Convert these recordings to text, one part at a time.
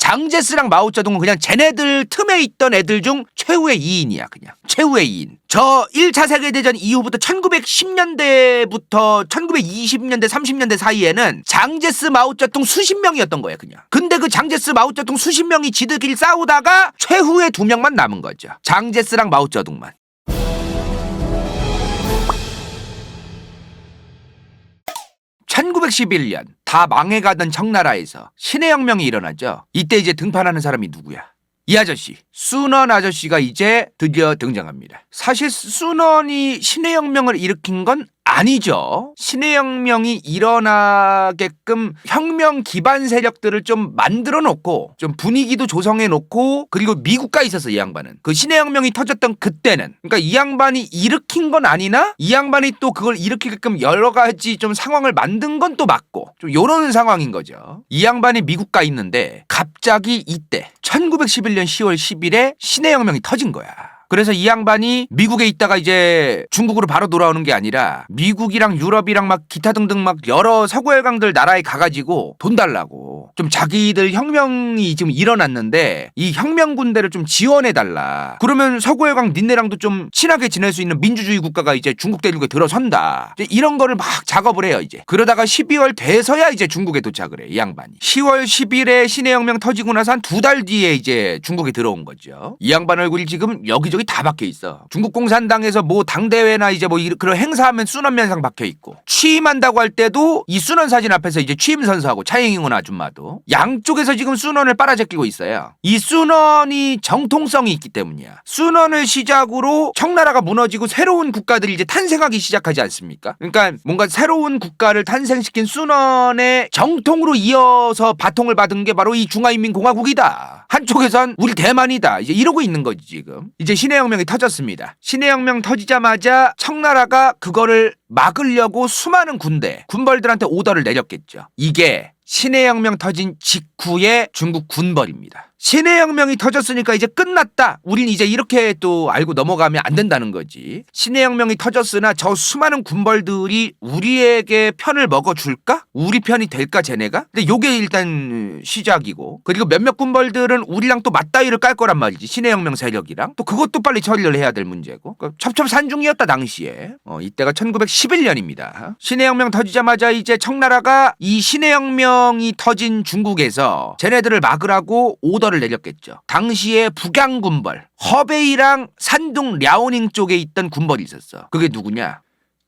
장제스랑 마오쩌둥은 그냥 쟤네들 틈에 있던 애들 중 최후의 2인이야. 그냥 최후의 2인. 저 1차 세계대전 이후부터 1910년대부터 1920년대 30년대 사이에는 장제스 마오쩌둥 수십 명이었던 거예요. 그냥. 근데 그 장제스 마오쩌둥 수십 명이 지들끼리 싸우다가 최후의 2명만 남은 거죠. 장제스랑 마오쩌둥만. 1911년 다 망해가던 청나라에서 신의 혁명이 일어나죠. 이때 이제 등판하는 사람이 누구야? 이 아저씨, 순원 아저씨가 이제 드디어 등장합니다. 사실 순원이 신의 혁명을 일으킨 건 아니죠. 신의 혁명이 일어나게끔 혁명 기반 세력들을 좀 만들어 놓고 좀 분위기도 조성해 놓고 그리고 미국가 있었어. 이 양반은 그 신의 혁명이 터졌던 그때는 그러니까 이 양반이 일으킨 건 아니나 이 양반이 또 그걸 일으키게끔 여러 가지 좀 상황을 만든 건 또 맞고 좀 요런 상황인 거죠. 이 양반이 미국가 있는데 갑자기 이때 1911년 10월 10일에 신의 혁명이 터진 거야. 그래서 이 양반이 미국에 있다가 이제 중국으로 바로 돌아오는 게 아니라 미국이랑 유럽이랑 막 기타 등등 막 여러 서구열강들 나라에 가가지고 돈 달라고 좀 자기들 혁명이 지금 일어났는데 이 혁명 군대를 좀 지원해달라. 그러면 서구열강 니네랑도 좀 친하게 지낼 수 있는 민주주의 국가가 이제 중국 대륙에 들어선다. 이제 이런 거를 막 작업을 해요. 이제 그러다가 12월 돼서야 이제 중국에 도착을 해. 이 양반이 10월 10일에 신의 혁명 터지고 나서 한 2달 뒤에 이제 중국에 들어온 거죠. 이 양반 얼굴이 지금 여기저기 다 박혀 있어. 중국 공산당에서 뭐 당대회나 이제 뭐 그런 행사하면 순원면상 박혀 있고 취임한다고 할 때도 이 순원 사진 앞에서 이제 취임 선서하고 차영잉원 아줌마도 양쪽에서 지금 순원을 빨아제끼고 있어요. 이 순원이 정통성이 있기 때문이야. 순원을 시작으로 청나라가 무너지고 새로운 국가들이 이제 탄생하기 시작하지 않습니까? 그러니까 뭔가 새로운 국가를 탄생시킨 순원의 정통으로 이어서 바통을 받은 게 바로 이 중화인민공화국이다. 한쪽에선 우리 대만이다. 이제 이러고 있는 거지 지금. 이제 신의 혁명이 터졌습니다. 신의 혁명 터지자마자 청나라가 그거를 막으려고 수많은 군벌들한테 오더를 내렸겠죠. 이게 신의 혁명 터진 직후의 중국 군벌입니다. 신의 혁명이 터졌으니까 이제 끝났다. 우린 이제 이렇게 또 알고 넘어가면 안 된다는 거지. 신의 혁명이 터졌으나 저 수많은 군벌들이 우리에게 편을 먹어줄까? 우리 편이 될까 쟤네가? 근데 요게 일단 시작이고 그리고 몇몇 군벌들은 우리랑 또 맞다이를 깔 거란 말이지. 신의 혁명 세력이랑 또 그것도 빨리 처리를 해야 될 문제고 그러니까 첩첩산중이었다 당시에. 이때가 1911년입니다. 신의 혁명 터지자마자 이제 청나라가 이 신의 혁명이 터진 중국에서 쟤네들을 막으라고 오더를 내렸겠죠. 당시에 북양군벌 허베이랑 산둥 랴오닝 쪽에 있던 군벌이 있었어. 그게 누구냐?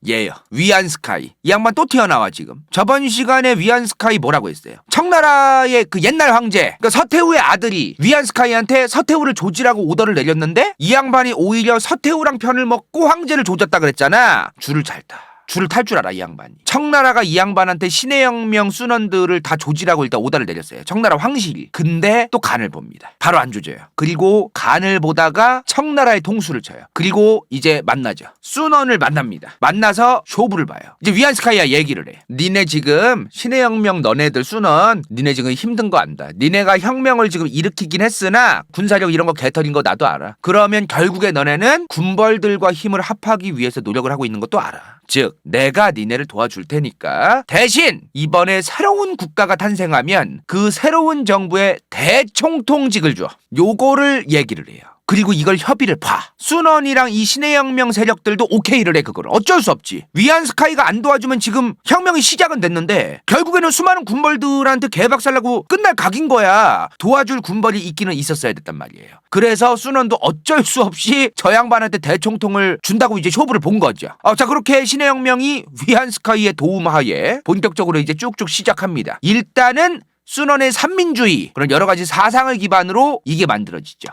얘요. 위안스카이. 이 양반 또 튀어나와 지금. 저번 시간에 위안스카이 뭐라고 했어요? 청나라의 그 옛날 황제 그러니까 서태후의 아들이 위안스카이한테 서태후를 조지라고 오더를 내렸는데 이 양반이 오히려 서태후랑 편을 먹고 황제를 조졌다 그랬잖아. 줄을 잘 타. 줄을 탈 줄 알아 이 양반이. 청나라가 이 양반한테 신의 혁명 순원들을 다 조지라고 일단 오더를 내렸어요. 청나라 황실이. 근데 또 간을 봅니다. 바로 안 조져요. 그리고 간을 보다가 청나라의 통수를 쳐요. 그리고 이제 만나죠. 순원을 만납니다. 만나서 쇼부를 봐요. 이제 위안스카이야 얘기를 해. 니네 지금 신의 혁명 너네들 순원 니네 지금 힘든 거 안다. 니네가 혁명을 지금 일으키긴 했으나 군사력 이런 거 개털인 거 나도 알아. 그러면 결국에 너네는 군벌들과 힘을 합하기 위해서 노력을 하고 있는 것도 알아. 즉 내가 니네를 도와줄 테니까 대신 이번에 새로운 국가가 탄생하면 그 새로운 정부에 대총통직을 줘. 요거를 얘기를 해요. 그리고 이걸 협의를 봐. 순원이랑 이 신의 혁명 세력들도 오케이를 해. 그걸 어쩔 수 없지. 위안스카이가 안 도와주면 지금 혁명이 시작은 됐는데 결국에는 수많은 군벌들한테 개박살나고 끝날 각인 거야. 도와줄 군벌이 있기는 있었어야 됐단 말이에요. 그래서 순원도 어쩔 수 없이 저 양반한테 대총통을 준다고 이제 쇼부를 본 거죠. 자 그렇게 신의 혁명이 위안스카이의 도움하에 본격적으로 이제 쭉쭉 시작합니다. 일단은 순원의 삼민주의 그런 여러 가지 사상을 기반으로 이게 만들어지죠.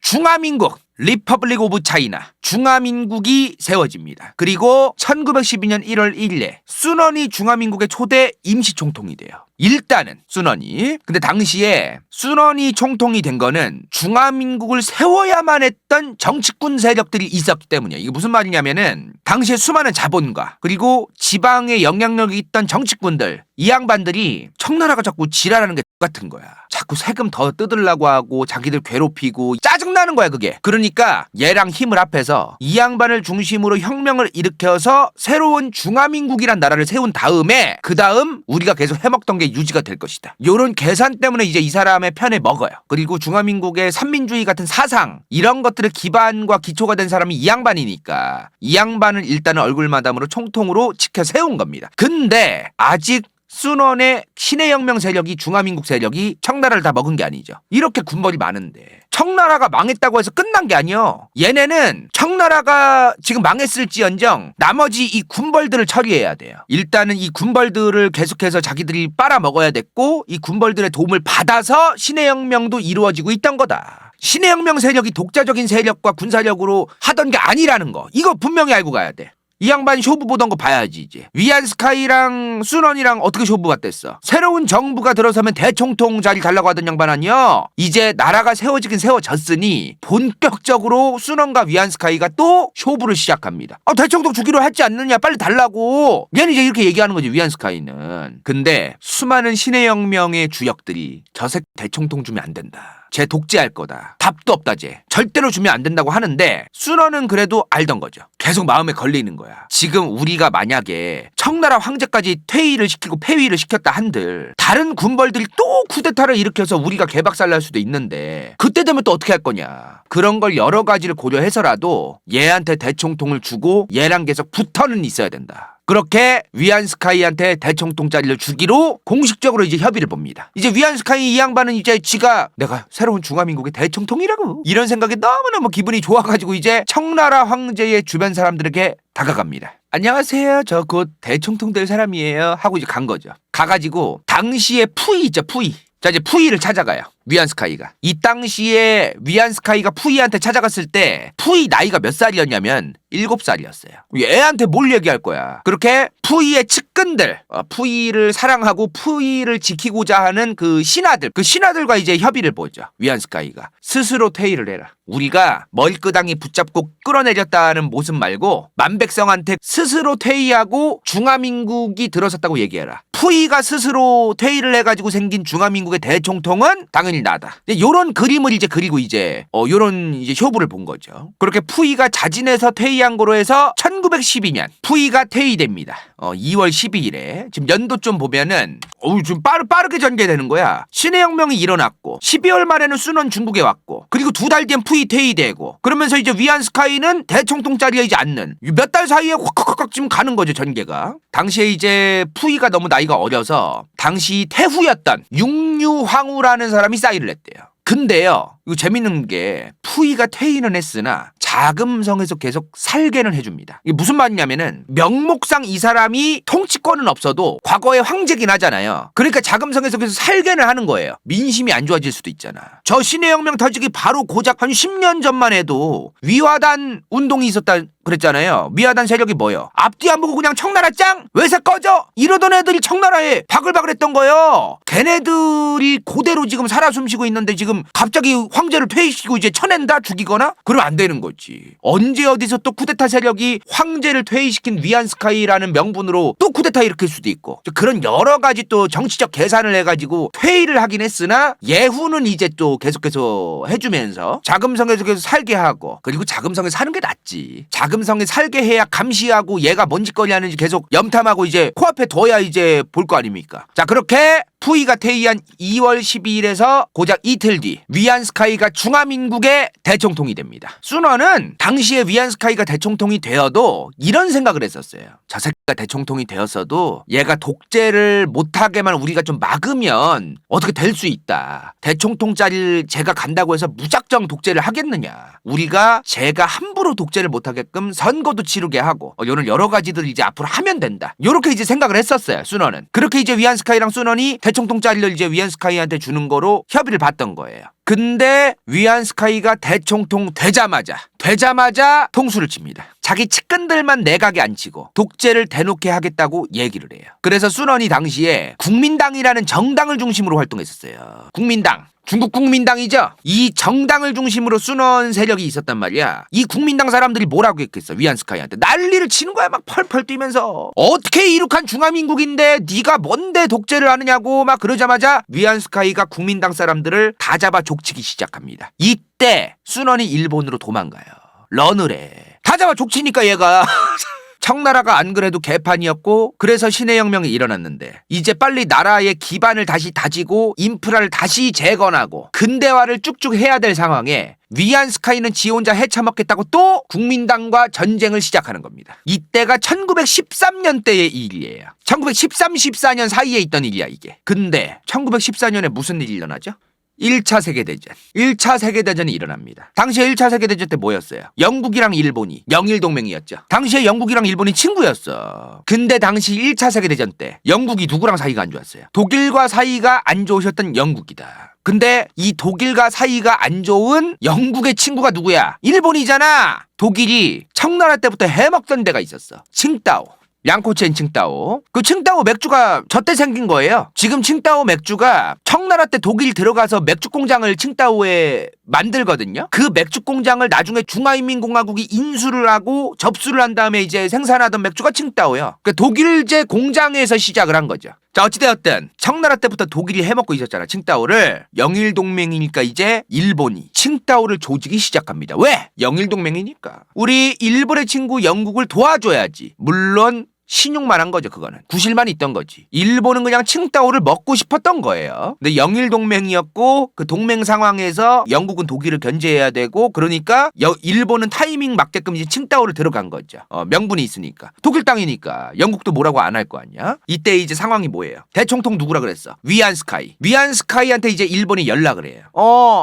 중화민국 리퍼블릭 오브 차이나 중화민국이 세워집니다. 그리고 1912년 1월 1일에 순원이 중화민국의 초대 임시총통이 돼요. 일단은 순원이. 근데 당시에 순원이 총통이 된 거는 중화민국을 세워야만 했던 정치군 세력들이 있었기 때문이에요. 이게 무슨 말이냐면은 당시에 수많은 자본가 그리고 지방에 영향력이 있던 정치군들 이 양반들이 청나라가 자꾸 지랄하는 게 같은 거야. 자꾸 세금 더 뜯으려고 하고 자기들 괴롭히고 짜증나는 거야 그게. 그러니까 얘랑 힘을 합해서 이 양반을 중심으로 혁명을 일으켜서 새로운 중화민국이란 나라를 세운 다음에 그 다음 우리가 계속 해먹던 게 유지가 될 것이다. 요런 계산 때문에 이제 이 사람의 편에 먹어요. 그리고 중화민국의 삼민주의 같은 사상 이런 것들의 기반과 기초가 된 사람이 이 양반이니까 이 양반을 일단은 얼굴마담으로 총통으로 지켜 세운 겁니다. 근데 아직 순원의 신해혁명 세력이 중화민국 세력이 청나라를 다 먹은 게 아니죠. 이렇게 군벌이 많은데 청나라가 망했다고 해서 끝난 게 아니요. 얘네는 청나라가 지금 망했을지언정 나머지 이 군벌들을 처리해야 돼요. 일단은 이 군벌들을 계속해서 자기들이 빨아먹어야 됐고 이 군벌들의 도움을 받아서 신해혁명도 이루어지고 있던 거다. 신해혁명 세력이 독자적인 세력과 군사력으로 하던 게 아니라는 거. 이거 분명히 알고 가야 돼. 이 양반이 쇼부 보던 거 봐야지 이제. 위안스카이랑 순원이랑 어떻게 쇼부가 됐어. 새로운 정부가 들어서면 대총통 자리 달라고 하던 양반 아니야. 이제 나라가 세워지긴 세워졌으니 본격적으로 순원과 위안스카이가 또 쇼부를 시작합니다. 대총통 주기로 했지 않느냐 빨리 달라고. 얘는 이제 이렇게 얘기하는 거지 위안스카이는. 근데 수많은 신해혁명의 주역들이 저색 대총통 주면 안 된다. 쟤 독재할 거다. 답도 없다 쟤. 절대로 주면 안 된다고 하는데 순원은 그래도 알던 거죠. 계속 마음에 걸리는 거야. 지금 우리가 만약에 청나라 황제까지 퇴위를 시키고 폐위를 시켰다 한들 다른 군벌들이 또 쿠데타를 일으켜서 우리가 개박살 날 수도 있는데 그때 되면 또 어떻게 할 거냐. 그런 걸 여러 가지를 고려해서라도 얘한테 대총통을 주고 얘랑 계속 붙어는 있어야 된다. 그렇게 위안스카이한테 대총통 자리를 주기로 공식적으로 이제 협의를 봅니다. 이제 위안스카이 이 양반은 이제 지가 내가 새로운 중화민국의 대총통이라고 이런 생각이 너무너무 기분이 좋아가지고 이제 청나라 황제의 주변 사람들에게 다가갑니다. 안녕하세요. 저 곧 대총통 될 사람이에요. 하고 이제 간 거죠. 가가지고 당시에 푸이 있죠. 푸이. 자 이제 푸이를 찾아가요. 위안스카이가. 이 당시에 위안스카이가 푸이한테 찾아갔을 때 푸이 나이가 몇 살이었냐면 7살이었어요. 애한테 뭘 얘기할 거야. 그렇게 푸이의 측근들, 푸이를 사랑하고 푸이를 지키고자 하는 그 신하들과 이제 협의를 보죠. 위안스카이가. 스스로 퇴위를 해라. 우리가 멀끄당이 붙잡고 끌어내렸다는 모습 말고 만백성한테 스스로 퇴위하고 중화민국이 들어섰다고 얘기해라. 푸이가 스스로 퇴위를 해가지고 생긴 중화민국의 대총통은 당연히 나다. 요런 그림을 이제 그리고 이제 요런 이제 쇼부를 본 거죠. 그렇게 푸이가 자진해서 퇴위한 거로 해서 1912년 푸이가 퇴위됩니다. 2월 12일에 지금 연도 좀 보면은 좀 빠르게 전개되는 거야. 신해혁명이 일어났고 12월 말에는 순원 중국에 왔고 그리고 2달 뒤엔 푸이 퇴위되고 그러면서 이제 위안스카이는 대총통 자리에 이제 앉는 몇 달 사이에 확 지금 가는 거죠 전개가. 당시에 이제 푸이가 너무 나이가 어려서 당시 태후였던 육류황후라는 사람이 사인을 했대요. 근데요, 이거 재밌는 게 푸이가 퇴위는 했으나 자금성에서 계속 살게는 해줍니다. 이게 무슨 말이냐면은 명목상 이 사람이 통치권은 없어도 과거에 황제긴 하잖아요. 그러니까 자금성에서 계속 살게는 하는 거예요. 민심이 안 좋아질 수도 있잖아. 저 신해혁명 터지기 바로 고작 한 10년 전만 해도 위화단 운동이 있었다 그랬잖아요. 위화단 세력이 뭐요? 앞뒤 안 보고 그냥 청나라 짱! 외세 꺼져! 이러던 애들이 청나라에 바글바글했던 거예요. 걔네들이 그대로 지금 살아 숨쉬고 있는데 지금 갑자기 황제를 퇴위시키고 이제 쳐낸다? 죽이거나? 그러면 안 되는 거지. 언제 어디서 또 쿠데타 세력이 황제를 퇴위시킨 위안스카이라는 명분으로 또 쿠데타 일으킬 수도 있고 그런 여러 가지 또 정치적 계산을 해가지고 퇴위를 하긴 했으나 예후는 이제 또 계속해서 해주면서 자금성에서 계속 살게 하고 그리고 자금성에 사는 게 낫지. 자금성에 살게 해야 감시하고 얘가 뭔 짓거리 하는지 계속 염탐하고 이제 코앞에 둬야 이제 볼 거 아닙니까? 자 그렇게 푸이가 퇴위한 2월 12일에서 고작 이틀 뒤 위안스카이가 중화민국의 대총통이 됩니다. 순원은 당시에 위안스카이가 대총통이 되어도 이런 생각을 했었어요. 저 새끼가 대총통이 되었어도 얘가 독재를 못하게만 우리가 좀 막으면 어떻게 될 수 있다. 대총통 자리를 제가 간다고 해서 무작정 독재를 하겠느냐. 우리가 제가 함부로 독재를 못하게끔 선거도 치르게 하고 이런 여러 가지들 이제 앞으로 하면 된다. 이렇게 이제 생각을 했었어요. 순원은. 그렇게 이제 위안스카이랑 순원이 대총통 자리를 이제 위안스카이한테 주는 거로 협의를 봤던 거예요. 근데 위안스카이가 대총통 되자마자 통수를 칩니다. 자기 측근들만 내각에 앉히고 독재를 대놓게 하겠다고 얘기를 해요. 그래서 순원이 당시에 국민당이라는 정당을 중심으로 활동했었어요. 국민당. 중국 국민당이죠. 이 정당을 중심으로 순원 세력이 있었단 말이야. 이 국민당 사람들이 뭐라고 했겠어. 위안스카이한테 난리를 치는 거야. 막 펄펄 뛰면서 어떻게 이룩한 중화민국인데 네가 뭔데 독재를 하느냐고 막 그러자마자 위안스카이가 국민당 사람들을 다 잡아 족치기 시작합니다. 이때 순원이 일본으로 도망가요. 런을 해. 다 잡아 족치니까 얘가 청나라가 안 그래도 개판이었고 그래서 신해혁명이 일어났는데 이제 빨리 나라의 기반을 다시 다지고 인프라를 다시 재건하고 근대화를 쭉쭉 해야 될 상황에 위안스카이는 지 혼자 헤쳐먹겠다고 또 국민당과 전쟁을 시작하는 겁니다. 이때가 1913년대의 일이에요. 1913, 14년 사이에 있던 일이야 이게. 근데 1914년에 무슨 일이 일어나죠? 1차 세계대전. 1차 세계대전이 일어납니다. 당시에 1차 세계대전 때 뭐였어요? 영국이랑 일본이 영일동맹이었죠. 당시에 영국이랑 일본이 친구였어. 근데 당시 1차 세계대전 때 영국이 누구랑 사이가 안 좋았어요? 독일과 사이가 안 좋으셨던 영국이다. 근데 이 독일과 사이가 안 좋은 영국의 친구가 누구야? 일본이잖아. 독일이 청나라 때부터 해먹던 데가 있었어. 칭다오. 양코첸 칭다오. 그 칭다오 맥주가 저때 생긴 거예요. 지금 칭다오 맥주가 청나라 때 독일 들어가서 맥주 공장을 칭다오에 만들거든요. 그 맥주 공장을 나중에 중화인민공화국이 인수를 하고 접수를 한 다음에 이제 생산하던 맥주가 칭다오예요. 그 독일제 공장에서 시작을 한 거죠. 자, 어찌되었든 청나라 때부터 독일이 해먹고 있었잖아. 칭다오를. 영일동맹이니까 이제 일본이 칭다오를 조지기 시작합니다. 왜? 영일동맹이니까. 우리 일본의 친구 영국을 도와줘야지. 물론 신용만 한 거죠. 그거는 구실만 있던 거지. 일본은 그냥 칭다오를 먹고 싶었던 거예요. 근데 영일동맹이었고 그 동맹 상황에서 영국은 독일을 견제해야 되고 그러니까 일본은 타이밍 맞게끔 이제 칭다오를 들어간 거죠. 명분이 있으니까. 독일 땅이니까 영국도 뭐라고 안 할 거 아니야. 이때 이제 상황이 뭐예요? 대총통 누구라 그랬어? 위안스카이. 위안스카이한테 이제 일본이 연락을 해요.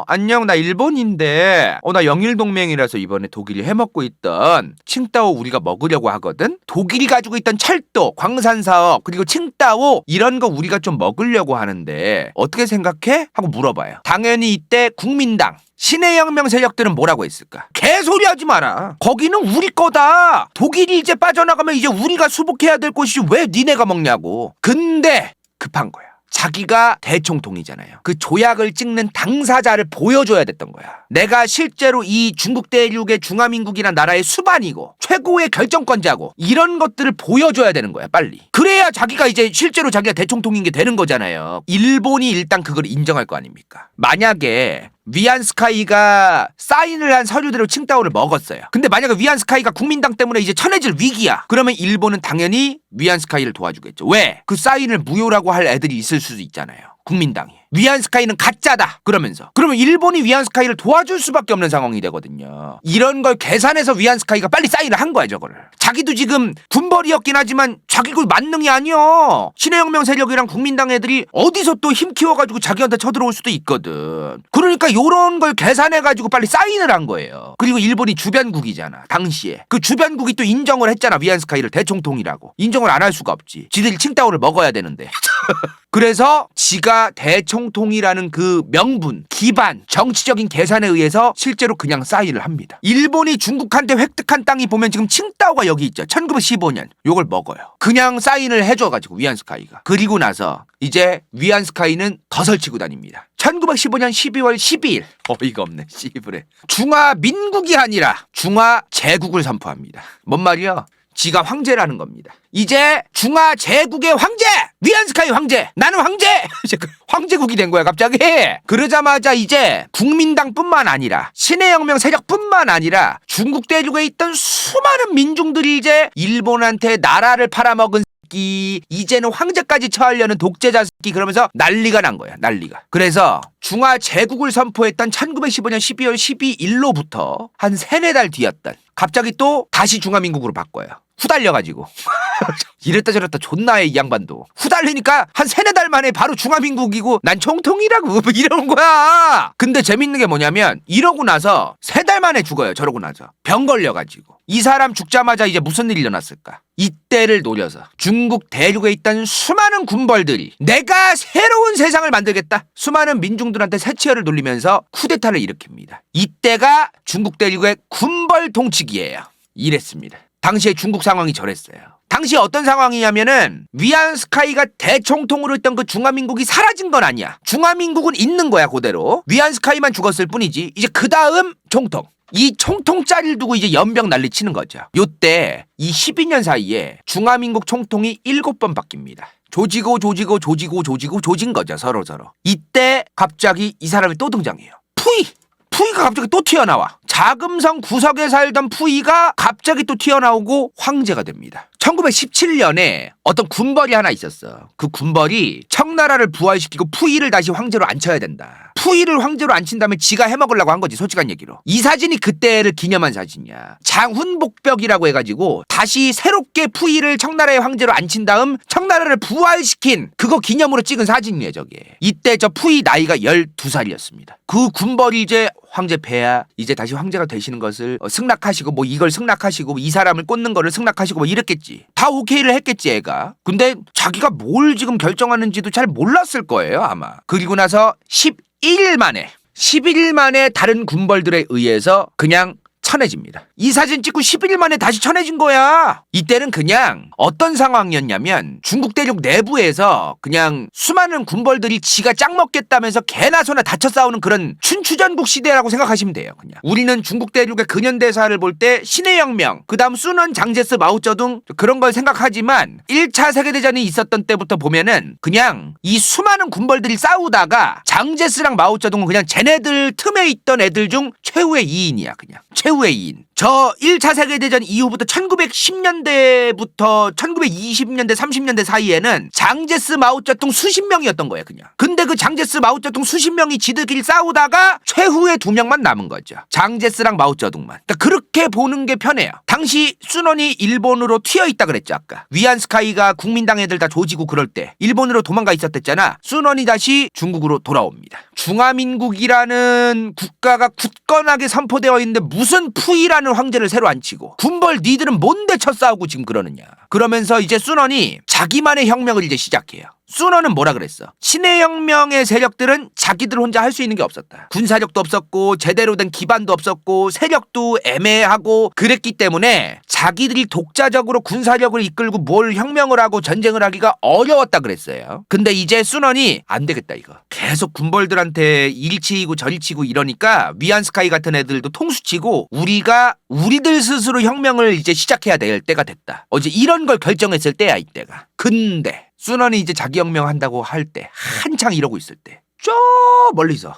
안녕, 나 일본인데 나 영일동맹이라서 이번에 독일이 해먹고 있던 칭다오 우리가 먹으려고 하거든. 독일이 가지고 있던 철도, 광산사업, 그리고 칭다오 이런 거 우리가 좀 먹으려고 하는데 어떻게 생각해? 하고 물어봐요. 당연히 이때 국민당 신해혁명 세력들은 뭐라고 했을까? 개소리 하지 마라. 거기는 우리 거다. 독일이 이제 빠져나가면 이제 우리가 수복해야 될 곳이 왜 니네가 먹냐고. 근데 급한 거야. 자기가 대총통이잖아요. 그 조약을 찍는 당사자를 보여줘야 됐던 거야. 내가 실제로 이 중국 대륙의 중화민국이란 나라의 수반이고 최고의 결정권자고 이런 것들을 보여줘야 되는 거야. 빨리. 그래야 자기가 이제 실제로 자기가 대총통인 게 되는 거잖아요. 일본이 일단 그걸 인정할 거 아닙니까? 만약에 위안스카이가 사인을 한 서류대로 칭다오를 먹었어요. 근데 만약에 위안스카이가 국민당 때문에 이제 쳐내질 위기야. 그러면 일본은 당연히 위안스카이를 도와주겠죠. 왜? 그 사인을 무효라고 할 애들이 있을 수도 있잖아요. 국민당이. 위안스카이는 가짜다 그러면서. 그러면 일본이 위안스카이를 도와줄 수밖에 없는 상황이 되거든요. 이런 걸 계산해서 위안스카이가 빨리 사인을 한 거야 저거를. 자기도 지금 군벌이었긴 하지만 자기 그 만능이 아니여. 신해혁명 세력이랑 국민당 애들이 어디서 또 힘 키워가지고 자기한테 쳐들어올 수도 있거든. 그러니까 요런 걸 계산해가지고 빨리 사인을 한 거예요. 그리고 일본이 주변국이잖아 당시에. 그 주변국이 또 인정을 했잖아. 위안스카이를 대총통이라고. 인정을 안 할 수가 없지. 지들이 칭다오를 먹어야 되는데. 그래서 지가 대총통이라는 그 명분, 기반, 정치적인 계산에 의해서 실제로 그냥 사인을 합니다. 일본이 중국한테 획득한 땅이 보면 지금 칭다오가 여기 있죠. 1915년. 요걸 먹어요. 그냥 사인을 해줘가지고 위안스카이가. 그리고 나서 이제 위안스카이는 더 설치고 다닙니다. 1915년 12월 12일. 어이가 없네. 씨부레. 중화민국이 아니라 중화제국을 선포합니다. 뭔 말이야? 지가 황제라는 겁니다. 이제 중화제국의 황제! 위안스카이 황제! 나는 황제! 황제국이 된 거야 갑자기. 그러자마자 이제 국민당뿐만 아니라 신해혁명 세력뿐만 아니라 중국 대륙에 있던 수많은 민중들이 이제 일본한테 나라를 팔아먹은 새끼, 이제는 황제까지 처하려는 독재자 새끼 그러면서 난리가 난 거야. 난리가. 그래서 중화제국을 선포했던 1915년 12월 12일로부터 한 3-4달 뒤였던 갑자기 또 다시 중화민국으로 바꿔요. 후달려가지고. 이랬다 저랬다 존나해 이 양반도. 후달리니까 한 3-4달 만에 바로 중화민국이고 난 총통이라고 뭐 이러는 거야. 근데 재밌는 게 뭐냐면 이러고 나서 3달 만에 죽어요. 저러고 나서. 병 걸려가지고. 이 사람 죽자마자 이제 무슨 일이 일어났을까? 이때를 노려서 중국 대륙에 있던 수많은 군벌들이 내가 새로운 세상을 만들겠다. 수많은 민중들한테 새치열을 돌리면서 쿠데타를 일으킵니다. 이때가 중국 대륙의 군벌 통치기예요. 이랬습니다. 당시에 중국 상황이 저랬어요. 당시 어떤 상황이냐면은 위안스카이가 대총통으로 했던 그 중화민국이 사라진 건 아니야. 중화민국은 있는 거야 그대로. 위안스카이만 죽었을 뿐이지. 이제 그 다음 총통. 이 총통자리를 두고 이제 연병 난리 치는 거죠. 요때 이 12년 사이에 중화민국 총통이 7번 바뀝니다. 조진 거죠 서로. 이때 갑자기 이 사람이 또 등장해요. 푸이가 갑자기 또 튀어나와. 자금성 구석에 살던 푸이가 갑자기 또 튀어나오고 황제가 됩니다. 1917년에 어떤 군벌이 하나 있었어. 그 군벌이 청나라를 부활시키고 푸이를 다시 황제로 앉혀야 된다. 푸이를 황제로 앉힌 다음에 지가 해먹으려고 한 거지, 솔직한 얘기로. 이 사진이 그때를 기념한 사진이야. 장훈복벽이라고 해가지고 다시 새롭게 푸이를 청나라의 황제로 앉힌 다음 청나라를 부활시킨 그거 기념으로 찍은 사진이에요, 저게. 이때 저 푸이 나이가 12살이었습니다. 그 군벌이 이제 황제 폐하 이제 다시 황제가 되시는 것을 승낙하시고 뭐 이걸 승낙하시고 이 사람을 꽂는 거를 승낙하시고 뭐 이랬겠지. 다 오케이를 했겠지 애가. 근데 자기가 뭘 지금 결정하는지도 잘 몰랐을 거예요 아마. 그리고 나서 11일 만에 다른 군벌들에 의해서 그냥 쳐내집니다. 이 사진 찍고 11일 만에 다시 쳐내진 거야. 이때는 그냥 어떤 상황이었냐면 중국 대륙 내부에서 그냥 수많은 군벌들이 지가 짱 먹겠다면서 개나 소나 다쳐 싸우는 그런 춘추전국 시대라고 생각하시면 돼요. 그냥 우리는 중국 대륙의 근현대사를 볼 때 신의 혁명, 그 다음 순원, 장제스, 마오쩌둥 그런 걸 생각하지만 1차 세계대전이 있었던 때부터 보면은 그냥 이 수많은 군벌들이 싸우다가 장제스랑 마오쩌둥은 그냥 쟤네들 틈에 있던 애들 중 최후의 2인이야. 그냥 최후의 2인. 저 1차 세계대전 이후부터 1910년대부터 1920년대 30년대 사이에는 장제스 마오쩌둥 수십 명이었던 거예요 그냥. 근데 그 장제스 마오쩌둥 수십 명이 지들끼리 싸우다가 최후의 2명만 남은 거죠. 장제스랑 마오쩌둥만. 그러니까 그렇게 보는 게 편해요. 당시 순원이 일본으로 튀어있다 그랬죠 아까. 위안스카이가 국민당 애들 다 조지고 그럴 때 일본으로 도망가 있었댔잖아. 순원이 다시 중국으로 돌아옵니다. 중화민국이라는 국가가 굳건하게 선포되어 있는데 무슨 푸이라는 황제를 새로 앉히고 군벌 니들은 뭔데 쳐싸우고 지금 그러느냐. 그러면서 이제 순원이 자기만의 혁명을 이제 시작해요. 순원은 뭐라 그랬어? 신의 혁명의 세력들은 자기들 혼자 할 수 있는 게 없었다. 군사력도 없었고 제대로 된 기반도 없었고 세력도 애매하고 그랬기 때문에 자기들이 독자적으로 군사력을 이끌고 뭘 혁명을 하고 전쟁을 하기가 어려웠다 그랬어요. 근데 이제 순원이 안 되겠다 이거. 계속 군벌들한테 일치이고 저리치고 이러니까 위안스카이 같은 애들도 통수치고 우리가 우리들 스스로 혁명을 이제 시작해야 될 때가 됐다. 어제 이런 걸 결정했을 때야 이때가. 근데 순원이 이제 자기 혁명 한다고 할 때 한창 이러고 있을 때 저 멀리서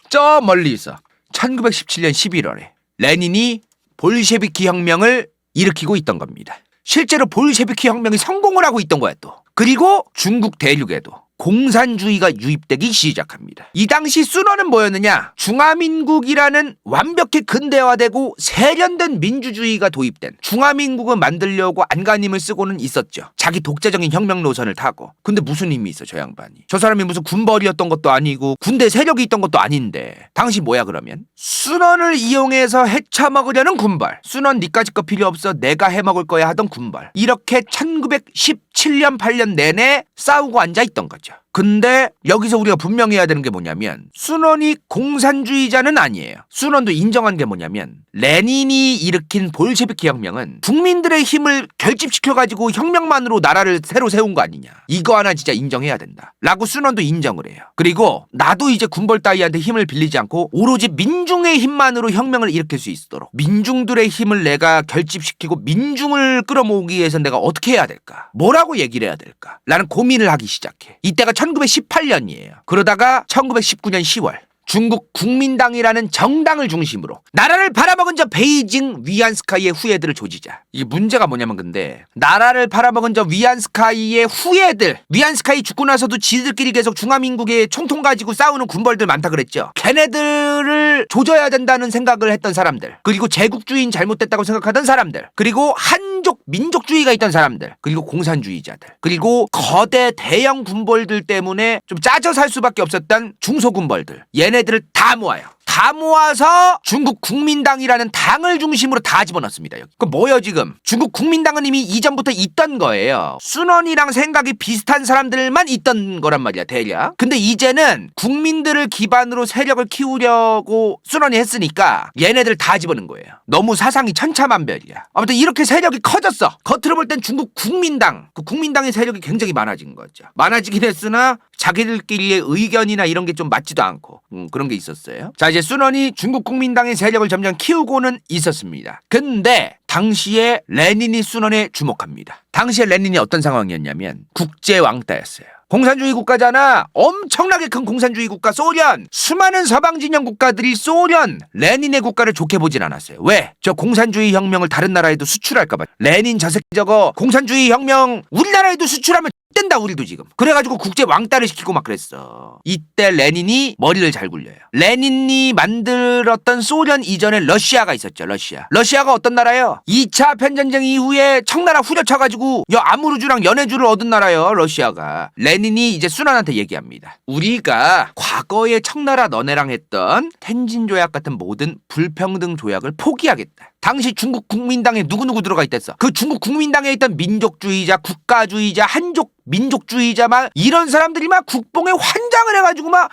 저 멀리서 1917년 11월에 레닌이 볼셰비키 혁명을 일으키고 있던 겁니다. 실제로 볼셰비키 혁명이 성공을 하고 있던 거야 또. 그리고 중국 대륙에도 공산주의가 유입되기 시작합니다. 이 당시 순원은 뭐였느냐? 중화민국이라는 완벽히 근대화되고 세련된 민주주의가 도입된 중화민국을 만들려고 안간힘을 쓰고는 있었죠. 자기 독자적인 혁명 노선을 타고. 근데 무슨 힘이 있어 저 양반이. 저 사람이 무슨 군벌이었던 것도 아니고 군대 세력이 있던 것도 아닌데 당시 뭐야 그러면? 순원을 이용해서 헤쳐먹으려는 군벌. 순원 니까지 거 필요 없어 내가 해먹을 거야 하던 군벌. 이렇게 1917년 8년 내내 싸우고 앉아있던 거죠. 근데 여기서 우리가 분명히 해야 되는 게 뭐냐면 순원이 공산주의자는 아니에요. 순원도 인정한 게 뭐냐면 레닌이 일으킨 볼셰비키 혁명은 국민들의 힘을 결집시켜가지고 혁명만으로 나라를 새로 세운 거 아니냐. 이거 하나 진짜 인정해야 된다 라고 순원도 인정을 해요. 그리고 나도 이제 군벌 따위한테 힘을 빌리지 않고 오로지 민중의 힘만으로 혁명을 일으킬 수 있도록 민중들의 힘을 내가 결집시키고 민중을 끌어모으기 위해서 내가 어떻게 해야 될까? 뭐라고 얘기를 해야 될까? 라는 고민을 하기 시작해. 이때가 1918년이에요. 그러다가 1919년 10월 중국 국민당이라는 정당을 중심으로 나라를 팔아먹은 저 베이징 위안스카이의 후예들을 조지자. 이게 문제가 뭐냐면 근데 나라를 팔아먹은 저 위안스카이의 후예들, 위안스카이 죽고 나서도 지들끼리 계속 중화민국의 총통 가지고 싸우는 군벌들 많다 그랬죠. 걔네들을 조져야 된다는 생각을 했던 사람들, 그리고 제국주의인 잘못됐다고 생각하던 사람들, 그리고 한족 민족주의가 있던 사람들, 그리고 공산주의자들, 그리고 거대 대형 군벌들 때문에 좀 짜져 살 수밖에 없었던 중소군벌들, 얘네들을 다 모아요. 다 모아서 중국 국민당이라는 당을 중심으로 다 집어넣습니다. 여기. 그 뭐예요 지금? 중국 국민당은 이미 이전부터 있던 거예요. 순원이랑 생각이 비슷한 사람들만 있던 거란 말이야 대략. 근데 이제는 국민들을 기반으로 세력을 키우려고 순원이 했으니까 얘네들 다 집어넣은 거예요. 너무 사상이 천차만별이야. 아무튼 이렇게 세력이 커졌어. 겉으로 볼 땐 중국 국민당, 그 국민당의 세력이 굉장히 많아진 거죠. 많아지긴 했으나 자기들끼리의 의견이나 이런 게 좀 맞지도 않고 그런 게 있었어요. 자, 이제 순원이 중국 국민당의 세력을 점점 키우고는 있었습니다. 근데 당시에 레닌이 순원에 주목합니다. 당시에 레닌이 어떤 상황이었냐면 국제 왕따였어요. 공산주의 국가잖아. 엄청나게 큰 공산주의 국가 소련. 수많은 서방 진영 국가들이 소련, 레닌의 국가를 좋게 보진 않았어요. 왜? 저 공산주의 혁명을 다른 나라에도 수출할까 봐. 레닌 저 새끼 저거 공산주의 혁명 우리나라에도 수출하면 된다 우리도 지금. 그래가지고 국제 왕따를 시키고 막 그랬어. 이때 레닌이 머리를 잘 굴려요. 레닌이 만들었던 소련 이전에 러시아가 있었죠. 러시아가 어떤 나라예요? 2차 편전쟁 이후에 청나라 후려쳐가지고 아무르주랑 연해주를 얻은 나라예요. 러시아가. 레닌이 이제 순환한테 얘기합니다. 우리가 과거에 청나라 너네랑 했던 텐진 조약 같은 모든 불평등 조약을 포기하겠다. 당시 중국 국민당에 누구누구 들어가 있댔어. 그 중국 국민당에 있던 민족주의자, 국가주의자, 한족 민족주의자 막 이런 사람들이 막 국뽕에 환장을 해가지고 막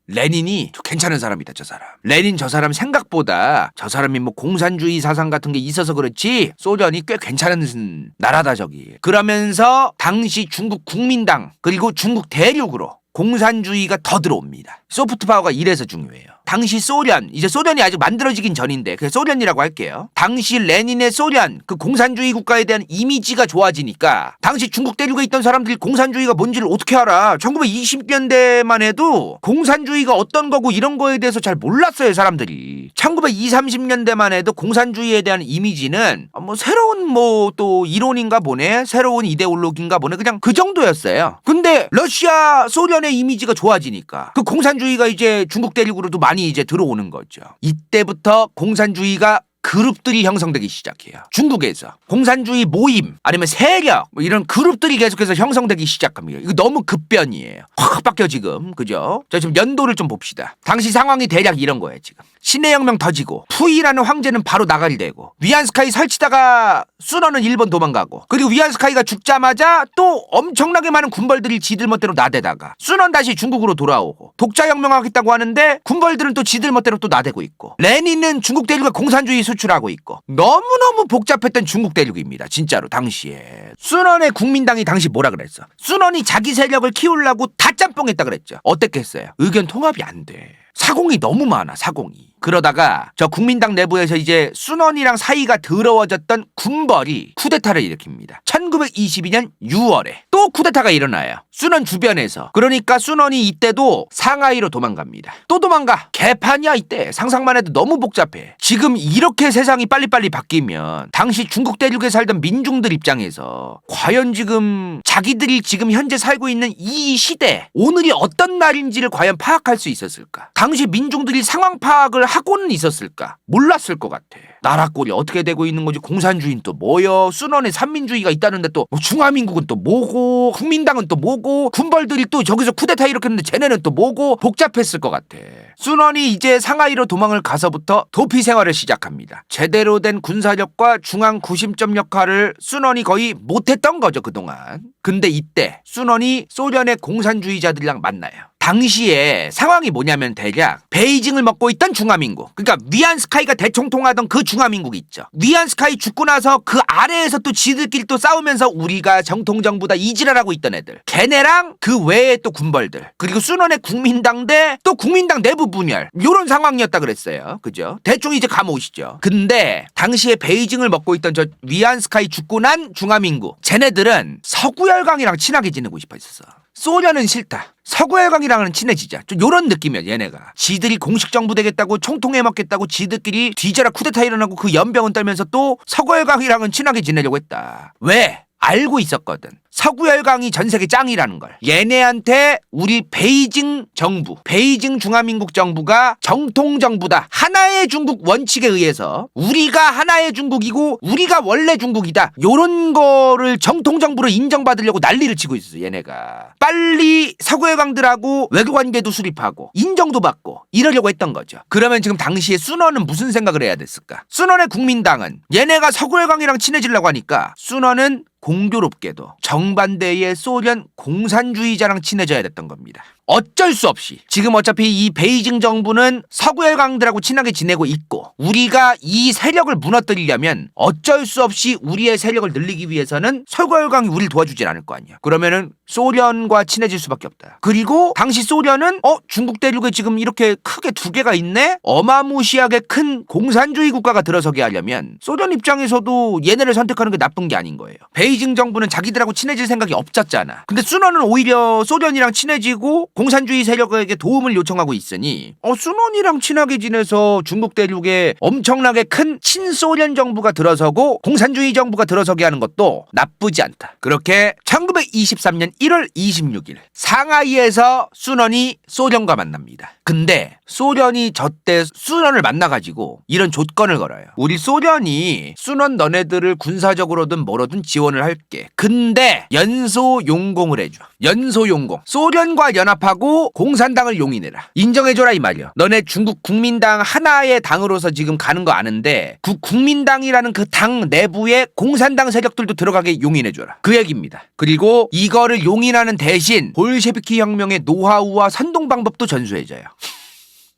레닌이 괜찮은 사람이다 저 사람. 레닌 저 사람 생각보다 저 사람이 뭐 공산주의 사상 같은 게 있어서 그렇지 소련이 꽤 괜찮은 나라다 저기. 그러면서 당시 중국 국민당 그리고 중국 대륙으로 공산주의가 더 들어옵니다. 소프트 파워가 이래서 중요해요. 당시 소련, 이제 소련이 아직 만들어지긴 전인데 그냥 소련이라고 할게요. 당시 레닌의 소련, 그 공산주의 국가에 대한 이미지가 좋아지니까 당시 중국 대륙에 있던 사람들이 공산주의가 뭔지를 어떻게 알아? 1920년대만 해도 공산주의가 어떤 거고 이런 거에 대해서 잘 몰랐어요 사람들이. 1920, 30년대만 해도 공산주의에 대한 이미지는 뭐 새로운 뭐 또 이론인가 보네, 새로운 이데올로기인가 보네, 그냥 그 정도였어요. 근데 러시아, 소련의 이미지가 좋아지니까 그 공산주의가 이제 중국 대륙으로도 많이 이제 들어오는 거죠. 이때부터 공산주의가 그룹들이 형성되기 시작해요. 중국에서 공산주의 모임 아니면 세력 뭐 이런 그룹들이 계속해서 형성되기 시작합니다. 이거 너무 급변이에요. 확 바뀌어 지금. 그죠? 자, 지금 연도를 좀 봅시다. 당시 상황이 대략 이런 거예요. 지금 신해혁명 터지고 푸이라는 황제는 바로 나가리 되고 위안스카이 설치다가 순원은 일본 도망가고 그리고 위안스카이가 죽자마자 또 엄청나게 많은 군벌들이 지들 멋대로 나대다가 순원 다시 중국으로 돌아오고 독자혁명하겠다고 하는데 군벌들은 또 지들 멋대로 또 나대고 있고 레닌은 중국 대륙에 공산주의 수출하고 있고 너무너무 복잡했던 중국 대륙입니다. 진짜로 당시에. 순원의 국민당이 당시 뭐라 그랬어? 순원이 자기 세력을 키우려고 다 짬뽕했다 그랬죠. 어땠겠어요? 의견 통합이 안 돼. 사공이 너무 많아 사공이. 그러다가 저 국민당 내부에서 이제 순원이랑 사이가 더러워졌던 군벌이 쿠데타를 일으킵니다. 1922년 6월에 또 쿠데타가 일어나요. 순원 주변에서. 그러니까 순원이 이때도 상하이로 도망갑니다. 또 도망가. 개판이야 이때. 상상만 해도 너무 복잡해. 지금 이렇게 세상이 빨리빨리 바뀌면 당시 중국 대륙에 살던 민중들 입장에서 과연 지금 자기들이 지금 현재 살고 있는 이 시대 오늘이 어떤 날인지를 과연 파악할 수 있었을까? 당시 민중들이 상황 파악을 하고는 있었을까? 몰랐을 것 같아. 나라 꼴이 어떻게 되고 있는 건지. 공산주의는 또 뭐여? 순원에 삼민주의가 있다는데 또 중화민국은 또 뭐고? 국민당은 또 뭐고? 군벌들이 또 저기서 쿠데타 일으켰는데 쟤네는 또 뭐고? 복잡했을 것 같아. 순원이 이제 상하이로 도망을 가서부터 도피 생활을 시작합니다. 제대로 된 군사력과 중앙 구심점 역할을 순원이 거의 못했던 거죠 그동안. 근데 이때 순원이 소련의 공산주의자들이랑 만나요. 당시에 상황이 뭐냐면 대략 베이징을 먹고 있던 중화민국, 그러니까 위안스카이가 대총통하던 그 중화민국이 있죠. 위안스카이 죽고 나서 그 아래에서 또 지들끼리 또 싸우면서 우리가 정통정부다 이지랄하고 있던 애들, 걔네랑 그 외에 또 군벌들, 그리고 순원의 국민당 대 또 국민당 내부 분열, 요런 상황이었다 그랬어요. 그죠? 대충 이제 감오시죠. 근데 당시에 베이징을 먹고 있던 저 위안스카이 죽고 난 중화민국, 쟤네들은 서구열강이랑 친하게 지내고 싶어 했었어. 소련은 싫다. 서구열강이랑은 친해지자. 좀 요런 느낌이야 얘네가. 지들이 공식 정부 되겠다고 총통해 먹겠다고 지들끼리 뒤져라 쿠데타 일어나고 그 연병은 떨면서 또 서구열강이랑은 친하게 지내려고 했다. 왜? 알고 있었거든. 서구열강이 전세계 짱이라는 걸. 얘네한테 우리 베이징 정부, 베이징 중화민국 정부가 정통정부다. 하나의 중국 원칙에 의해서 우리가 하나의 중국이고 우리가 원래 중국이다. 요런 거를 정통정부로 인정받으려고 난리를 치고 있었어 얘네가. 빨리 서구열강들하고 외교관계도 수립하고 인정도 받고 이러려고 했던 거죠. 그러면 지금 당시에 순원은 무슨 생각을 해야 됐을까? 순원의 국민당은 얘네가 서구열강이랑 친해지려고 하니까 순원은 공교롭게도 정반대의 소련 공산주의자랑 친해져야 됐던 겁니다. 어쩔 수 없이 지금 어차피 이 베이징 정부는 서구열강들하고 친하게 지내고 있고 우리가 이 세력을 무너뜨리려면 어쩔 수 없이 우리의 세력을 늘리기 위해서는 서구열강이 우리를 도와주진 않을 거 아니야. 그러면은 소련과 친해질 수밖에 없다. 그리고 당시 소련은 중국 대륙에 지금 이렇게 크게 두 개가 있네? 어마무시하게 큰 공산주의 국가가 들어서게 하려면 소련 입장에서도 얘네를 선택하는 게 나쁜 게 아닌 거예요. 베이징 정부는 자기들하고 친해질 생각이 없었잖아. 근데 순원은 오히려 소련이랑 친해지고 공산주의 세력에게 도움을 요청하고 있으니 순원이랑 친하게 지내서 중국 대륙에 엄청나게 큰 친소련 정부가 들어서고 공산주의 정부가 들어서게 하는 것도 나쁘지 않다. 그렇게 1923년 1월 26일 상하이에서 순원이 소련과 만납니다. 근데 소련이 저때 순원을 만나가지고 이런 조건을 걸어요. 우리 소련이 순원 너네들을 군사적으로든 뭐로든 지원을 할게. 근데 연소용공을 해줘. 연소용공. 소련과 연합하고 공산당을 용인해라. 인정해줘라 이 말이야. 너네 중국 국민당 하나의 당으로서 지금 가는 거 아는데 그 국민당이라는 그 당 내부에 공산당 세력들도 들어가게 용인해줘라. 그 얘기입니다. 그리고 이거를 용인하는 대신 볼셰비키 혁명의 노하우와 선동 방법도 전수해줘요.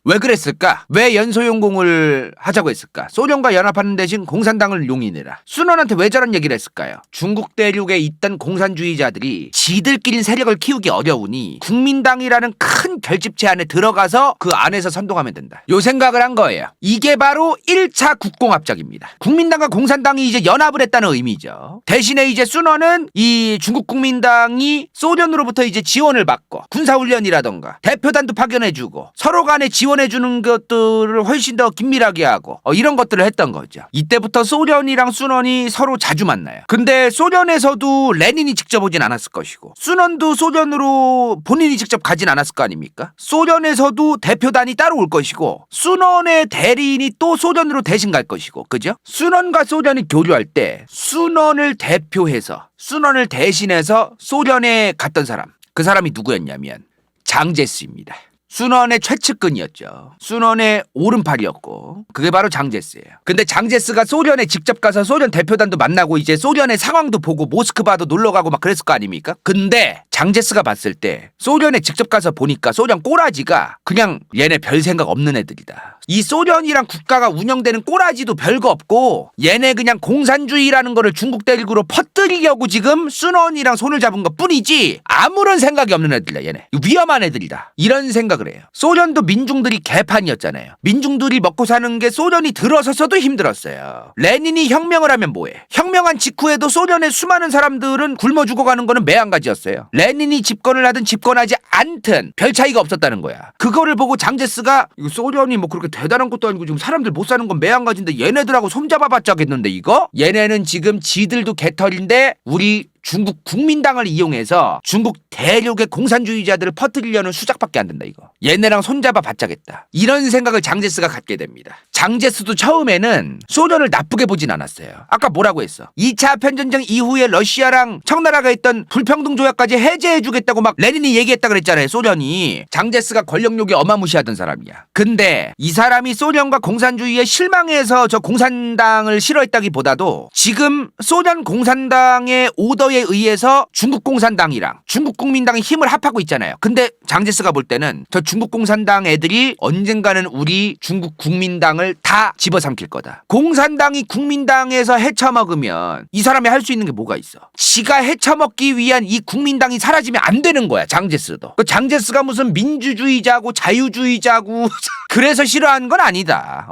왜 그랬을까? 왜 연소용공을 하자고 했을까? 소련과 연합하는 대신 공산당을 용인해라. 순원한테 왜 저런 얘기를 했을까요? 중국 대륙에 있던 공산주의자들이 지들끼리 세력을 키우기 어려우니 국민당이라는 큰 결집체 안에 들어가서 그 안에서 선동하면 된다. 요 생각을 한 거예요. 이게 바로 1차 국공합작입니다. 국민당과 공산당이 이제 연합을 했다는 의미죠. 대신에 이제 순원은 이 중국 국민당이 소련으로부터 이제 지원을 받고 군사훈련이라던가 대표단도 파견해주고 서로 간에 지원해주는 것들을 훨씬 더 긴밀하게 하고 이런 것들을 했던 거죠. 이때부터 소련이랑 순원이 서로 자주 만나요. 근데 소련에서도 레닌이 직접 오진 않았을 것이고 순원도 소련으로 본인이 직접 가진 않았을 거 아닙니까? 소련에서도 대표단이 따로 올 것이고 순원의 대리인이 또 소련으로 대신 갈 것이고 그죠? 순원과 소련이 교류할 때 순원을 대표해서 순원을 대신해서 소련에 갔던 사람 그 사람이 누구였냐면 장제스입니다. 순원의 최측근이었죠. 순원의 오른팔이었고 그게 바로 장제스예요. 근데 장제스가 소련에 직접 가서 소련 대표단도 만나고 이제 소련의 상황도 보고 모스크바도 놀러가고 막 그랬을 거 아닙니까? 근데 장제스가 봤을 때 소련에 직접 가서 보니까 소련 꼬라지가 그냥 얘네 별 생각 없는 애들이다. 이 소련이랑 국가가 운영되는 꼬라지도 별거 없고 얘네 그냥 공산주의라는 거를 중국 대륙으로 퍼뜨리려고 지금 순원이랑 손을 잡은 것 뿐이지 아무런 생각이 없는 애들이다. 얘네 위험한 애들이다. 이런 생각을 해요. 소련도 민중들이 개판이었잖아요. 민중들이 먹고 사는 게 소련이 들어서서도 힘들었어요. 레닌이 혁명을 하면 뭐해? 혁명한 직후에도 소련의 수많은 사람들은 굶어 죽어가는 거는 매한가지였어요. 레닌이 집권을 하든 집권하지 않든 별 차이가 없었다는 거야. 그거를 보고 장제스가 이거 소련이 뭐 그렇게 대단한 것도 아니고 지금 사람들 못 사는 건 매한가지인데 얘네들하고 손잡아봤자겠는데 이거? 얘네는 지금 지들도 개털인데 우리 중국 국민당을 이용해서 중국 대륙의 공산주의자들을 퍼뜨리려는 수작밖에 안 된다 이거. 얘네랑 손잡아 받자겠다. 이런 생각을 장제스가 갖게 됩니다. 장제스도 처음에는 소련을 나쁘게 보진 않았어요. 아까 뭐라고 했어? 2차 아편전쟁 이후에 러시아랑 청나라가 했던 불평등 조약까지 해제해주겠다고 막 레닌이 얘기했다 그랬잖아요. 소련이. 장제스가 권력욕이 어마무시하던 사람이야. 근데 이 사람이 소련과 공산주의에 실망해서 저 공산당을 싫어했다기보다도 지금 소련 공산당의 오더 에 의해서 중국 공산당이랑 중국 국민당이 힘을 합하고 있잖아요. 근데 장제스가 볼 때는 저 중국 공산당 애들이 언젠가는 우리 중국 국민당을 다 집어삼킬 거다. 공산당이 국민당에서 헤쳐먹으면 이 사람이 할 수 있는 게 뭐가 있어? 지가 헤쳐먹기 위한 이 국민당이 사라지면 안 되는 거야. 장제스도. 그 장제스가 무슨 민주주의자고 자유주의자고 그래서 싫어하는 건 아니다.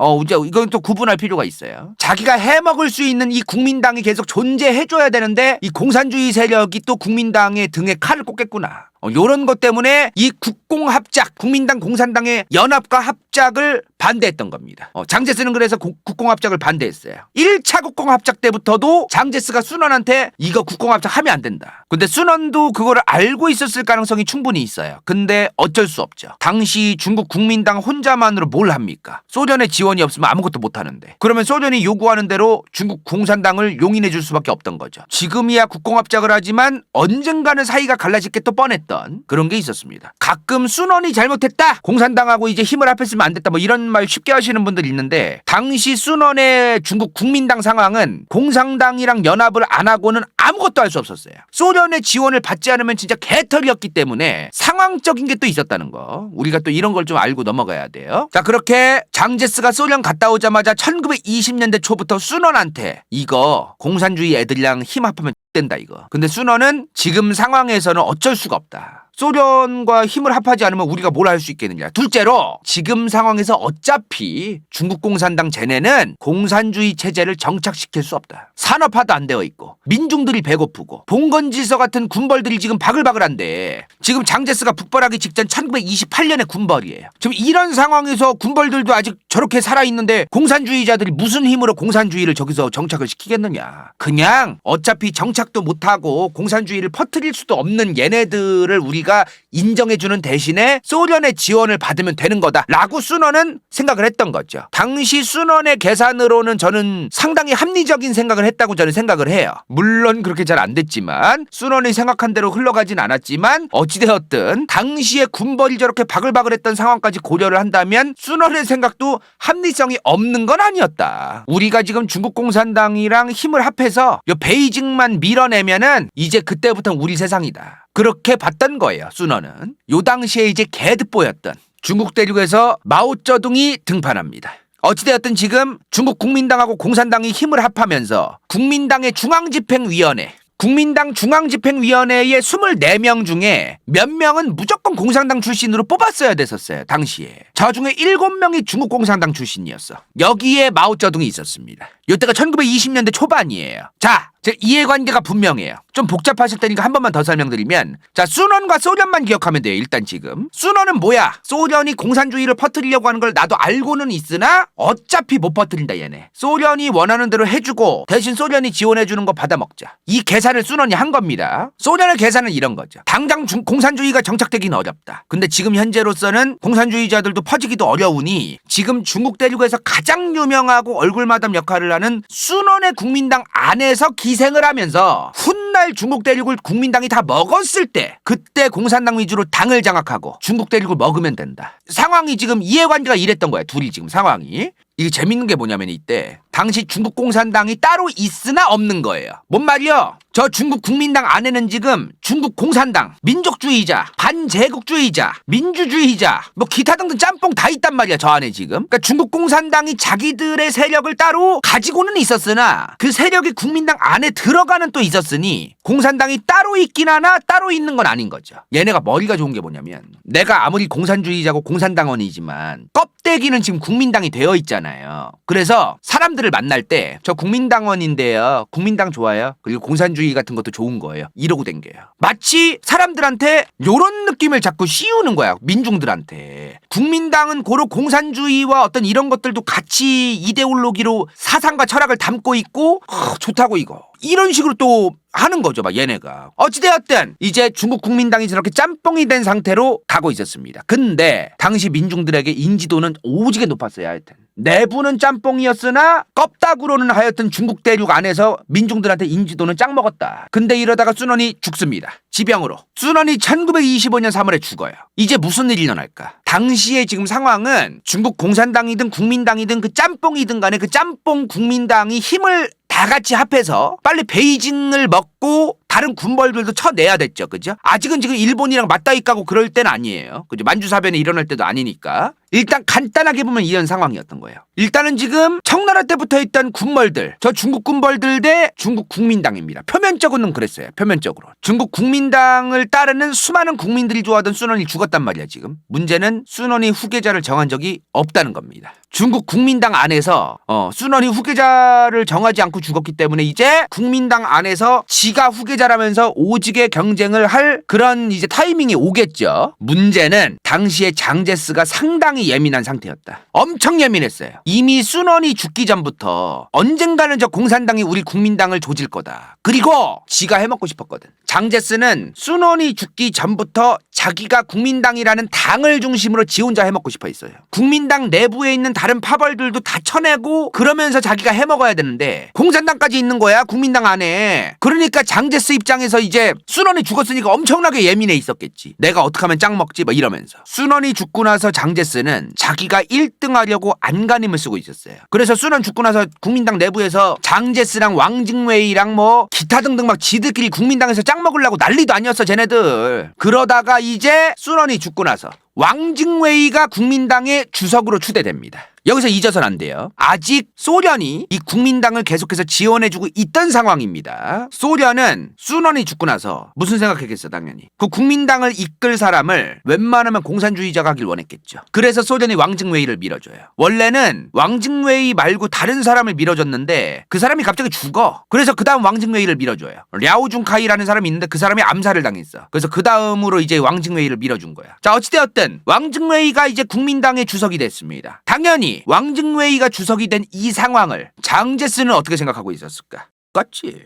이건 또 구분할 필요가 있어요. 자기가 해먹을 수 있는 이 국민당이 계속 존재해줘야 되는데 이 공산주의 세력이 또 국민당의 등에 칼을 꽂겠구나. 요런 것 때문에 이 국공합작, 국민당 공산당의 연합과 합작을 반대했던 겁니다. 장제스는 그래서 국공합작을 반대했어요. 1차 국공합작 때부터도 장제스가 순원한테 이거 국공합작 하면 안 된다. 근데 순원도 그거를 알고 있었을 가능성이 충분히 있어요. 근데 어쩔 수 없죠. 당시 중국 국민당 혼자만으로 뭘 합니까? 소련의 지원이 없으면 아무것도 못 하는데. 그러면 소련이 요구하는 대로 중국 공산당을 용인해 줄 수밖에 없던 거죠. 지금이야 국공합작을 하지만 언젠가는 사이가 갈라질 게 또 뻔했다. 없던 그런 게 있었습니다. 가끔 순원이 잘못했다, 공산당하고 이제 힘을 합했으면 안 됐다, 뭐 이런 말 쉽게 하시는 분들이 있는데, 당시 순원의 중국 국민당 상황은 공산당이랑 연합을 안 하고는 아무것도 할 수 없었어요. 소련의 지원을 받지 않으면 진짜 개털이었기 때문에 상황적인 게 또 있었다는 거, 우리가 또 이런 걸 좀 알고 넘어가야 돼요. 자, 그렇게 장제스가 소련 갔다 오자마자 1920년대 초부터 순원한테 이거 공산주의 애들이랑 힘 합하면 된다 이거. 근데 순원은 지금 상황에서는 어쩔 수가 없다. 소련과 힘을 합하지 않으면 우리가 뭘 할 수 있겠느냐. 둘째로 지금 상황에서 어차피 중국 공산당 쟤네는 공산주의 체제를 정착시킬 수 없다. 산업화도 안 되어 있고 민중들이 배고프고 봉건지서 같은 군벌들이 지금 바글바글한데, 지금 장제스가 북벌하기 직전 1928년의 군벌이에요. 지금 이런 상황에서 군벌들도 아직 저렇게 살아있는데 공산주의자들이 무슨 힘으로 공산주의를 저기서 정착을 시키겠느냐. 그냥 어차피 정착도 못하고 공산주의를 퍼뜨릴 수도 없는 얘네들을 우리가 인정해주는 대신에 소련의 지원을 받으면 되는 거다 라고 순원은 생각을 했던 거죠. 당시 순원의 계산으로는 저는 상당히 합리적인 생각을 했다고 저는 생각을 해요. 물론 그렇게 잘 안 됐지만, 순원이 생각한 대로 흘러가진 않았지만, 어찌되었든 당시에 군벌이 저렇게 바글바글했던 상황까지 고려를 한다면 순원의 생각도 합리성이 없는 건 아니었다. 우리가 지금 중국 공산당이랑 힘을 합해서 베이징만 밀어내면은 이제 그때부터는 우리 세상이다, 그렇게 봤던 거예요. 순원은 요 당시에 이제 개듣보였던 중국 대륙에서 마오쩌둥이 등판합니다. 어찌되었든 지금 중국 국민당하고 공산당이 힘을 합하면서 국민당의 중앙집행위원회, 국민당 중앙집행위원회의 24명 중에 몇 명은 무조건 공산당 출신으로 뽑았어야 됐었어요. 당시에 저 중에 7명이 중국 공산당 출신이었어. 여기에 마오쩌둥이 있었습니다. 이때가 1920년대 초반이에요. 자, 제 이해관계가 분명해요. 좀 복잡하실 테니까 한 번만 더 설명드리면, 자, 순원과 소련만 기억하면 돼요. 일단 지금 순원은 뭐야? 소련이 공산주의를 퍼뜨리려고 하는 걸 나도 알고는 있으나 어차피 못 퍼뜨린다 얘네. 소련이 원하는 대로 해주고 대신 소련이 지원해주는 거 받아먹자, 이 계산을 순원이 한 겁니다. 소련의 계산은 이런 거죠. 당장 공산주의가 정착되긴 어렵다. 근데 지금 현재로서는 공산주의자들도 퍼지기도 어려우니 지금 중국 대륙에서 가장 유명하고 얼굴마담 역할을 하는 순원의 국민당 안에서 기생을 하면서 훗날 중국 대륙을 국민당이 다 먹었을 때, 그때 공산당 위주로 당을 장악하고 중국 대륙을 먹으면 된다. 상황이 지금 이해관계가 이랬던 거야. 둘이 지금 상황이. 이게 재밌는 게 뭐냐면, 이때 당시 중국 공산당이 따로 있으나 없는 거예요. 뭔 말이요? 저 중국 국민당 안에는 지금 중국 공산당, 민족주의자, 반제국주의자, 민주주의자, 뭐 기타 등등 짬뽕 다 있단 말이야, 저 안에 지금. 그러니까 중국 공산당이 자기들의 세력을 따로 가지고는 있었으나 그 세력이 국민당 안에 들어가는 또 있었으니 공산당이 따로 있긴 하나 따로 있는 건 아닌 거죠. 얘네가 머리가 좋은 게 뭐냐면, 내가 아무리 공산주의자고 공산당원이지만 껍데기는 지금 국민당이 되어 있잖아요. 그래서 사람들을 만날 때 저 국민당원인데요, 국민당 좋아요, 그리고 공산주의 같은 것도 좋은 거예요, 이러고 댕겨요. 마치 사람들한테 요런 느낌을 자꾸 씌우는 거야. 민중들한테 국민당은 고로 공산주의와 어떤 이런 것들도 같이 이데올로기로 사상과 철학을 담고 있고 좋다고 이거, 이런 식으로 또 하는 거죠, 막 얘네가. 어찌되었든 이제 중국 국민당이 저렇게 짬뽕이 된 상태로 가고 있었습니다. 근데 당시 민중들에게 인지도는 오지게 높았어요. 하여튼 내부는 짬뽕이었으나 껍다구로는 하여튼 중국 대륙 안에서 민중들한테 인지도는 짱 먹었다. 근데 이러다가 순원이 죽습니다. 지병으로. 순원이 1925년 3월에 죽어요. 이제 무슨 일이 일어날까? 당시에 지금 상황은 중국 공산당이든 국민당이든 그 짬뽕이든 간에 그 짬뽕 국민당이 힘을 다 같이 합해서 빨리 베이징을 먹고 다른 군벌들도 쳐내야 됐죠. 그죠? 아직은 지금 일본이랑 맞다이 까고 그럴 때는 아니에요. 그죠? 만주사변이 일어날 때도 아니니까. 일단 간단하게 보면 이런 상황이었던 거예요. 일단은 지금 청나라 때부터 있던 군벌들, 저 중국 군벌들 대 중국 국민당입니다. 표면적으로는 그랬어요. 표면적으로. 중국 국민당을 따르는 수많은 국민들이 좋아하던 순원이 죽었단 말이야 지금. 문제는 순원이 후계자를 정한 적이 없다는 겁니다. 중국 국민당 안에서 순원이 후계자를 정하지 않고 죽었기 때문에 이제 국민당 안에서 지가 후계자라면서 오지게 경쟁을 할 그런 이제 타이밍이 오겠죠. 문제는 당시에 장제스가 상당히 예민한 상태였다. 엄청 예민했어요. 이미 순원이 죽기 전부터 언젠가는 저 공산당이 우리 국민당을 조질 거다. 그리고 지가 해먹고 싶었거든. 장제스는 순원이 죽기 전부터 자기가 국민당이라는 당을 중심으로 지 혼자 해먹고 싶어 했어요. 국민당 내부에 있는 다른 파벌들도 다 쳐내고 그러면서 자기가 해먹어야 되는데 공산당까지 있는 거야, 국민당 안에. 그러니까 장제스 입장에서 이제 순원이 죽었으니까 엄청나게 예민해 있었겠지. 내가 어떻게 하면 짱 먹지 뭐 이러면서. 순원이 죽고 나서 장제스는 자기가 1등 하려고 안간힘을 쓰고 있었어요. 그래서 순원 죽고 나서 국민당 내부에서 장제스랑 왕징웨이랑 뭐 기타 등등 막 지들끼리 국민당에서 짱 먹으려고 난리도 아니었어 쟤네들. 그러다가 이제 순원이 죽고 나서 왕징웨이가 국민당의 주석으로 추대됩니다. 여기서 잊어서는 안 돼요. 아직 소련이 이 국민당을 계속해서 지원해주고 있던 상황입니다. 소련은 순원이 죽고 나서 무슨 생각했겠어 당연히. 그 국민당을 이끌 사람을 웬만하면 공산주의자가 하길 원했겠죠. 그래서 소련이 왕징웨이를 밀어줘요. 원래는 왕징웨이 말고 다른 사람을 밀어줬는데 그 사람이 갑자기 죽어. 그래서 그 다음 왕징웨이를 밀어줘요. 랴오중카이라는 사람이 있는데 그 사람이 암살을 당했어. 그래서 그 다음으로 이제 왕징웨이를 밀어준 거야. 자 어찌되었든 왕징웨이가 이제 국민당의 주석이 됐습니다. 당연히 왕징웨이가 주석이 된 이 상황을 장제스는 어떻게 생각하고 있었을까? 똑같지.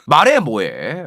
말해 뭐해.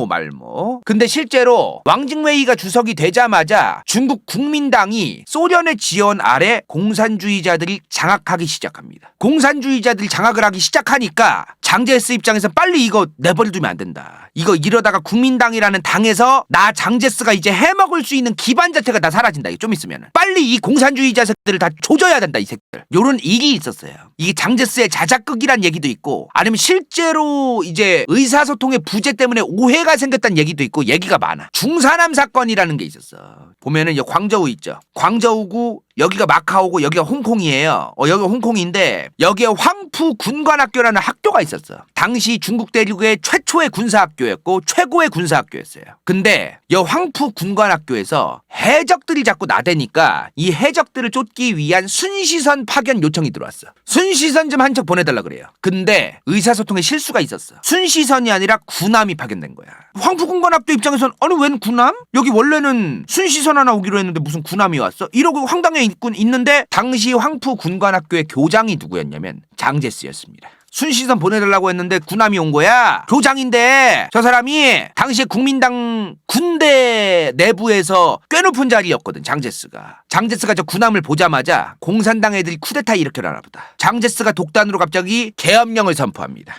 말모. 근데 실제로 왕징웨이가 주석이 되자마자 중국 국민당이 소련의 지원 아래 공산주의자들이 장악하기 시작합니다. 공산주의자들이 장악을 하기 시작하니까 장제스 입장에서 빨리 이거 내버려두면 안 된다. 이거 이러다가 국민당이라는 당에서 나 장제스가 이제 해먹을 수 있는 기반 자체가 다 사라진다. 이게 좀 있으면 빨리 이 공산주의자 새끼들을 다 조져야 된다. 이 새끼들. 요런 일이 있었어요. 이게 장제스의 자작극이란 얘기도 있고 아니면 실제로 이제 의사소통의 부재 때문에 오해가 생겼다는 얘기도 있고 얘기가 많아. 중사남 사건이라는 게 있었어. 보면은 여기 광저우 있죠. 광저우고 여기가 마카오고 여기가 홍콩이에요. 여기가 홍콩인데 여기에 황푸 군관학교라는 학교가 있었어. 당시 중국 대륙의 최초의 군사학교였고 최고의 군사학교였어요. 근데 이 황푸 군관학교에서 해적들이 자꾸 나대니까 이 해적들을 쫓기 위한 순시선 파견 요청이 들어왔어. 순시선 좀 한 척 보내달라 그래요. 근데 의사소통에 실수가 있었어. 순시선이 아니라 군함이 파견된 거야. 황푸 군관학교 입장에서는 아니 웬 군함? 여기 원래는 순시선 하나 오기로 했는데 무슨 군함이 왔어? 이러고 황당해 있는데 당시 황푸 군관학교의 교장이 누구였냐면 장제스였습니다. 순시선 보내달라고 했는데 군함이 온 거야. 교장인데 저 사람이 당시에 국민당 군대 내부에서 꽤 높은 자리였거든. 장제스가 저 군함을 보자마자 공산당 애들이 쿠데타 일으켜라나 보다. 장제스가 독단으로 갑자기 계엄령을 선포합니다.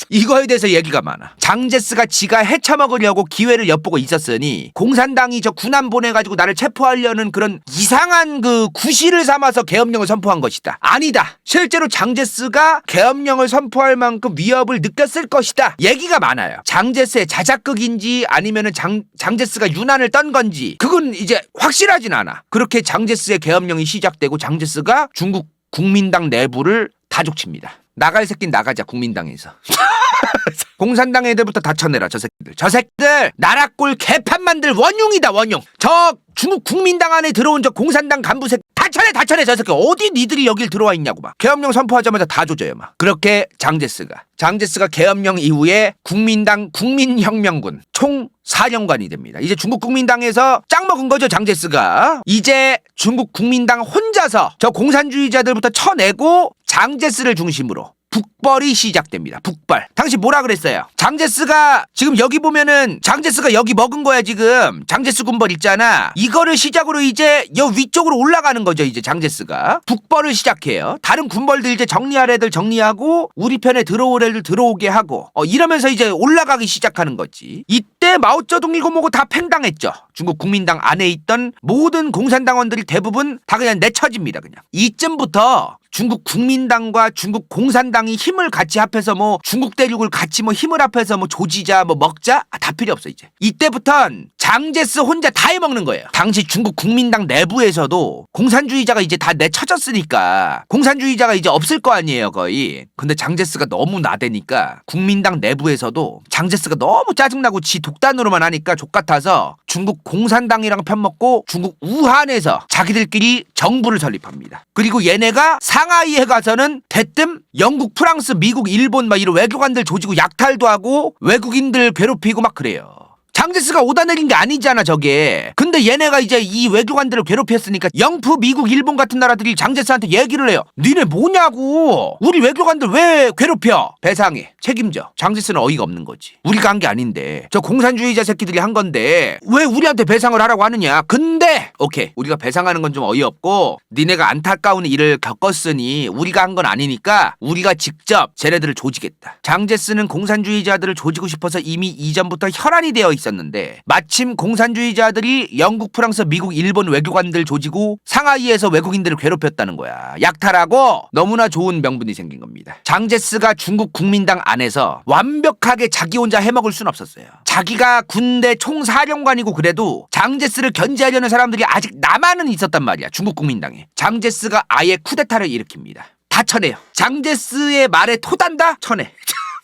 이거에 대해서 얘기가 많아. 장제스가 지가 헤쳐먹으려고 기회를 엿보고 있었으니 공산당이 저 군함 보내가지고 나를 체포하려는 그런 이상한 그 구실을 삼아서 계엄령을 선포한 것이다. 아니다. 실제로 장제스가 계엄령을 선포할 만큼 위협을 느꼈을 것이다. 얘기가 많아요. 장제스의 자작극인지 아니면은 장제스가 유난을 떤 건지 그건 이제 확실하진 않아. 그렇게 장제스의 계엄령이 시작되고 장제스가 중국 국민당 내부를 다 족칩니다. 나갈 새끼는 나가자 국민당에서. 공산당 애들부터 다 쳐내라. 저 새끼들 나라꼴 개판 만들 원흉이다 원흉. 저 중국 국민당 안에 들어온 저 공산당 간부 새끼 다 쳐내 저 새끼. 어디 니들이 여길 들어와 있냐고 막. 계엄령 선포하자마자 다 조져요 막. 그렇게 장제스가 계엄령 이후에 국민당 국민혁명군 총사령관이 됩니다. 이제 중국 국민당에서 짱 먹은 거죠 장제스가. 이제 중국 국민당 혼자서 저 공산주의자들부터 쳐내고 장제스를 중심으로 북벌이 시작됩니다. 북벌. 당시 뭐라 그랬어요? 장제스가 지금 여기 보면은 장제스가 여기 먹은 거야 지금. 장제스 군벌 있잖아. 이거를 시작으로 이제 여 위쪽으로 올라가는 거죠. 이제 장제스가 북벌을 시작해요. 다른 군벌들 이제 정리할 애들 정리하고 우리 편에 들어올 애들 들어오게 하고 이러면서 이제 올라가기 시작하는 거지. 이때 마오쩌둥 이거 뭐고 다 팽당했죠. 중국 국민당 안에 있던 모든 공산당원들이 대부분 다 그냥 내쳐집니다. 그냥 이쯤부터 중국 국민당과 중국 공산당이 힘을 같이 합해서 뭐 중국 대륙을 같이 뭐 힘을 합해서 뭐 조지자 뭐 먹자 다 필요 없어. 이제 이때부턴 장제스 혼자 다 해먹는 거예요. 당시 중국 국민당 내부에서도 공산주의자가 이제 다 내쳐졌으니까 공산주의자가 이제 없을 거 아니에요 거의. 근데 장제스가 너무 나대니까 국민당 내부에서도 장제스가 너무 짜증나고 지 독단으로만 하니까 족같아서 중국 공산당이랑 편먹고 중국 우한에서 자기들끼리 정부를 설립합니다. 그리고 얘네가 상하이에 가서는 대뜸 영국, 프랑스, 미국, 일본 막 이런 외교관들 조지고 약탈도 하고 외국인들 괴롭히고 막 그래요. 장제스가 오다 내린 게 아니잖아 저게. 근데 얘네가 이제 이 외교관들을 괴롭혔으니까 영프, 미국, 일본 같은 나라들이 장제스한테 얘기를 해요. 니네 뭐냐고. 우리 외교관들 왜 괴롭혀. 배상해. 책임져. 장제스는 어이가 없는 거지. 우리가 한 게 아닌데 저 공산주의자 새끼들이 한 건데 왜 우리한테 배상을 하라고 하느냐. 근데 오케이 우리가 배상하는 건 좀 어이없고 니네가 안타까운 일을 겪었으니 우리가 한 건 아니니까 우리가 직접 쟤네들을 조지겠다. 장제스는 공산주의자들을 조지고 싶어서 이미 이전부터 혈안이 되어 있었는데 마침 공산주의자들이 영국, 프랑스, 미국, 일본 외교관들 조지고 상하이에서 외국인들을 괴롭혔다는 거야. 약탈하고 너무나 좋은 명분이 생긴 겁니다. 장제스가 중국 국민당 안에서 완벽하게 자기 혼자 해먹을 순 없었어요. 자기가 군대 총사령관이고 그래도 장제스를 견제하려는 사람들이 아직 남아는 있었단 말이야. 중국 국민당에. 장제스가 아예 쿠데타를 일으킵니다. 다 쳐내요. 장제스의 말에 토단다? 쳐내.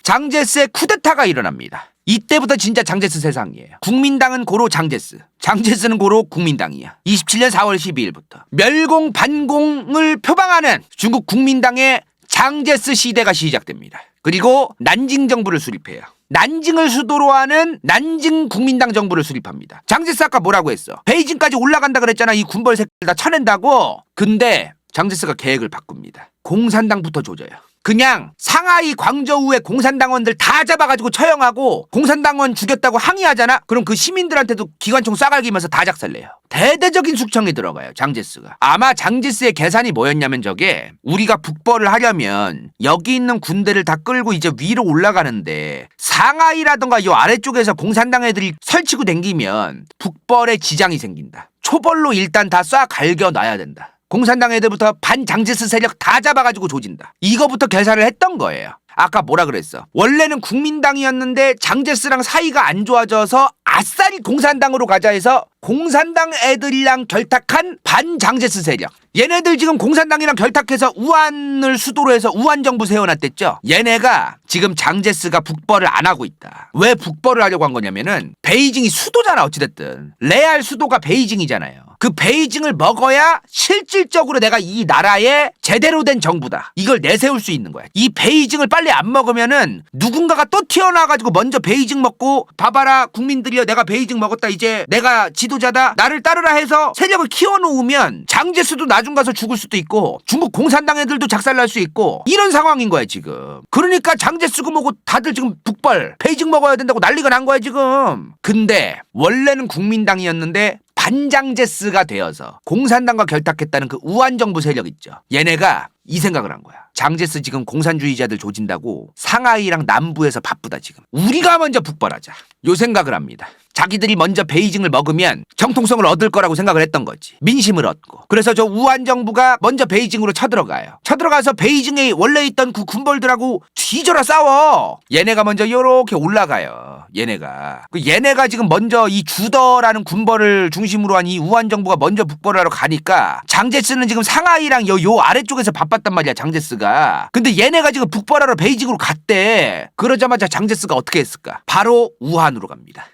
장제스의 쿠데타가 일어납니다. 이때부터 진짜 장제스 세상이에요. 국민당은 고로 장제스, 장제스는 고로 국민당이야. 27년 4월 12일부터 멸공 반공을 표방하는 중국 국민당의 장제스 시대가 시작됩니다. 그리고 난징 정부를 수립해요. 난징을 수도로 하는 난징 국민당 정부를 수립합니다. 장제스 아까 뭐라고 했어? 베이징까지 올라간다 그랬잖아. 이 군벌 새끼들 다 쳐낸다고. 근데 장제스가 계획을 바꿉니다. 공산당부터 조져요. 그냥 상하이 광저우의 공산당원들 다 잡아가지고 처형하고 공산당원 죽였다고 항의하잖아? 그럼 그 시민들한테도 기관총 쏴갈기면서 다 작살내요. 대대적인 숙청에 들어가요. 장제스가. 아마 장제스의 계산이 뭐였냐면 저게 우리가 북벌을 하려면 여기 있는 군대를 다 끌고 이제 위로 올라가는데 상하이라던가 요 아래쪽에서 공산당 애들이 설치고 댕기면 북벌에 지장이 생긴다. 초벌로 일단 다 쏴 갈겨놔야 된다. 공산당 애들부터 반장제스 세력 다 잡아가지고 조진다. 이거부터 계산을 했던 거예요. 아까 뭐라 그랬어? 원래는 국민당이었는데 장제스랑 사이가 안 좋아져서 아싸리 공산당으로 가자 해서 공산당 애들이랑 결탁한 반장제스 세력. 얘네들 지금 공산당이랑 결탁해서 우한을 수도로 해서 우한 정부 세워놨댔죠. 얘네가 지금 장제스가 북벌을 안 하고 있다. 왜 북벌을 하려고 한 거냐면은 베이징이 수도잖아. 어찌됐든 레알 수도가 베이징이잖아요. 그 베이징을 먹어야 실질적으로 내가 이 나라의 제대로 된 정부다. 이걸 내세울 수 있는 거야. 이 베이징을 빨리 안 먹으면은 누군가가 또 튀어나와가지고 먼저 베이징 먹고 봐봐라 국민들이여 내가 베이징 먹었다 이제 내가 지도자다 나를 따르라 해서 세력을 키워놓으면 장제스도 나중 가서 죽을 수도 있고 중국 공산당 애들도 작살날 수 있고 이런 상황인 거야 지금. 그러니까 장제스고 뭐고 다들 지금 북벌 베이징 먹어야 된다고 난리가 난 거야 지금. 근데 원래는 국민당이었는데 반장제스가 되어서 공산당과 결탁했다는 그 우한 정부 세력 있죠. 얘네가 이 생각을 한 거야. 장제스 지금 공산주의자들 조진다고 상하이랑 남부에서 바쁘다 지금. 우리가 먼저 북벌하자. 요 생각을 합니다. 자기들이 먼저 베이징을 먹으면 정통성을 얻을 거라고 생각을 했던 거지. 민심을 얻고. 그래서 저 우한 정부가 먼저 베이징으로 쳐들어가요. 쳐들어가서 베이징에 원래 있던 그 군벌들하고 뒤져라 싸워. 얘네가 먼저 요렇게 올라가요. 얘네가 지금 먼저 이 주더라는 군벌을 중심으로 한 이 우한 정부가 먼저 북벌을 하러 가니까 장제스는 지금 상하이랑 요 아래쪽에서 바빴단 말이야 장제스가. 근데 얘네가 지금 북벌하러 베이징으로 갔대. 그러자마자 장제스가 어떻게 했을까? 바로 우한으로 갑니다.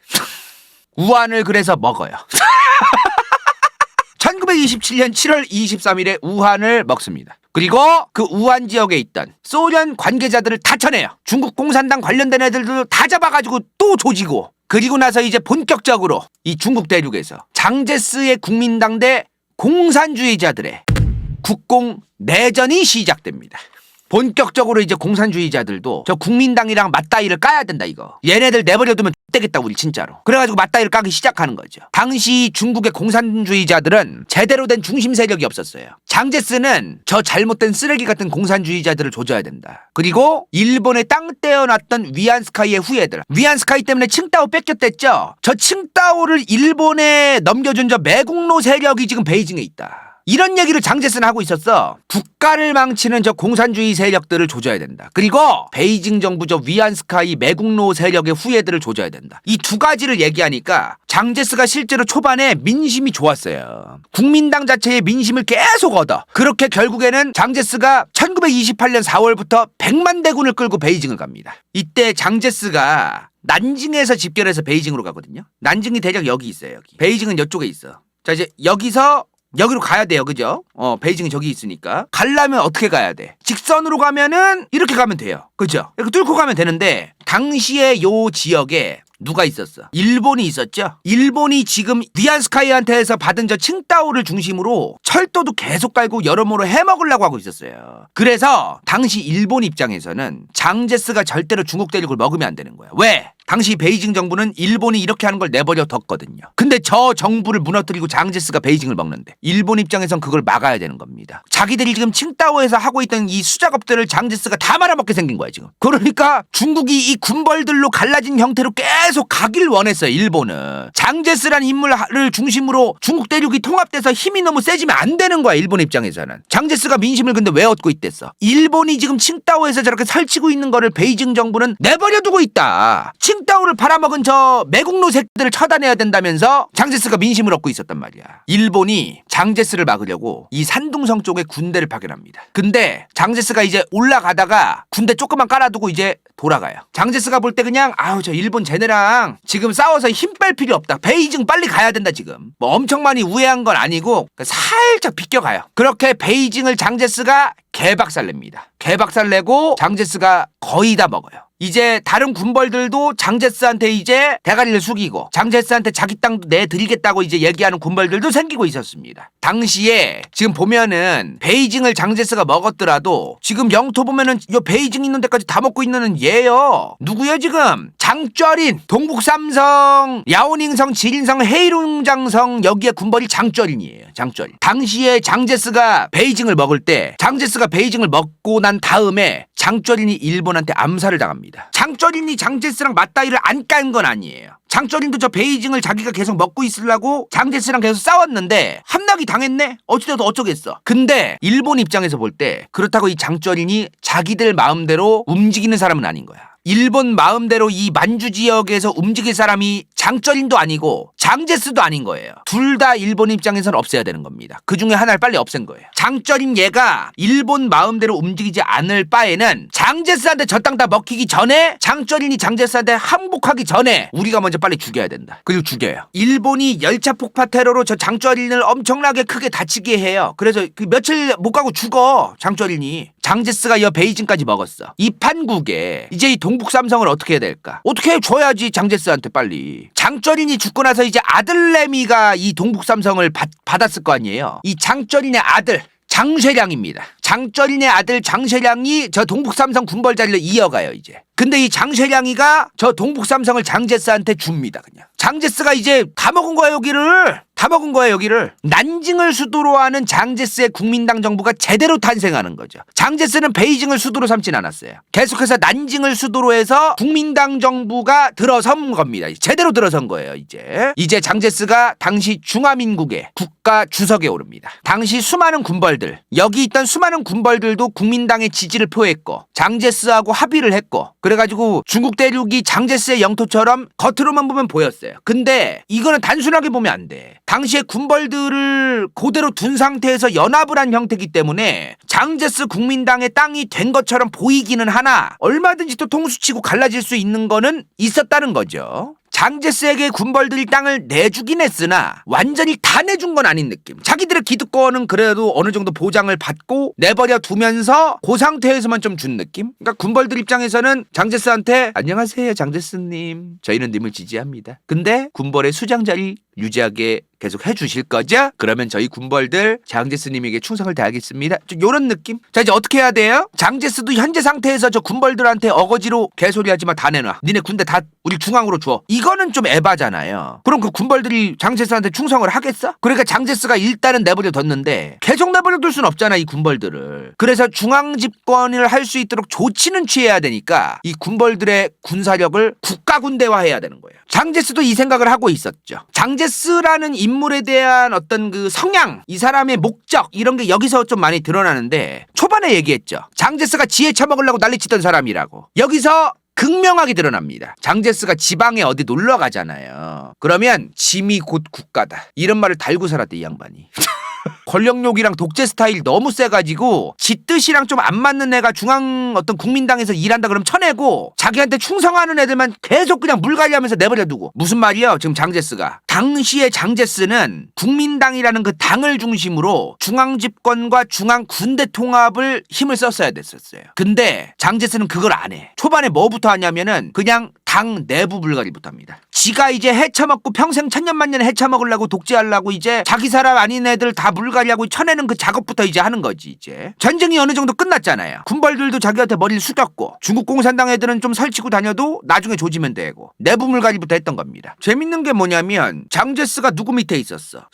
우한을 그래서 먹어요. 1927년 7월 23일에 우한을 먹습니다. 그리고 그 우한 지역에 있던 소련 관계자들을 다 쳐내요. 중국 공산당 관련된 애들도 다 잡아가지고 또 조지고. 그리고 나서 이제 본격적으로 이 중국 대륙에서 장제스의 국민당 대 공산주의자들의 국공 내전이 시작됩니다. 본격적으로 이제 공산주의자들도 저 국민당이랑 맞다이를 까야 된다 이거. 얘네들 내버려두면 X되겠다 우리 진짜로. 그래가지고 맞다이를 까기 시작하는 거죠. 당시 중국의 공산주의자들은 제대로 된 중심 세력이 없었어요. 장제스는 저 잘못된 쓰레기 같은 공산주의자들을 조져야 된다. 그리고 일본에 땅 떼어놨던 위안스카이의 후예들. 위안스카이 때문에 칭다오 뺏겼댔죠. 저 칭다오를 일본에 넘겨준 저 매국노 세력이 지금 베이징에 있다. 이런 얘기를 장제스는 하고 있었어. 국가를 망치는 저 공산주의 세력들을 조져야 된다. 그리고 베이징 정부 저 위안스카이 매국노 세력의 후예들을 조져야 된다. 이 두 가지를 얘기하니까 장제스가 실제로 초반에 민심이 좋았어요. 국민당 자체의 민심을 계속 얻어. 그렇게 결국에는 장제스가 1928년 4월부터 100만 대군을 끌고 베이징을 갑니다. 이때 장제스가 난징에서 집결해서 베이징으로 가거든요. 난징이 대략 여기 있어요. 여기. 베이징은 이쪽에 있어. 자 이제 여기로 가야 돼요. 그죠? 베이징이 저기 있으니까. 가려면 어떻게 가야 돼? 직선으로 가면은 이렇게 가면 돼요. 그죠? 이렇게 뚫고 가면 되는데 당시에 요 지역에 누가 있었어? 일본이 있었죠. 일본이 지금 비안스카이한테서 받은 저 칭다오를 중심으로 철도도 계속 깔고 여러모로 해먹으려고 하고 있었어요. 그래서 당시 일본 입장에서는 장제스가 절대로 중국 대륙을 먹으면 안 되는 거야. 왜? 당시 베이징 정부는 일본이 이렇게 하는 걸 내버려 뒀거든요. 근데 저 정부를 무너뜨리고 장제스가 베이징을 먹는데 일본 입장에선 그걸 막아야 되는 겁니다. 자기들이 지금 칭다오에서 하고 있던 이 수작업들을 장제스가 다 말아먹게 생긴 거야 지금. 그러니까 중국이 이 군벌들로 갈라진 형태로 계속 가길 원했어요. 일본은. 장제스란 인물을 중심으로 중국 대륙이 통합돼서 힘이 너무 세지면 안 되는 거야. 일본 입장에서는. 장제스가 민심을 근데 왜 얻고 있댔어? 일본이 지금 칭다오에서 저렇게 설치고 있는 거를 베이징 정부는 내버려 두고 있다. 칭다오를 팔아먹은 저 매국노 새끼들을 처단해야 된다면서 장제스가 민심을 얻고 있었단 말이야. 일본이 장제스를 막으려고 이 산둥성 쪽에 군대를 파견합니다. 근데 장제스가 이제 올라가다가 군대 조금만 깔아두고 이제 돌아가요. 장제스가 볼 때 그냥 저 일본 쟤네랑 지금 싸워서 힘 뺄 필요 없다. 베이징 빨리 가야 된다 지금. 뭐 엄청 많이 우회한 건 아니고 살짝 비껴가요. 그렇게 베이징을 장제스가 개박살냅니다. 개박살내고 장제스가 거의 다 먹어요. 이제 다른 군벌들도 장제스한테 이제 대가리를 숙이고 장제스한테 자기 땅도 내드리겠다고 이제 얘기하는 군벌들도 생기고 있었습니다. 당시에 지금 보면은 베이징을 장제스가 먹었더라도 지금 영토 보면은 요 베이징 있는 데까지 다 먹고 있는 얘요. 누구요 지금? 장쩌린, 동북삼성, 야오닝성, 지린성, 헤이룽장성 여기에 군벌이 장쩌린이에요. 장쩌린. 당시에 장제스가 베이징을 먹을 때 장제스가 베이징을 먹고 난 다음에 장쩌린이 일본한테 암살을 당합니다. 장쩌린이 장제스랑 맞다이를 안 깐 건 아니에요. 장쩌린도 저 베이징을 자기가 계속 먹고 있으려고 장제스랑 계속 싸웠는데 함락이 당했네? 어찌돼도 어쩌겠어. 근데 일본 입장에서 볼 때 그렇다고 이 장쩌린이 자기들 마음대로 움직이는 사람은 아닌 거야. 일본 마음대로 이 만주 지역에서 움직일 사람이 장쩌린도 아니고 장제스도 아닌 거예요. 둘 다 일본 입장에서는 없애야 되는 겁니다. 그 중에 하나를 빨리 없앤 거예요. 장쩌린 얘가 일본 마음대로 움직이지 않을 바에는 장제스한테 저 땅 다 먹히기 전에 장쩌린이 장제스한테 항복하기 전에 우리가 먼저 빨리 죽여야 된다. 그리고 죽여요. 일본이 열차 폭파 테러로 저 장쩌린을 엄청나게 크게 다치게 해요. 그래서 그 며칠 못 가고 죽어 장쩌린이. 장제스가 이 베이징까지 먹었어. 이 판국에 이제 이 동북삼성을 어떻게 해야 될까? 어떻게 해줘야지 장제스한테 빨리. 장쩌린이 죽고 나서 이제 아들내미가 이 동북삼성을 받았을 거 아니에요. 이 장쩌린의 아들 장쇠량입니다. 장쩌린의 아들 장쇠량이 저 동북삼성 군벌 자리를 이어가요 이제. 근데 이 장쇠량이가 저 동북삼성을 장제스한테 줍니다 그냥. 장제스가 이제 다 먹은 거야 여기를. 다 먹은 거야 여기를. 난징을 수도로 하는 장제스의 국민당 정부가 제대로 탄생하는 거죠. 장제스는 베이징을 수도로 삼진 않았어요. 계속해서 난징을 수도로 해서 국민당 정부가 들어선 겁니다. 제대로 들어선 거예요 이제. 이제 장제스가 당시 중화민국의 국가 주석에 오릅니다. 당시 수많은 군벌들, 여기 있던 수많은 군벌들도 국민당의 지지를 표했고 장제스하고 합의를 했고 그래가지고 중국 대륙이 장제스의 영토처럼 겉으로만 보면 보였어요. 근데 이거는 단순하게 보면 안 돼. 당시에 군벌들을 그대로 둔 상태에서 연합을 한 형태이기 때문에 장제스 국민당의 땅이 된 것처럼 보이기는 하나 얼마든지 또 통수치고 갈라질 수 있는 거는 있었다는 거죠. 장제스에게 군벌들이 땅을 내주긴 했으나 완전히 다 내준 건 아닌 느낌. 자기들의 기득권은 그래도 어느 정도 보장을 받고 내버려 두면서 그 상태에서만 좀 준 느낌? 그러니까 군벌들 입장에서는 장제스한테 안녕하세요 장제스님, 저희는 님을 지지합니다. 근데 군벌의 수장 자리 유지하게 계속 해주실 거죠? 그러면 저희 군벌들 장제스님에게 충성을 다하겠습니다. 좀 요런 느낌? 자 이제 어떻게 해야 돼요? 장제스도 현재 상태에서 저 군벌들한테 어거지로 개소리하지마 다 내놔. 니네 군대 다 우리 중앙으로 줘. 이거는 좀 에바잖아요. 그럼 그 군벌들이 장제스한테 충성을 하겠어? 그러니까 장제스가 일단은 내버려 뒀는데 계속 내버려 둘 순 없잖아 이 군벌들을. 그래서 중앙 집권을 할 수 있도록 조치는 취해야 되니까 이 군벌들의 군사력을 국가군대화해야 되는 거예요. 장제스도 이 생각을 하고 있었죠. 장제스라는 인물에 대한 어떤 그 성향, 이 사람의 목적 이런 게 여기서 좀 많이 드러나는데 초반에 얘기했죠. 장제스가 지혜 처먹으려고 난리치던 사람이라고. 여기서 극명하게 드러납니다. 장제스가 지방에 어디 놀러 가잖아요. 그러면 짐이 곧 국가다. 이런 말을 달고 살았대 이 양반이. 권력욕이랑 독재 스타일 너무 세가지고 지 뜻이랑 좀 안 맞는 애가 중앙 어떤 국민당에서 일한다 그러면 쳐내고 자기한테 충성하는 애들만 계속 그냥 물갈이하면서 내버려두고. 무슨 말이야 지금 장제스가. 당시에 장제스는 국민당이라는 그 당을 중심으로 중앙집권과 중앙군대 통합을 힘을 썼어야 됐었어요. 근데 장제스는 그걸 안 해. 초반에 뭐부터 하냐면은 그냥 당 내부 불가리부터 합니다. 지가 이제 헤쳐먹고 평생 천년만년 헤쳐먹으려고 독재하려고 이제 자기 사람 아닌 애들 다 물갈이하고 쳐내는 그 작업부터 이제 하는 거지. 이제 전쟁이 어느 정도 끝났잖아요. 군벌들도 자기한테 머리를 숙였고 중국 공산당 애들은 좀 설치고 다녀도 나중에 조지면 되고 내부 물갈이부터 했던 겁니다. 재밌는 게 뭐냐면 장제스가 누구 밑에 있었어?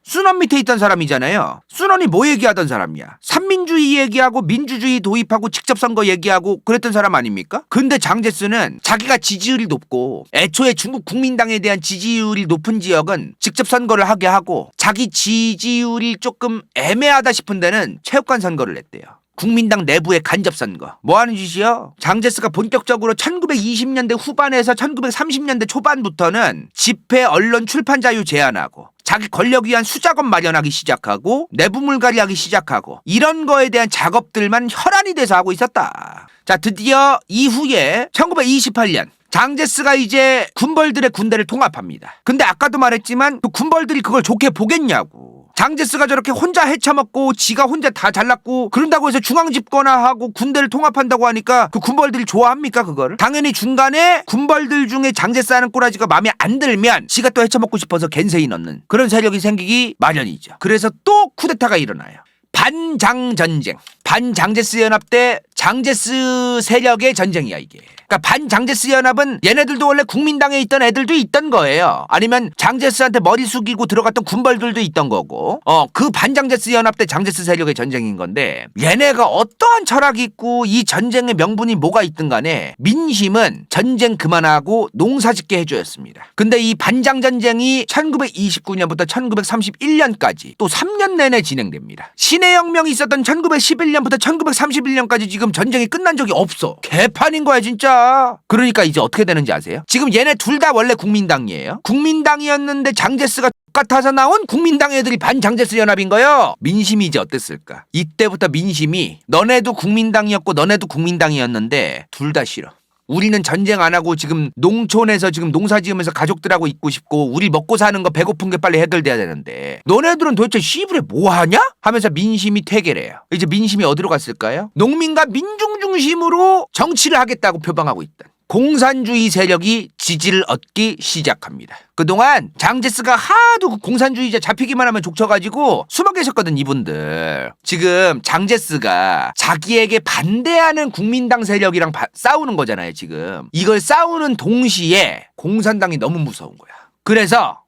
순원 밑에 있던 사람이잖아요. 순원이 뭐 얘기하던 사람이야? 삼민주의 얘기하고 민주주의 도입하고 직접 선거 얘기하고 그랬던 사람 아닙니까? 근데 장제스는 자기가 지지율이 높고 애초에 중국 국민당에 대한 지지율이 높은 지역은 직접 선거를 하게 하고 자기 지지율이 조금 애매하다 싶은 데는 체육관 선거를 냈대요. 국민당 내부의 간접 선거. 뭐 하는 짓이요? 장제스가 본격적으로 1920년대 후반에서 1930년대 초반부터는 집회, 언론, 출판 자유 제한하고 자기 권력 위한 수작업 마련하기 시작하고 내부 물갈이하기 시작하고 이런 거에 대한 작업들만 혈안이 돼서 하고 있었다. 자, 드디어 이후에 1928년 장제스가 이제 군벌들의 군대를 통합합니다. 근데 아까도 말했지만 그 군벌들이 그걸 좋게 보겠냐고. 장제스가 저렇게 혼자 헤쳐먹고 지가 혼자 다 잘났고 그런다고 해서 중앙집권화하고 군대를 통합한다고 하니까 그 군벌들이 좋아합니까 그거를? 당연히 중간에 군벌들 중에 장제스 하는 꼬라지가 마음에 안 들면 지가 또 헤쳐먹고 싶어서 겐세이 넣는 그런 세력이 생기기 마련이죠. 그래서 또 쿠데타가 일어나요. 반장전쟁. 반장제스 연합 때 장제스 세력의 전쟁이야 이게. 그러니까 반장제스 연합은 얘네들도 원래 국민당에 있던 애들도 있던 거예요. 아니면 장제스한테 머리 숙이고 들어갔던 군벌들도 있던 거고. 그 반장제스 연합 때 장제스 세력의 전쟁인 건데 얘네가 어떠한 철학이 있고 이 전쟁의 명분이 뭐가 있든 간에 민심은 전쟁 그만하고 농사짓게 해줘였습니다. 근데 이 반장전쟁이 1929년부터 1931년까지 또 3년 내내 진행됩니다. 신해혁명이 있었던 1911년부터 1931년까지 지금 전쟁이 끝난 적이 없어. 개판인 거야 진짜. 그러니까 이제 어떻게 되는지 아세요? 지금 얘네 둘 다 원래 국민당이에요. 국민당이었는데 장제스가 똑같아서 나온 국민당 애들이 반장제스 연합인 거예요. 민심이 이제 어땠을까? 이때부터 민심이 너네도 국민당이었고 너네도 국민당이었는데 둘 다 싫어. 우리는 전쟁 안 하고 지금 농촌에서 지금 농사 지으면서 가족들하고 있고 싶고 우리 먹고 사는 거 배고픈 게 빨리 해결돼야 되는데 너네들은 도대체 시부레 뭐 하냐? 하면서 민심이 퇴계래요. 이제 민심이 어디로 갔을까요? 농민과 민중 중심으로 정치를 하겠다고 표방하고 있다. 공산주의 세력이 지지를 얻기 시작합니다. 그동안 장제스가 하도 그 공산주의자 잡히기만 하면 족쳐가지고 숨어 계셨거든 이분들. 지금 장제스가 자기에게 반대하는 국민당 세력이랑 싸우는 거잖아요 지금. 이걸 싸우는 동시에 공산당이 너무 무서운 거야. 그래서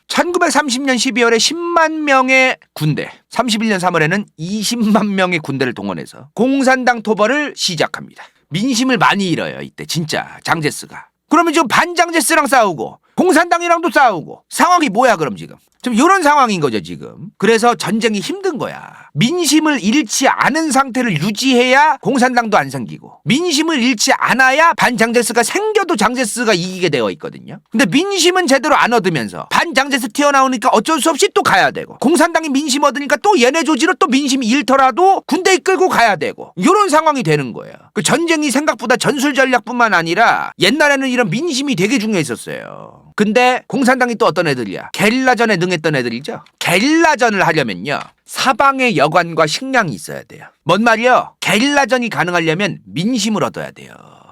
1930년 12월에 10만 명의 군대, 31년 3월에는 20만 명의 군대를 동원해서 공산당 토벌을 시작합니다. 민심을 많이 잃어요 이때 진짜 장제스가. 그러면 지금 반장제스랑 싸우고 공산당이랑도 싸우고 상황이 뭐야 그럼 지금 이런 상황인 거죠 지금. 그래서 전쟁이 힘든 거야. 민심을 잃지 않은 상태를 유지해야 공산당도 안 생기고 민심을 잃지 않아야 반장제스가 생겨도 장제스가 이기게 되어 있거든요. 근데 민심은 제대로 안 얻으면서 반장제스 튀어나오니까 어쩔 수 없이 또 가야 되고 공산당이 민심 얻으니까 또 얘네 조지로 또 민심이 잃더라도 군대 이끌고 가야 되고 이런 상황이 되는 거예요. 그 전쟁이 생각보다 전술 전략뿐만 아니라 옛날에는 이런 민심이 되게 중요했었어요. 근데 공산당이 또 어떤 애들이야? 게릴라전에 능했던 애들이죠. 게릴라전을 하려면요 사방에 여관과 식량이 있어야 돼요. 뭔 말이요? 게릴라전이 가능하려면 민심을 얻어야 돼요.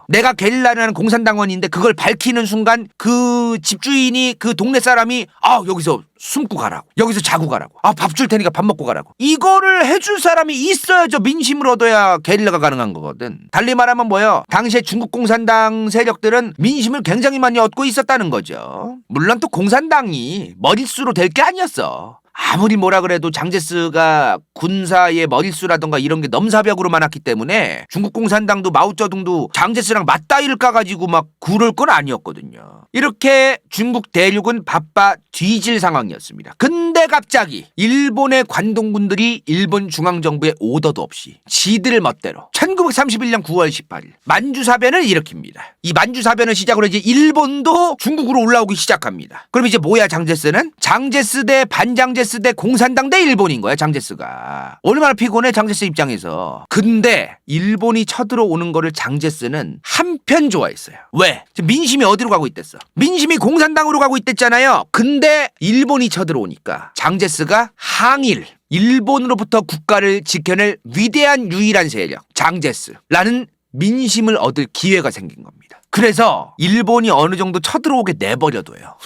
내가 게릴라라는 공산당원인데 그걸 밝히는 순간 그 집주인이 그 동네 사람이 여기서 숨고 가라고, 여기서 자고 가라고, 밥 줄 테니까 밥 먹고 가라고, 이거를 해줄 사람이 있어야죠. 민심을 얻어야 게릴라가 가능한 거거든. 달리 말하면 뭐예요? 당시에 중국 공산당 세력들은 민심을 굉장히 많이 얻고 있었다는 거죠. 물론 또 공산당이 머릿수로 될 게 아니었어. 아무리 뭐라 그래도 장제스가 군사의 머릿수라던가 이런 게 넘사벽으로 많았기 때문에 중국 공산당도 마오쩌둥도 장제스랑 맞다이를 까가지고 막 그럴 건 아니었거든요. 이렇게 중국 대륙은 바빠 뒤질 상황이었습니다. 근데 갑자기 일본의 관동군들이 일본 중앙정부의 오더도 없이 지들 멋대로 1931년 9월 18일 만주사변을 일으킵니다. 이 만주사변을 시작으로 이제 일본도 중국으로 올라오기 시작합니다. 그럼 이제 뭐야 장제스는? 장제스 대 반장제스 대 공산당 대 일본인 거야 장제스가. 얼마나 피곤해 장제스 입장에서. 근데 일본이 쳐들어오는 거를 장제스는 한편 좋아했어요. 왜? 지금 민심이 어디로 가고 있댔어? 민심이 공산당으로 가고 있댔잖아요. 근데 일본이 쳐들어오니까 장제스가 일본으로부터 국가를 지켜낼 위대한 유일한 세력 장제스라는 민심을 얻을 기회가 생긴 겁니다. 그래서 일본이 어느 정도 쳐들어오게 내버려둬요.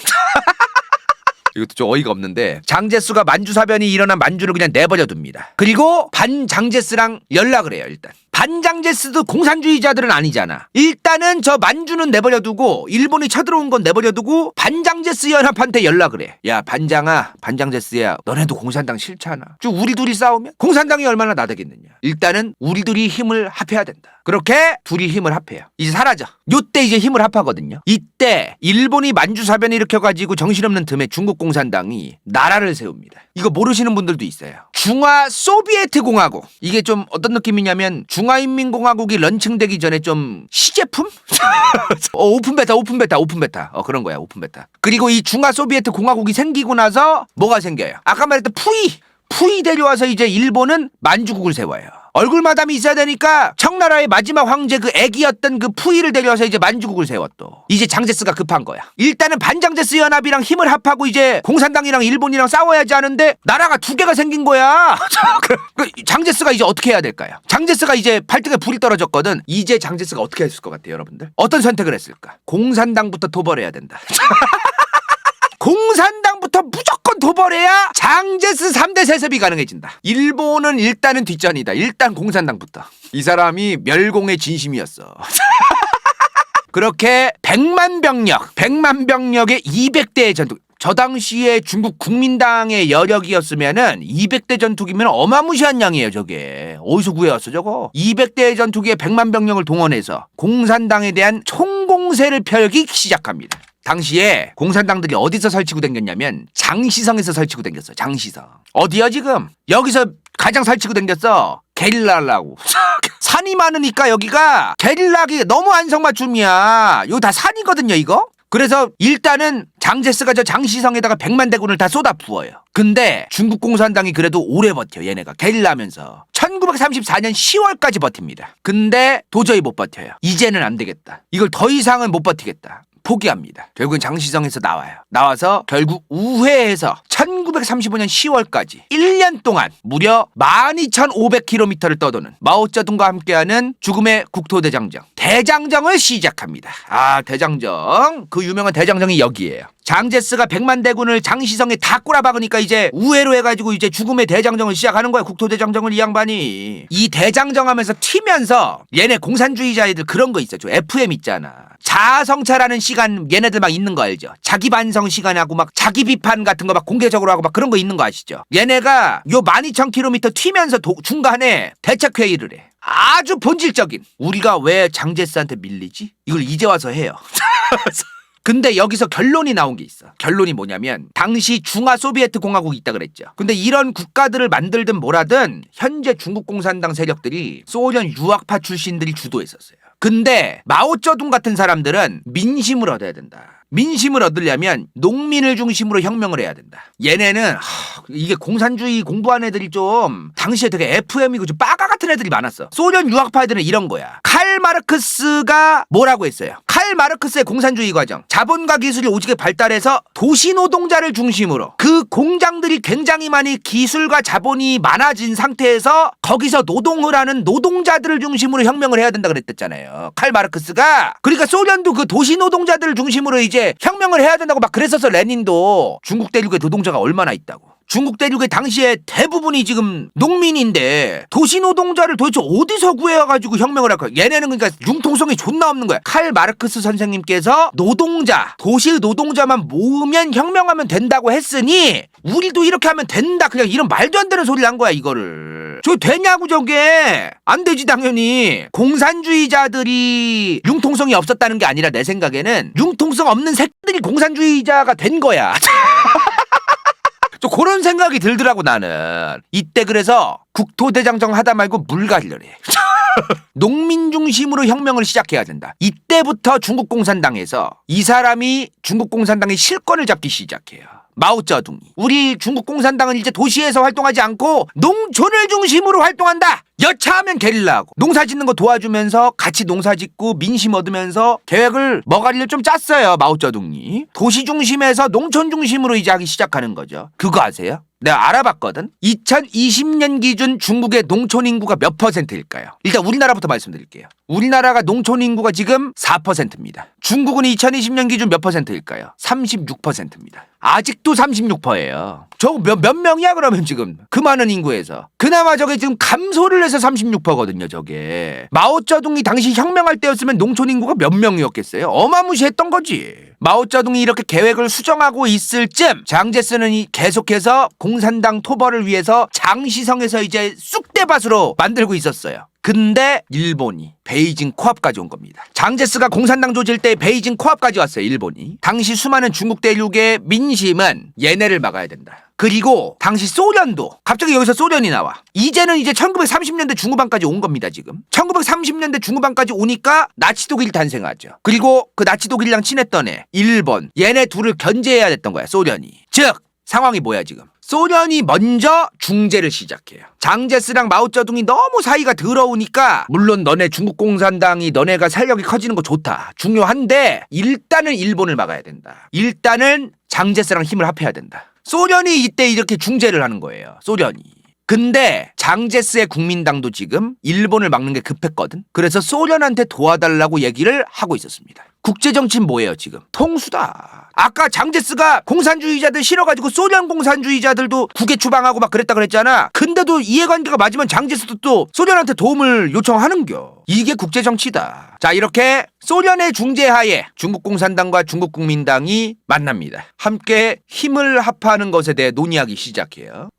이것도 좀 어이가 없는데 장제스가 만주사변이 일어난 만주를 그냥 내버려둡니다. 그리고 반장제스랑 연락을 해요. 일단 반장제스도 공산주의자들은 아니잖아. 일단은 저 만주는 내버려두고 일본이 쳐들어온 건 내버려두고 반장제스 연합한테 연락을 해. 야 반장아, 반장제스야, 너네도 공산당 싫잖아. 쭉 우리 둘이 싸우면 공산당이 얼마나 나대겠느냐. 일단은 우리 둘이 힘을 합해야 된다. 그렇게 둘이 힘을 합해요. 이제 사라져. 요때 이제 힘을 합하거든요. 이때 일본이 만주사변을 일으켜가지고 정신없는 틈에 중국 공산당이 나라를 세웁니다. 이거 모르시는 분들도 있어요. 중화 소비에트 공화국. 이게 좀 어떤 느낌이냐면 중화인민공화국이 런칭되기 전에 좀 시제품? 오픈베타. 그런 거야, 오픈베타. 그리고 이 중화 소비에트 공화국이 생기고 나서 뭐가 생겨요? 아까 말했던 푸이 데려와서 이제 일본은 만주국을 세워요. 얼굴 마담이 있어야 되니까 청나라의 마지막 황제 그 애기였던 그 푸이를 데려와서 이제 만주국을 세웠또. 이제 장제스가 급한 거야. 일단은 반장제스 연합이랑 힘을 합하고 이제 공산당이랑 일본이랑 싸워야지 하는데 나라가 두 개가 생긴 거야. 장제스가 이제 어떻게 해야 될까요? 장제스가 이제 발등에 불이 떨어졌거든. 이제 장제스가 어떻게 했을 것 같아요, 여러분들? 어떤 선택을 했을까? 공산당부터 도벌해야 된다. 공산당부터 무조건 도벌해야 장제스 3대 세습이 가능해진다. 일본은 일단은 뒷전이다. 일단 공산당부터. 이 사람이 멸공의 진심이었어. 그렇게 100만 병력에 200대의 전투기. 저 당시에 중국 국민당의 여력이었으면은 200대 전투기면 어마무시한 양이에요, 저게. 어디서 구해왔어, 저거? 200대의 전투기에 100만 병력을 동원해서 공산당에 대한 총공세를 펴기 시작합니다. 당시에 공산당들이 어디서 설치고 댕겼냐면 장시성에서 설치고 댕겼어. 장시성. 어디야 지금? 여기서 가장 설치고 댕겼어. 게릴라라고. 산이 많으니까 여기가 게릴라기 너무 안성맞춤이야. 이거 다 산이거든요, 이거. 그래서 일단은 장제스가 저 장시성에다가 100만 대군을 다 쏟아 부어요. 근데 중국 공산당이 그래도 오래 버텨. 얘네가 게릴라면서 1934년 10월까지 버팁니다. 근데 도저히 못 버텨요. 이제는 안 되겠다. 이걸 더 이상은 못 버티겠다. 포기합니다. 결국은 장시성에서 나와요. 나와서 결국 우회해서 1935년 10월까지 1년 동안 무려 12,500km를 떠도는 마오쩌둥과 함께하는 죽음의 국토대장정 대장정을 시작합니다. 대장정. 그 유명한 대장정이 여기에요. 장제스가 100만 대군을 장시성에 다 꼬라박으니까 이제 우회로 해가지고 이제 죽음의 대장정을 시작하는 거야. 국토대장정을 이 양반이. 이 대장정 하면서 튀면서 얘네 공산주의자 애들 그런 거 있어. 저 FM 있잖아. 자아성찰하는 시간 얘네들 막 있는 거 알죠? 자기 반성 시간하고 막 자기 비판 같은 거 막 공개적으로 하고 막 그런 거 있는 거 아시죠? 얘네가 요 12,000km 튀면서 중간에 대책회의를 해. 아주 본질적인. 우리가 왜 장제스한테 밀리지? 이걸 이제 와서 해요. 근데 여기서 결론이 나온 게 있어. 결론이 뭐냐면 당시 중화 소비에트 공화국이 있다 그랬죠. 근데 이런 국가들을 만들든 뭐라든 현재 중국 공산당 세력들이 소련 유학파 출신들이 주도했었어요. 근데 마오쩌둥 같은 사람들은 민심을 얻어야 된다. 민심을 얻으려면 농민을 중심으로 혁명을 해야 된다. 얘네는 이게 공산주의 공부한 애들이 좀 당시에 되게 FM이고 좀 빠가 같은 애들이 많았어. 소련 유학파 애들은 이런 거야. 칼 마르크스가 뭐라고 했어요? 칼 마르크스의 공산주의 과정. 자본과 기술이 오지게 발달해서 도시 노동자를 중심으로 그 공장들이 굉장히 많이 기술과 자본이 많아진 상태에서 거기서 노동을 하는 노동자들을 중심으로 혁명을 해야 된다 그랬댔잖아요. 칼 마르크스가. 그러니까 소련도 그 도시 노동자들을 중심으로 이제 혁명을 해야 된다고 막 그랬었어. 레닌도. 중국 대륙에 노동자가 얼마나 있다고. 중국 대륙의 당시에 대부분이 지금 농민인데 도시 노동자를 도대체 어디서 구해와가지고 혁명을 할 거야. 얘네는 그러니까 융통성이 존나 없는 거야. 칼 마르크스 선생님께서 노동자, 도시 노동자만 모으면 혁명하면 된다고 했으니 우리도 이렇게 하면 된다. 그냥 이런 말도 안 되는 소리를 한 거야, 이거를. 저 되냐고 저게. 안 되지 당연히. 공산주의자들이 융통성이 없었다는 게 아니라 내 생각에는 융통성 없는 새끼들이 공산주의자가 된 거야. 저 그런 생각이 들더라고 나는. 이때 그래서 국토대장정 하다 말고 물갈려래. 농민 중심으로 혁명을 시작해야 된다. 이때부터 중국 공산당에서 이 사람이 중국 공산당의 실권을 잡기 시작해요. 마오쩌둥이. 우리 중국 공산당은 이제 도시에서 활동하지 않고 농촌을 중심으로 활동한다. 여차하면 게릴라하고 농사 짓는 거 도와주면서 같이 농사 짓고 민심 얻으면서 계획을 머가리를 좀 짰어요. 마오쩌둥이. 도시 중심에서 농촌 중심으로 이제 하기 시작하는 거죠. 그거 아세요? 내가 알아봤거든. 2020년 기준 중국의 농촌 인구가 몇 %일까요? 일단 우리나라부터 말씀드릴게요. 우리나라가 농촌 인구가 지금 4%입니다. 중국은 2020년 기준 몇 %일까요? 36%입니다. 아직도 36%예요. 저거 몇 명이야 그러면 지금 그 많은 인구에서. 그나마 저게 지금 감소를 해서 36%거든요 저게. 마오쩌둥이 당시 혁명할 때였으면 농촌 인구가 몇 명이었겠어요? 어마무시했던 거지. 마오쩌둥이 이렇게 계획을 수정하고 있을 쯤 장제스는 계속해서 공산당 토벌을 위해서 장시성에서 이제 쑥대밭으로 만들고 있었어요. 근데 일본이 베이징 코앞까지 온 겁니다. 장제스가 공산당 조질 때 베이징 코앞까지 왔어요. 일본이. 당시 수많은 중국 대륙의 민심은 얘네를 막아야 된다. 그리고 당시 소련도 갑자기 여기서 소련이 나와. 이제는 이제 1930년대 중후반까지 온 겁니다. 지금 1930년대 중후반까지 오니까 나치 독일이 탄생하죠. 그리고 그 나치 독일이랑 친했던 애 일본, 얘네 둘을 견제해야 됐던 거야. 소련이. 즉 상황이 뭐야 지금. 소련이 먼저 중재를 시작해요. 장제스랑 마오쩌둥이 너무 사이가 더러우니까 물론 너네 중국 공산당이 너네가 세력이 커지는 거 좋다. 중요한데 일단은 일본을 막아야 된다. 일단은 장제스랑 힘을 합해야 된다. 소련이 이때 이렇게 중재를 하는 거예요. 소련이. 근데 장제스의 국민당도 지금 일본을 막는 게 급했거든. 그래서 소련한테 도와달라고 얘기를 하고 있었습니다. 국제정치는 뭐예요 지금? 통수다. 아까 장제스가 공산주의자들 싫어가지고 소련 공산주의자들도 국외 추방하고 막 그랬다 그랬잖아. 근데도 이해관계가 맞으면 장제스도 또 소련한테 도움을 요청하는겨. 이게 국제정치다. 자, 이렇게 소련의 중재하에 중국 공산당과 중국 국민당이 만납니다. 함께 힘을 합하는 것에 대해 논의하기 시작해요.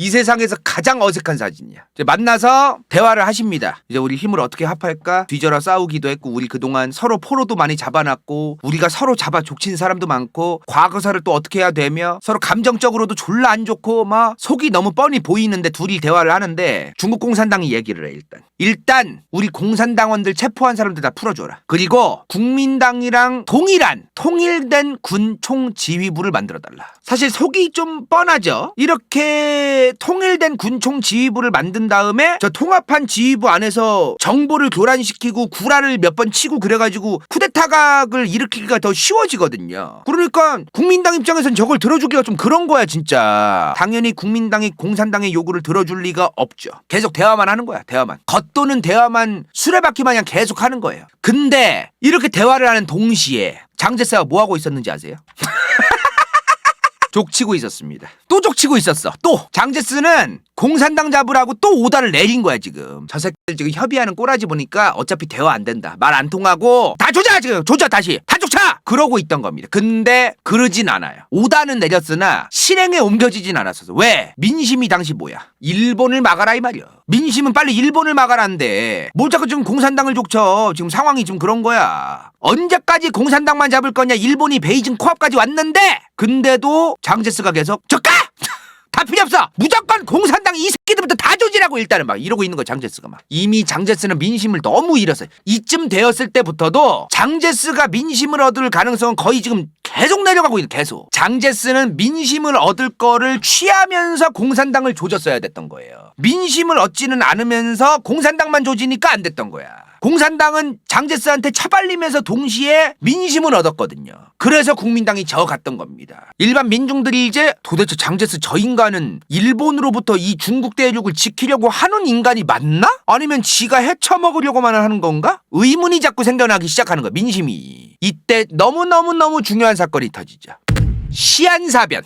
이 세상에서 가장 어색한 사진이야. 이제 만나서 대화를 하십니다. 이제 우리 힘을 어떻게 합할까? 뒤져라 싸우기도 했고 우리 그동안 서로 포로도 많이 잡아놨고 우리가 서로 잡아 족친 사람도 많고 과거사를 또 어떻게 해야 되며 서로 감정적으로도 졸라 안 좋고 막 속이 너무 뻔히 보이는데 둘이 대화를 하는데 중국 공산당이 얘기를 해 일단 우리 공산당원들 체포한 사람들 다 풀어줘라. 그리고 국민당이랑 동일한 통일된 군 총지휘부를 만들어달라. 사실 속이 좀 뻔하죠. 이렇게 통일된 군총 지휘부를 만든 다음에 저 통합한 지휘부 안에서 정보를 교란시키고 구라를 몇 번 치고 그래가지고 쿠데타각을 일으키기가 더 쉬워지거든요. 그러니까 국민당 입장에선 저걸 들어주기가 좀 그런 거야 진짜. 당연히 국민당이 공산당의 요구를 들어줄 리가 없죠. 계속 대화만 하는 거야. 대화만. 겉도는 대화만 수레바퀴 마냥 계속 하는 거예요. 근데 이렇게 대화를 하는 동시에 장제스가 뭐 하고 있었는지 아세요? 족치고 있었습니다. 또 족치고 있었어. 또 장제스는 공산당 잡으라고 또 오다를 내린 거야 지금. 저 새끼들 지금 협의하는 꼬라지 보니까 어차피 대화 안 된다. 말 안 통하고 다 조져 지금. 조져 다시. 다 족차! 그러고 있던 겁니다. 근데 그러진 않아요. 오다는 내렸으나 실행에 옮겨지진 않았어서. 왜? 민심이 당시 뭐야? 일본을 막아라 이 말이야. 민심은 빨리 일본을 막아라는데 뭘 자꾸 지금 공산당을 족쳐. 지금 상황이 지금 그런 거야. 언제까지 공산당만 잡을 거냐. 일본이 베이징 코앞까지 왔는데 근데도 장제스가 계속 저까! 다 필요 없어. 무조건 공산당 이 새끼들부터 다 조지라고 일단은 막 이러고 있는 거야 장제스가 막. 이미 장제스는 민심을 너무 잃었어요. 이쯤 되었을 때부터도 장제스가 민심을 얻을 가능성은 거의 지금 계속 내려가고 있는 계속. 장제스는 민심을 얻을 거를 취하면서 공산당을 조졌어야 됐던 거예요. 민심을 얻지는 않으면서 공산당만 조지니까 안 됐던 거야. 공산당은 장제스한테 처발리면서 동시에 민심을 얻었거든요. 그래서 국민당이 져갔던 겁니다. 일반 민중들이 이제 도대체 장제스 저 인간은 일본으로부터 이 중국 대륙을 지키려고 하는 인간이 맞나? 아니면 지가 헤쳐먹으려고만 하는 건가? 의문이 자꾸 생겨나기 시작하는 거야. 민심이. 이때 너무너무 중요한 사건이 터지죠. 시안사변.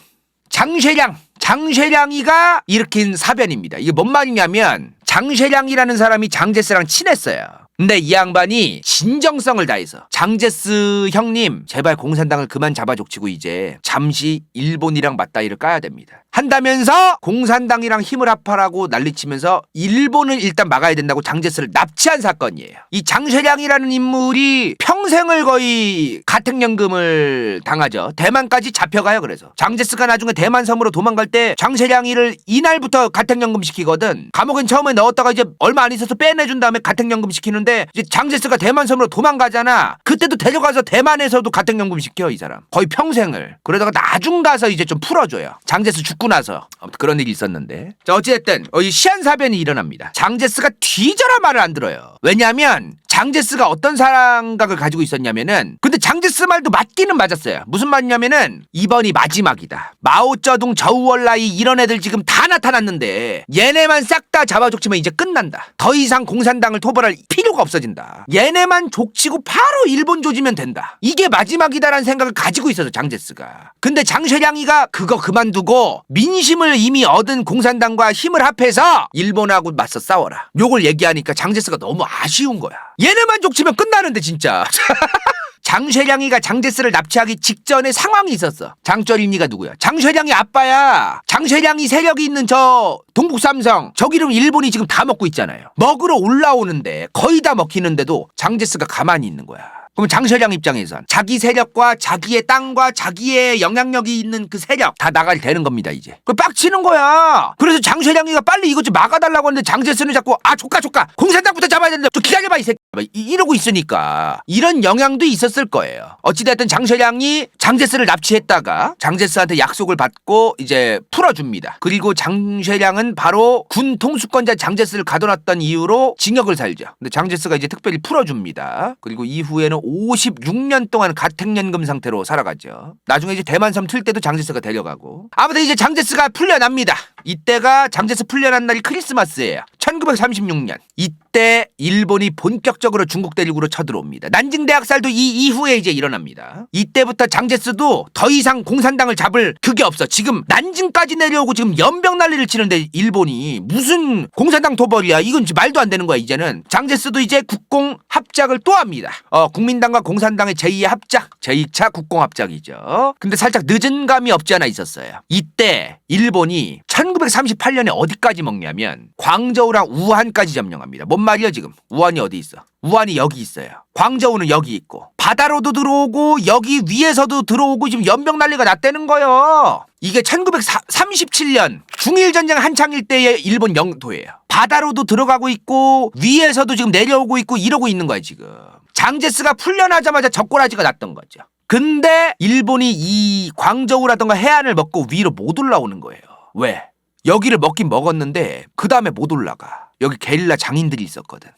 장쉐량이가 일으킨 사변입니다. 이게 뭔 말이냐면 장쉐량이라는 사람이 장제스랑 친했어요. 근데 이 양반이 진정성을 다해서 장제스 형님 제발 공산당을 그만 잡아족치고 이제 잠시 일본이랑 맞다이를 까야 됩니다. 한다면서 공산당이랑 힘을 합하라고 난리치면서 일본을 일단 막아야 된다고 장제스를 납치한 사건이에요. 이 장쉐량이라는 인물이 평생을 거의 가택연금을 당하죠. 대만까지 잡혀가요. 그래서 장제스가 나중에 대만 섬으로 도망갈 때 장쉐량이를 이날부터 가택연금 시키거든. 감옥엔 처음에 넣었다가 이제 얼마 안 있어서 빼내준 다음에 가택연금 시키는데 이제 장제스가 대만 섬으로 도망가잖아. 그때도 데려가서 대만에서도 가택연금 시켜 이 사람. 거의 평생을. 그러다가 나중 가서 이제 좀 풀어줘요. 장제스 죽고 나서. 아무튼 그런 일이 있었는데. 자 어찌됐든 이 시안사변이 일어납니다. 장제스가 뒤져라 말을 안 들어요. 왜냐하면 장제스가 어떤 생각을 가지고 있었냐면은, 근데 장제스 말도 맞기는 맞았어요. 무슨 말이냐면은 이번이 마지막이다. 마오쩌둥, 저우얼라이 이런 애들 지금 다 나타났는데 얘네만 싹 다 잡아족치면 이제 끝난다. 더 이상 공산당을 토벌할 필요가 없어진다. 얘네만 족치고 바로 일본 조지면 된다. 이게 마지막이다라는 생각을 가지고 있어서 장제스가. 근데 장쇠량이가 그거 그만두고 민심을 이미 얻은 공산당과 힘을 합해서 일본하고 맞서 싸워라. 요걸 얘기하니까 장제스가 너무 아쉬운 거야. 얘네만 족치면 끝나는데 진짜. 장쇠량이가 장제스를 납치하기 직전에 상황이 있었어. 장쩌린이가 누구야? 장쇠량이 아빠야. 장쇠량이 세력이 있는 저 동북삼성 저 기름 일본이 지금 다 먹고 있잖아요. 먹으러 올라오는데 거의 다 먹히는데도 장제스가 가만히 있는 거야. 그럼 장쇠량 입장에선 자기 세력과 자기의 땅과 자기의 영향력이 있는 그 세력 다 나가야 되는 겁니다 이제. 그 빡치는 거야. 그래서 장쇠량이가 빨리 이것 좀 막아달라고 하는데 장제스는 자꾸 조까 공산당부터 잡아야 된다. 좀 기다려봐 이 새끼. 이러고 있으니까 이런 영향도 있었을 거예요. 어찌됐든 장쇠량이 장제스를 납치했다가 장제스한테 약속을 받고 이제 풀어줍니다. 그리고 장쇠량은 바로 군 통수권자 장제스를 가둬놨던 이유로 징역을 살죠. 근데 장제스가 이제 특별히 풀어줍니다. 그리고 이후에는 56년 동안 가택연금 상태로 살아가죠. 나중에 이제 대만섬 틀 때도 장제스가 데려가고. 아무튼 이제 장제스가 풀려납니다. 이때가 장제스 풀려난 날이 크리스마스예요. 1936년. 이때 일본이 본격적으로 중국 대륙으로 쳐들어옵니다. 난징 대학살도 이 이후에 이제 일어납니다. 이때부터 장제스도 더 이상 공산당을 잡을 그게 없어. 지금 난징까지 내려오고 지금 연병 난리를 치는데 일본이 무슨 공산당 도벌이야. 이건 말도 안 되는 거야 이제는. 장제스도 이제 국공 합작을 또 합니다. 국민당과 공산당의 제2의 합작, 제2차 국공 합작이죠. 근데 살짝 늦은 감이 없지 않아 있었어요. 이때 일본이 1938년에 어디까지 먹냐면 광저우랑 우한까지 점령합니다. 뭔 말이야 지금. 우한이 어디 있어? 우한이 여기 있어요. 광저우는 여기 있고 바다로도 들어오고 여기 위에서도 들어오고 지금 연병 난리가 났다는 거예요. 이게 1937년 중일전쟁 한창일 때의 일본 영토예요. 바다로도 들어가고 있고 위에서도 지금 내려오고 있고 이러고 있는 거야 지금. 장제스가 풀려나자마자 적고라지가 났던 거죠. 근데 일본이 이 광저우라던가 해안을 먹고 위로 못 올라오는 거예요. 왜? 여기를 먹긴 먹었는데 그 다음에 못 올라가. 여기 게릴라 장인들이 있었거든.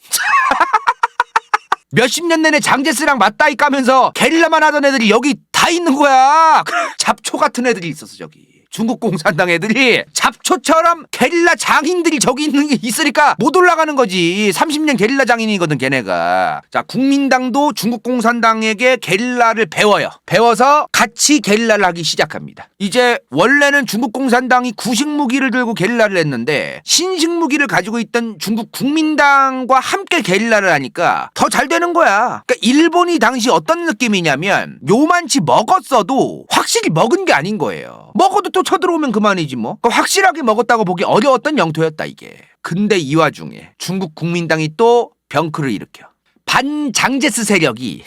몇십 년 내내 장제스랑 맞다이 까면서 게릴라만 하던 애들이 여기 다 있는 거야. 잡초 같은 애들이 있었어 저기. 중국 공산당 애들이 잡초처럼 게릴라 장인들이 저기 있으니까 못 올라가는 거지. 30년 게릴라 장인이거든 걔네가. 자, 국민당도 중국 공산당에게 게릴라를 배워요. 배워서 같이 게릴라를 하기 시작합니다. 이제 원래는 중국 공산당이 구식 무기를 들고 게릴라를 했는데 신식 무기를 가지고 있던 중국 국민당과 함께 게릴라를 하니까 더 잘 되는 거야. 그러니까 일본이 당시 어떤 느낌이냐면 요만치 먹었어도 확실히 먹은 게 아닌 거예요. 먹어도 또 쳐들어오면 그만이지 뭐. 그러니까 확실하게 먹었다고 보기 어려웠던 영토였다 이게. 근데 이 와중에 중국 국민당이 또 병크를 일으켜. 반장제스 세력이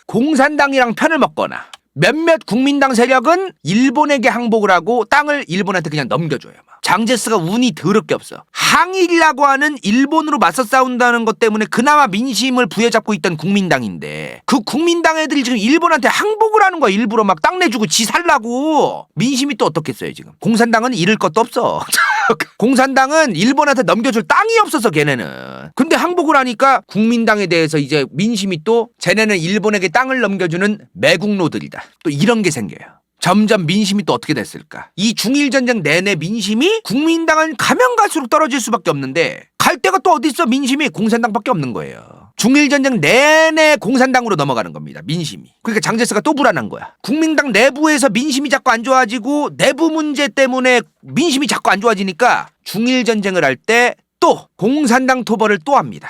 공산당이랑 편을 먹거나 몇몇 국민당 세력은 일본에게 항복을 하고 땅을 일본한테 그냥 넘겨줘요. 장제스가 운이 더럽게 없어. 항일이라고 하는 일본으로 맞서 싸운다는 것 때문에 그나마 민심을 부여잡고 있던 국민당인데 그 국민당 애들이 지금 일본한테 항복을 하는 거야. 일부러 막 땅 내주고 지 살라고. 민심이 또 어떻겠어요 지금. 공산당은 잃을 것도 없어. 공산당은 일본한테 넘겨줄 땅이 없어서 걔네는. 근데 항복을 하니까 국민당에 대해서 이제 민심이 또 쟤네는 일본에게 땅을 넘겨주는 매국노들이다. 또 이런 게 생겨요. 점점 민심이 또 어떻게 됐을까? 이 중일전쟁 내내 민심이 국민당은 가면 갈수록 떨어질 수밖에 없는데 갈 데가 또 어디 있어? 민심이 공산당밖에 없는 거예요. 중일전쟁 내내 공산당으로 넘어가는 겁니다. 민심이. 그러니까 장제스가 또 불안한 거야. 국민당 내부에서 민심이 자꾸 안 좋아지고 내부 문제 때문에 민심이 자꾸 안 좋아지니까 중일전쟁을 할 때 또 공산당 토벌을 또 합니다.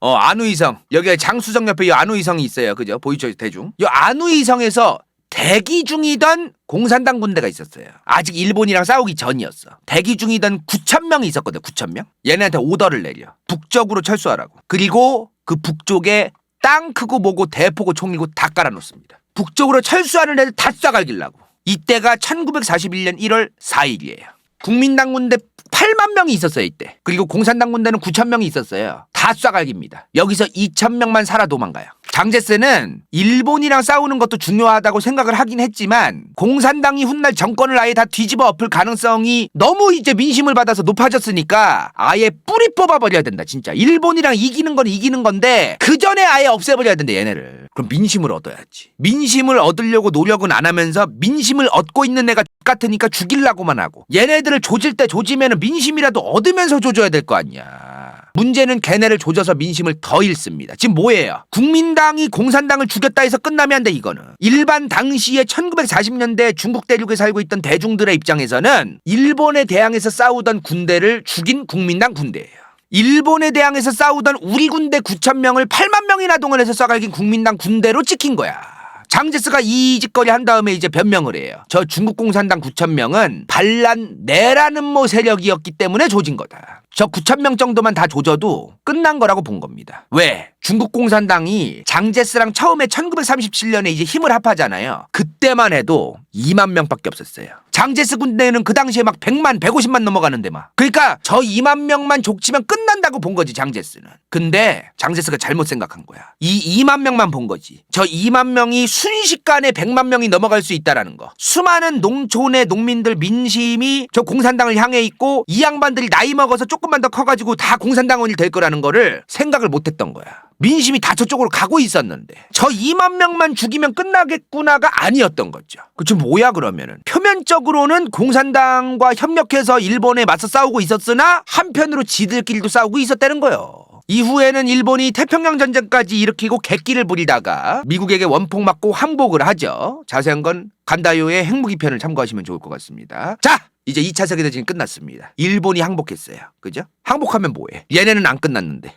안우이성. 여기에 장수성 옆에 이 안우이성이 있어요. 그죠? 보이죠? 대중. 이 안우이성에서 대기 중이던 공산당 군대가 있었어요. 아직 일본이랑 싸우기 전이었어. 대기 중이던 9,000명이 있었거든. 9,000명. 얘네한테 오더를 내려. 북쪽으로 철수하라고. 그리고 그 북쪽에 땅 크고 뭐고 대포고 총이고 다 깔아놓습니다. 북쪽으로 철수하는 애들 다 쏴갈기려고. 이때가 1941년 1월 4일이에요. 국민당 군대 8만 명이 있었어요 이때. 그리고 공산당 군대는 9,000명이 있었어요. 다 쏴갈깁니다. 여기서 2,000명만 살아 도망가요. 장제스는 일본이랑 싸우는 것도 중요하다고 생각을 하긴 했지만 공산당이 훗날 정권을 아예 다 뒤집어 엎을 가능성이 너무 이제 민심을 받아서 높아졌으니까 아예 뿌리 뽑아버려야 된다. 진짜 일본이랑 이기는 건 이기는 건데 그 전에 아예 없애버려야 된다 얘네를. 그럼 민심을 얻어야지. 민심을 얻으려고 노력은 안 하면서 민심을 얻고 있는 애가 같으니까 죽이려고만 하고 얘네들을 조질 때 조지면은 민심이라도 얻으면서 조져야 될 거 아니야. 문제는 걔네를 조져서 민심을 더 잃습니다. 지금 뭐예요? 국민당이 공산당을 죽였다 해서 끝나면 안 돼 이거는. 일반 당시에 1940년대 중국 대륙에 살고 있던 대중들의 입장에서는 일본에 대항해서 싸우던 군대를 죽인 국민당 군대예요. 일본에 대항해서 싸우던 우리 군대 9,000명을 8만 명이나 동원해서 쏴갈긴 국민당 군대로 찍힌 거야. 장제스가 이 짓거리 한 다음에 이제 변명을 해요. 저 중국 공산당 9,000명은 반란 내라는 세력이었기 때문에 조진 거다. 저 9,000명 정도만 다 조져도 끝난 거라고 본 겁니다. 왜? 중국 공산당이 장제스랑 처음에 1937년에 이제 힘을 합하잖아요. 그때만 해도 2만 명밖에 없었어요. 장제스 군대는 그 당시에 막 100만, 150만 넘어가는데 막. 그러니까 저 2만 명만 족치면 끝난다고 본 거지 장제스는. 근데 장제스가 잘못 생각한 거야. 이 2만 명만 본 거지. 저 2만 명이 순식간에 100만 명이 넘어갈 수 있다라는 거. 수많은 농촌의 농민들 민심이 저 공산당을 향해 있고 이 양반들이 나이 먹어서 조금만 더 커가지고 다 공산당원이 될 거라는 거를 생각을 못했던 거야. 민심이 다 저쪽으로 가고 있었는데 저 2만 명만 죽이면 끝나겠구나가 아니었던 거죠. 그치 뭐야 그러면은 표면적으로는 공산당과 협력해서 일본에 맞서 싸우고 있었으나 한편으로 지들끼리도 싸우고 있었다는 거예요. 이후에는 일본이 태평양 전쟁까지 일으키고 객기를 부리다가 미국에게 원폭 맞고 항복을 하죠. 자세한 건 간다요의 핵무기 편을 참고하시면 좋을 것 같습니다. 자! 이제 2차 세계대전이 끝났습니다. 일본이 항복했어요. 그죠? 항복하면 뭐해? 얘네는 안 끝났는데.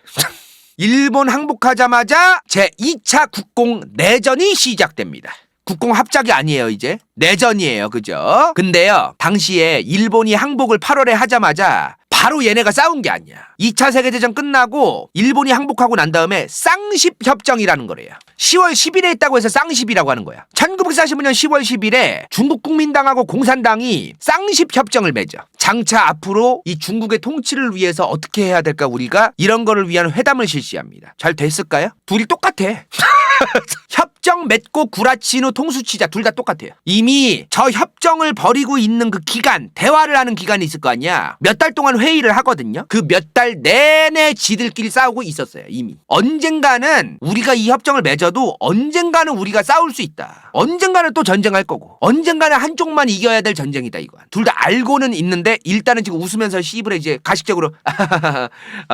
일본 항복하자마자 제2차 국공 내전이 시작됩니다. 국공 합작이 아니에요 이제. 내전이에요. 그죠? 근데요. 당시에 일본이 항복을 8월에 하자마자 바로 얘네가 싸운 게 아니야. 2차 세계대전 끝나고 일본이 항복하고 난 다음에 쌍십협정이라는 거래요. 10월 10일에 했다고 해서 쌍십이라고 하는 거야. 1945년 10월 10일에 중국 국민당하고 공산당이 쌍십협정을 맺어. 장차 앞으로 이 중국의 통치를 위해서 어떻게 해야 될까 우리가 이런 거를 위한 회담을 실시합니다. 잘 됐을까요? 둘이 똑같아. 협정 맺고 구라친 후 통수치자 둘 다 똑같아요. 이미 저 협정을 벌이고 있는 그 기간, 대화를 하는 기간이 있을 거 아니야. 몇 달 동안 회의를 하거든요. 그 몇 달 내내 지들끼리 싸우고 있었어요. 이미. 언젠가는 우리가 이 협정을 맺어도 언젠가는 우리가 싸울 수 있다. 언젠가는 또 전쟁할 거고 언젠가는 한쪽만 이겨야 될 전쟁이다 이거. 둘 다 알고는 있는데 일단은 지금 웃으면서 시입을 이제 가식적으로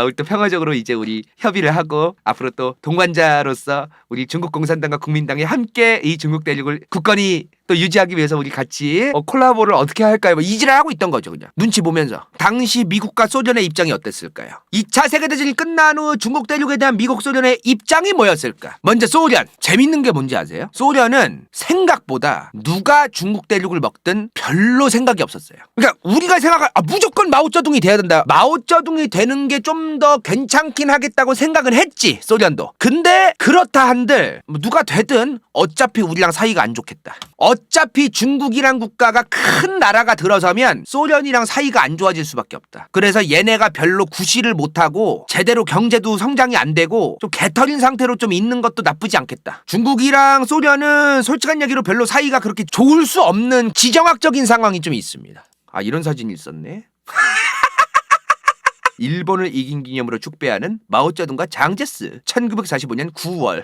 우리 또 평화적으로 이제 우리 협의를 하고 앞으로 또 동반자로서 우리 중국 공산당과 국민당이 함께 이 중국 대륙을 굳건히 또 유지하기 위해서 우리 같이 콜라보를 어떻게 할까요? 이지랄 하고 있던 거죠. 그냥 눈치 보면서. 당시 미국과 소련의 입장이 어땠을까요? 2차 세계대전이 끝난 후 중국 대륙에 대한 미국 소련의 입장이 뭐였을까? 먼저 소련. 재밌는 게 뭔지 아세요? 소련은 생각보다 누가 중국 대륙을 먹든 별로 생각이 없었어요. 그러니까 우리가 생각할 무조건 마오쩌둥이 돼야 된다. 마오쩌둥이 되는 게 좀 더 괜찮긴 하겠다고 생각은 했지. 소련도. 근데 그렇다 한들 누가 되든 어차피 우리랑 사이가 안 좋겠다. 어차피 중국이란 국가가 큰 나라가 들어서면 소련이랑 사이가 안 좋아질 수밖에 없다. 그래서 얘네가 별로 구실을 못하고 제대로 경제도 성장이 안 되고 좀 개털인 상태로 좀 있는 것도 나쁘지 않겠다. 중국이랑 소련은 솔직한 얘기로 별로 사이가 그렇게 좋을 수 없는 지정학적인 상황이 좀 있습니다. 이런 사진이 있었네. 일본을 이긴 기념으로 축배하는 마오쩌둥과 장제스 1945년 9월.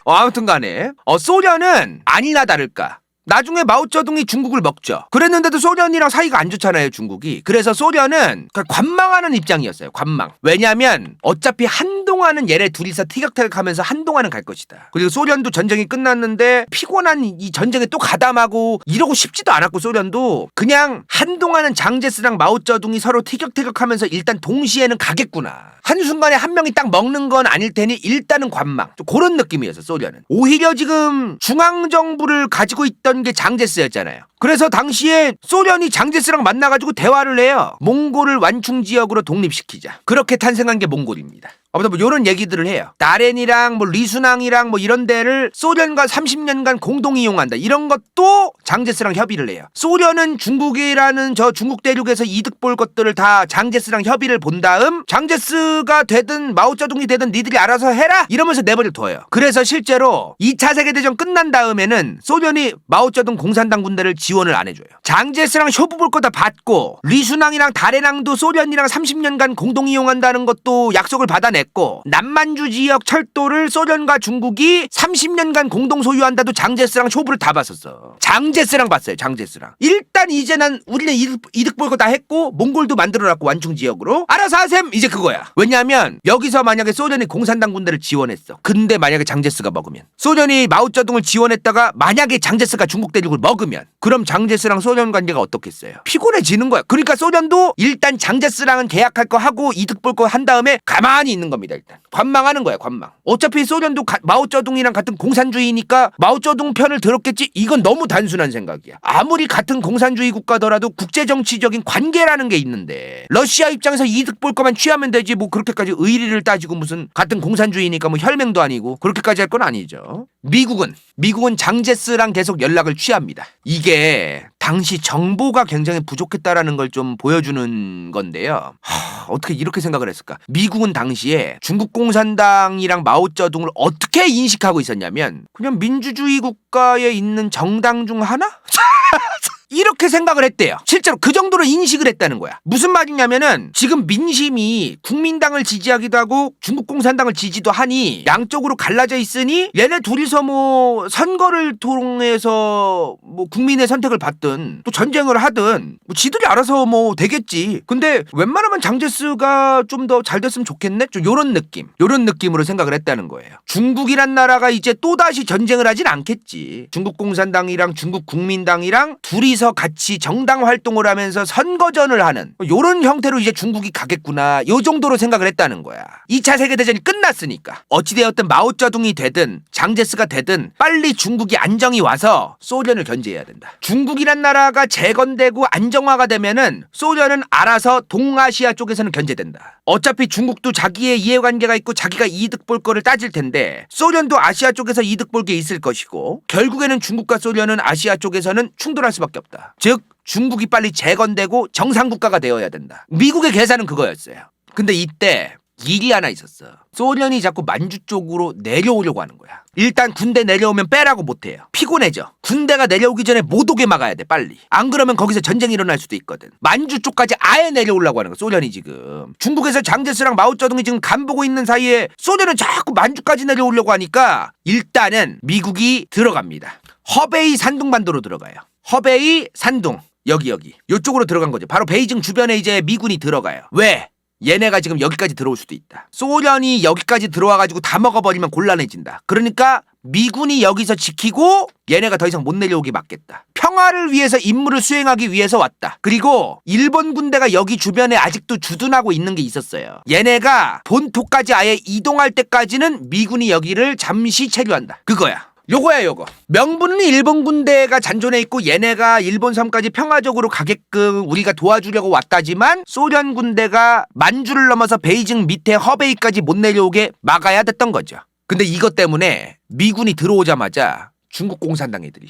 아무튼 간에 소련은 아니나 다를까 나중에 마오쩌둥이 중국을 먹죠. 그랬는데도 소련이랑 사이가 안 좋잖아요, 중국이. 그래서 소련은 관망하는 입장이었어요. 관망. 왜냐하면 어차피 한동안은 얘네 둘이서 티격태격하면서 한동안은 갈 것이다. 그리고 소련도 전쟁이 끝났는데 피곤한 이 전쟁에 또 가담하고 이러고 싶지도 않았고 소련도 그냥 한동안은 장제스랑 마오쩌둥이 서로 티격태격하면서 일단 동시에는 가겠구나. 한순간에 한 명이 딱 먹는 건 아닐 테니 일단은 관망. 좀 그런 느낌이었어, 소련은. 오히려 지금 중앙정부를 가지고 있던 게 장제스였잖아요. 그래서 당시에 소련이 장제스랑 만나가지고 대화를 해요. 몽골을 완충 지역으로 독립시키자. 그렇게 탄생한 게 몽골입니다. 아무튼 뭐 이런 얘기들을 해요. 나렌이랑 뭐 리순왕이랑 뭐 이런 데를 소련과 30년간 공동 이용한다. 이런 것도 장제스랑 협의를 해요. 소련은 중국이라는 저 중국 대륙에서 이득 볼 것들을 다 장제스랑 협의를 본 다음 장제스가 되든 마오쩌둥이 되든 니들이 알아서 해라 이러면서 내버려 둬요. 그래서 실제로 2차 세계대전 끝난 다음에는 소련이 마오쩌둥 공산당 군대를 지원을 안 해줘요. 장제스랑 협의 볼 거 다 받고 리순왕이랑 다렌왕도 소련이랑 30년간 공동 이용한다는 것도 약속을 받아냈고 남만주 지역 철도를 소련과 중국이 30년간 공동 소유한다도 장제스랑 쇼부를 다 봤었어. 장제스랑 봤어요. 장제스랑. 일단 이제 난 우리는 이득 볼 거 다 했고 몽골도 만들어놨고 완충 지역으로 알아서 하셈 이제 그거야. 왜냐하면 여기서 만약에 소련이 공산당 군대를 지원했어. 근데 만약에 장제스가 먹으면 소련이 마오쩌둥을 지원했다가 만약에 장제스가 중국 대륙을 먹으면 그럼 장제스랑 소련 관계가 어떻겠어요? 피곤해지는 거야. 그러니까 소련도 일단 장제스랑은 계약할 거 하고 이득 볼 거 한 다음에 가만히 있는 겁니다. 일단 관망하는 거야. 관망. 어차피 소련도 마오쩌둥이랑 같은 공산주의니까 마오쩌둥 편을 들었겠지. 이건 너무 단순한 생각이야. 아무리 같은 공산주의 국가더라도 국제정치적인 관계라는 게 있는데 러시아 입장에서 이득 볼 거만 취하면 되지 뭐 그렇게까지 의리를 따지고 무슨 같은 공산주의니까 뭐 혈맹도 아니고 그렇게까지 할 건 아니죠. 미국은 장제스랑 계속 연락을 취합니다. 이게 당시 정보가 굉장히 부족했다라는 걸 좀 보여주는 건데요. 어떻게 이렇게 생각을 했을까? 미국은 당시에 중국 공산당이랑 마오쩌둥을 어떻게 인식하고 있었냐면 그냥 민주주의 국가에 있는 정당 중 하나? 이렇게 생각을 했대요. 실제로 그 정도로 인식을 했다는 거야. 무슨 말이냐면은 지금 민심이 국민당을 지지하기도 하고 중국 공산당을 지지도 하니 양쪽으로 갈라져 있으니 얘네 둘이서 뭐 선거를 통해서 뭐 국민의 선택을 받든 또 전쟁을 하든 뭐 지들이 알아서 뭐 되겠지. 근데 웬만하면 장제스가 좀 더 잘 됐으면 좋겠네? 좀 요런 느낌으로 생각을 했다는 거예요. 중국이란 나라가 이제 또다시 전쟁을 하진 않겠지. 중국 공산당이랑 중국 국민당이랑 둘이서 같이 정당 활동을 하면서 선거전을 하는 요런 형태로 이제 중국이 가겠구나. 요 정도로 생각을 했다는 거야. 2차 세계대전이 끝났으니까 어찌되었든 마오쩌둥이 되든 장제스가 되든 빨리 중국이 안정이 와서 소련을 견제해야 된다. 중국이란 나라가 재건되고 안정화가 되면은 소련은 알아서 동아시아 쪽에서는 견제된다. 어차피 중국도 자기의 이해관계가 있고 자기가 이득 볼 거를 따질 텐데 소련도 아시아 쪽에서 이득 볼 게 있을 것이고 결국에는 중국과 소련은 아시아 쪽에서는 충돌할 수밖에 없다. 즉 중국이 빨리 재건되고 정상국가가 되어야 된다. 미국의 계산은 그거였어요. 근데 이때 일이 하나 있었어. 소련이 자꾸 만주 쪽으로 내려오려고 하는 거야. 일단 군대 내려오면 빼라고 못해요. 피곤해져. 군대가 내려오기 전에 못 오게 막아야 돼 빨리. 안 그러면 거기서 전쟁이 일어날 수도 있거든. 만주 쪽까지 아예 내려오려고 하는 거야 소련이 지금. 중국에서 장제스랑 마오쩌둥이 지금 간보고 있는 사이에 소련은 자꾸 만주까지 내려오려고 하니까 일단은 미국이 들어갑니다. 허베이 산둥반도로 들어가요. 허베이 산둥 여기 요쪽으로 들어간 거죠. 바로 베이징 주변에 이제 미군이 들어가요. 왜? 얘네가 지금 여기까지 들어올 수도 있다. 소련이 여기까지 들어와가지고 다 먹어버리면 곤란해진다. 그러니까 미군이 여기서 지키고 얘네가 더 이상 못 내려오게 막겠다. 평화를 위해서 임무를 수행하기 위해서 왔다. 그리고 일본 군대가 여기 주변에 아직도 주둔하고 있는 게 있었어요. 얘네가 본토까지 아예 이동할 때까지는 미군이 여기를 잠시 체류한다. 그거야. 요거야 요거. 명분은 일본 군대가 잔존해 있고 얘네가 일본 섬까지 평화적으로 가게끔 우리가 도와주려고 왔다지만 소련 군대가 만주를 넘어서 베이징 밑에 허베이까지 못 내려오게 막아야 됐던 거죠. 근데 이것 때문에 미군이 들어오자마자 중국 공산당 애들이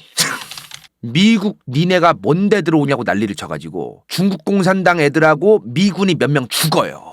미국 니네가 뭔데 들어오냐고 난리를 쳐가지고 중국 공산당 애들하고 미군이 몇 명 죽어요.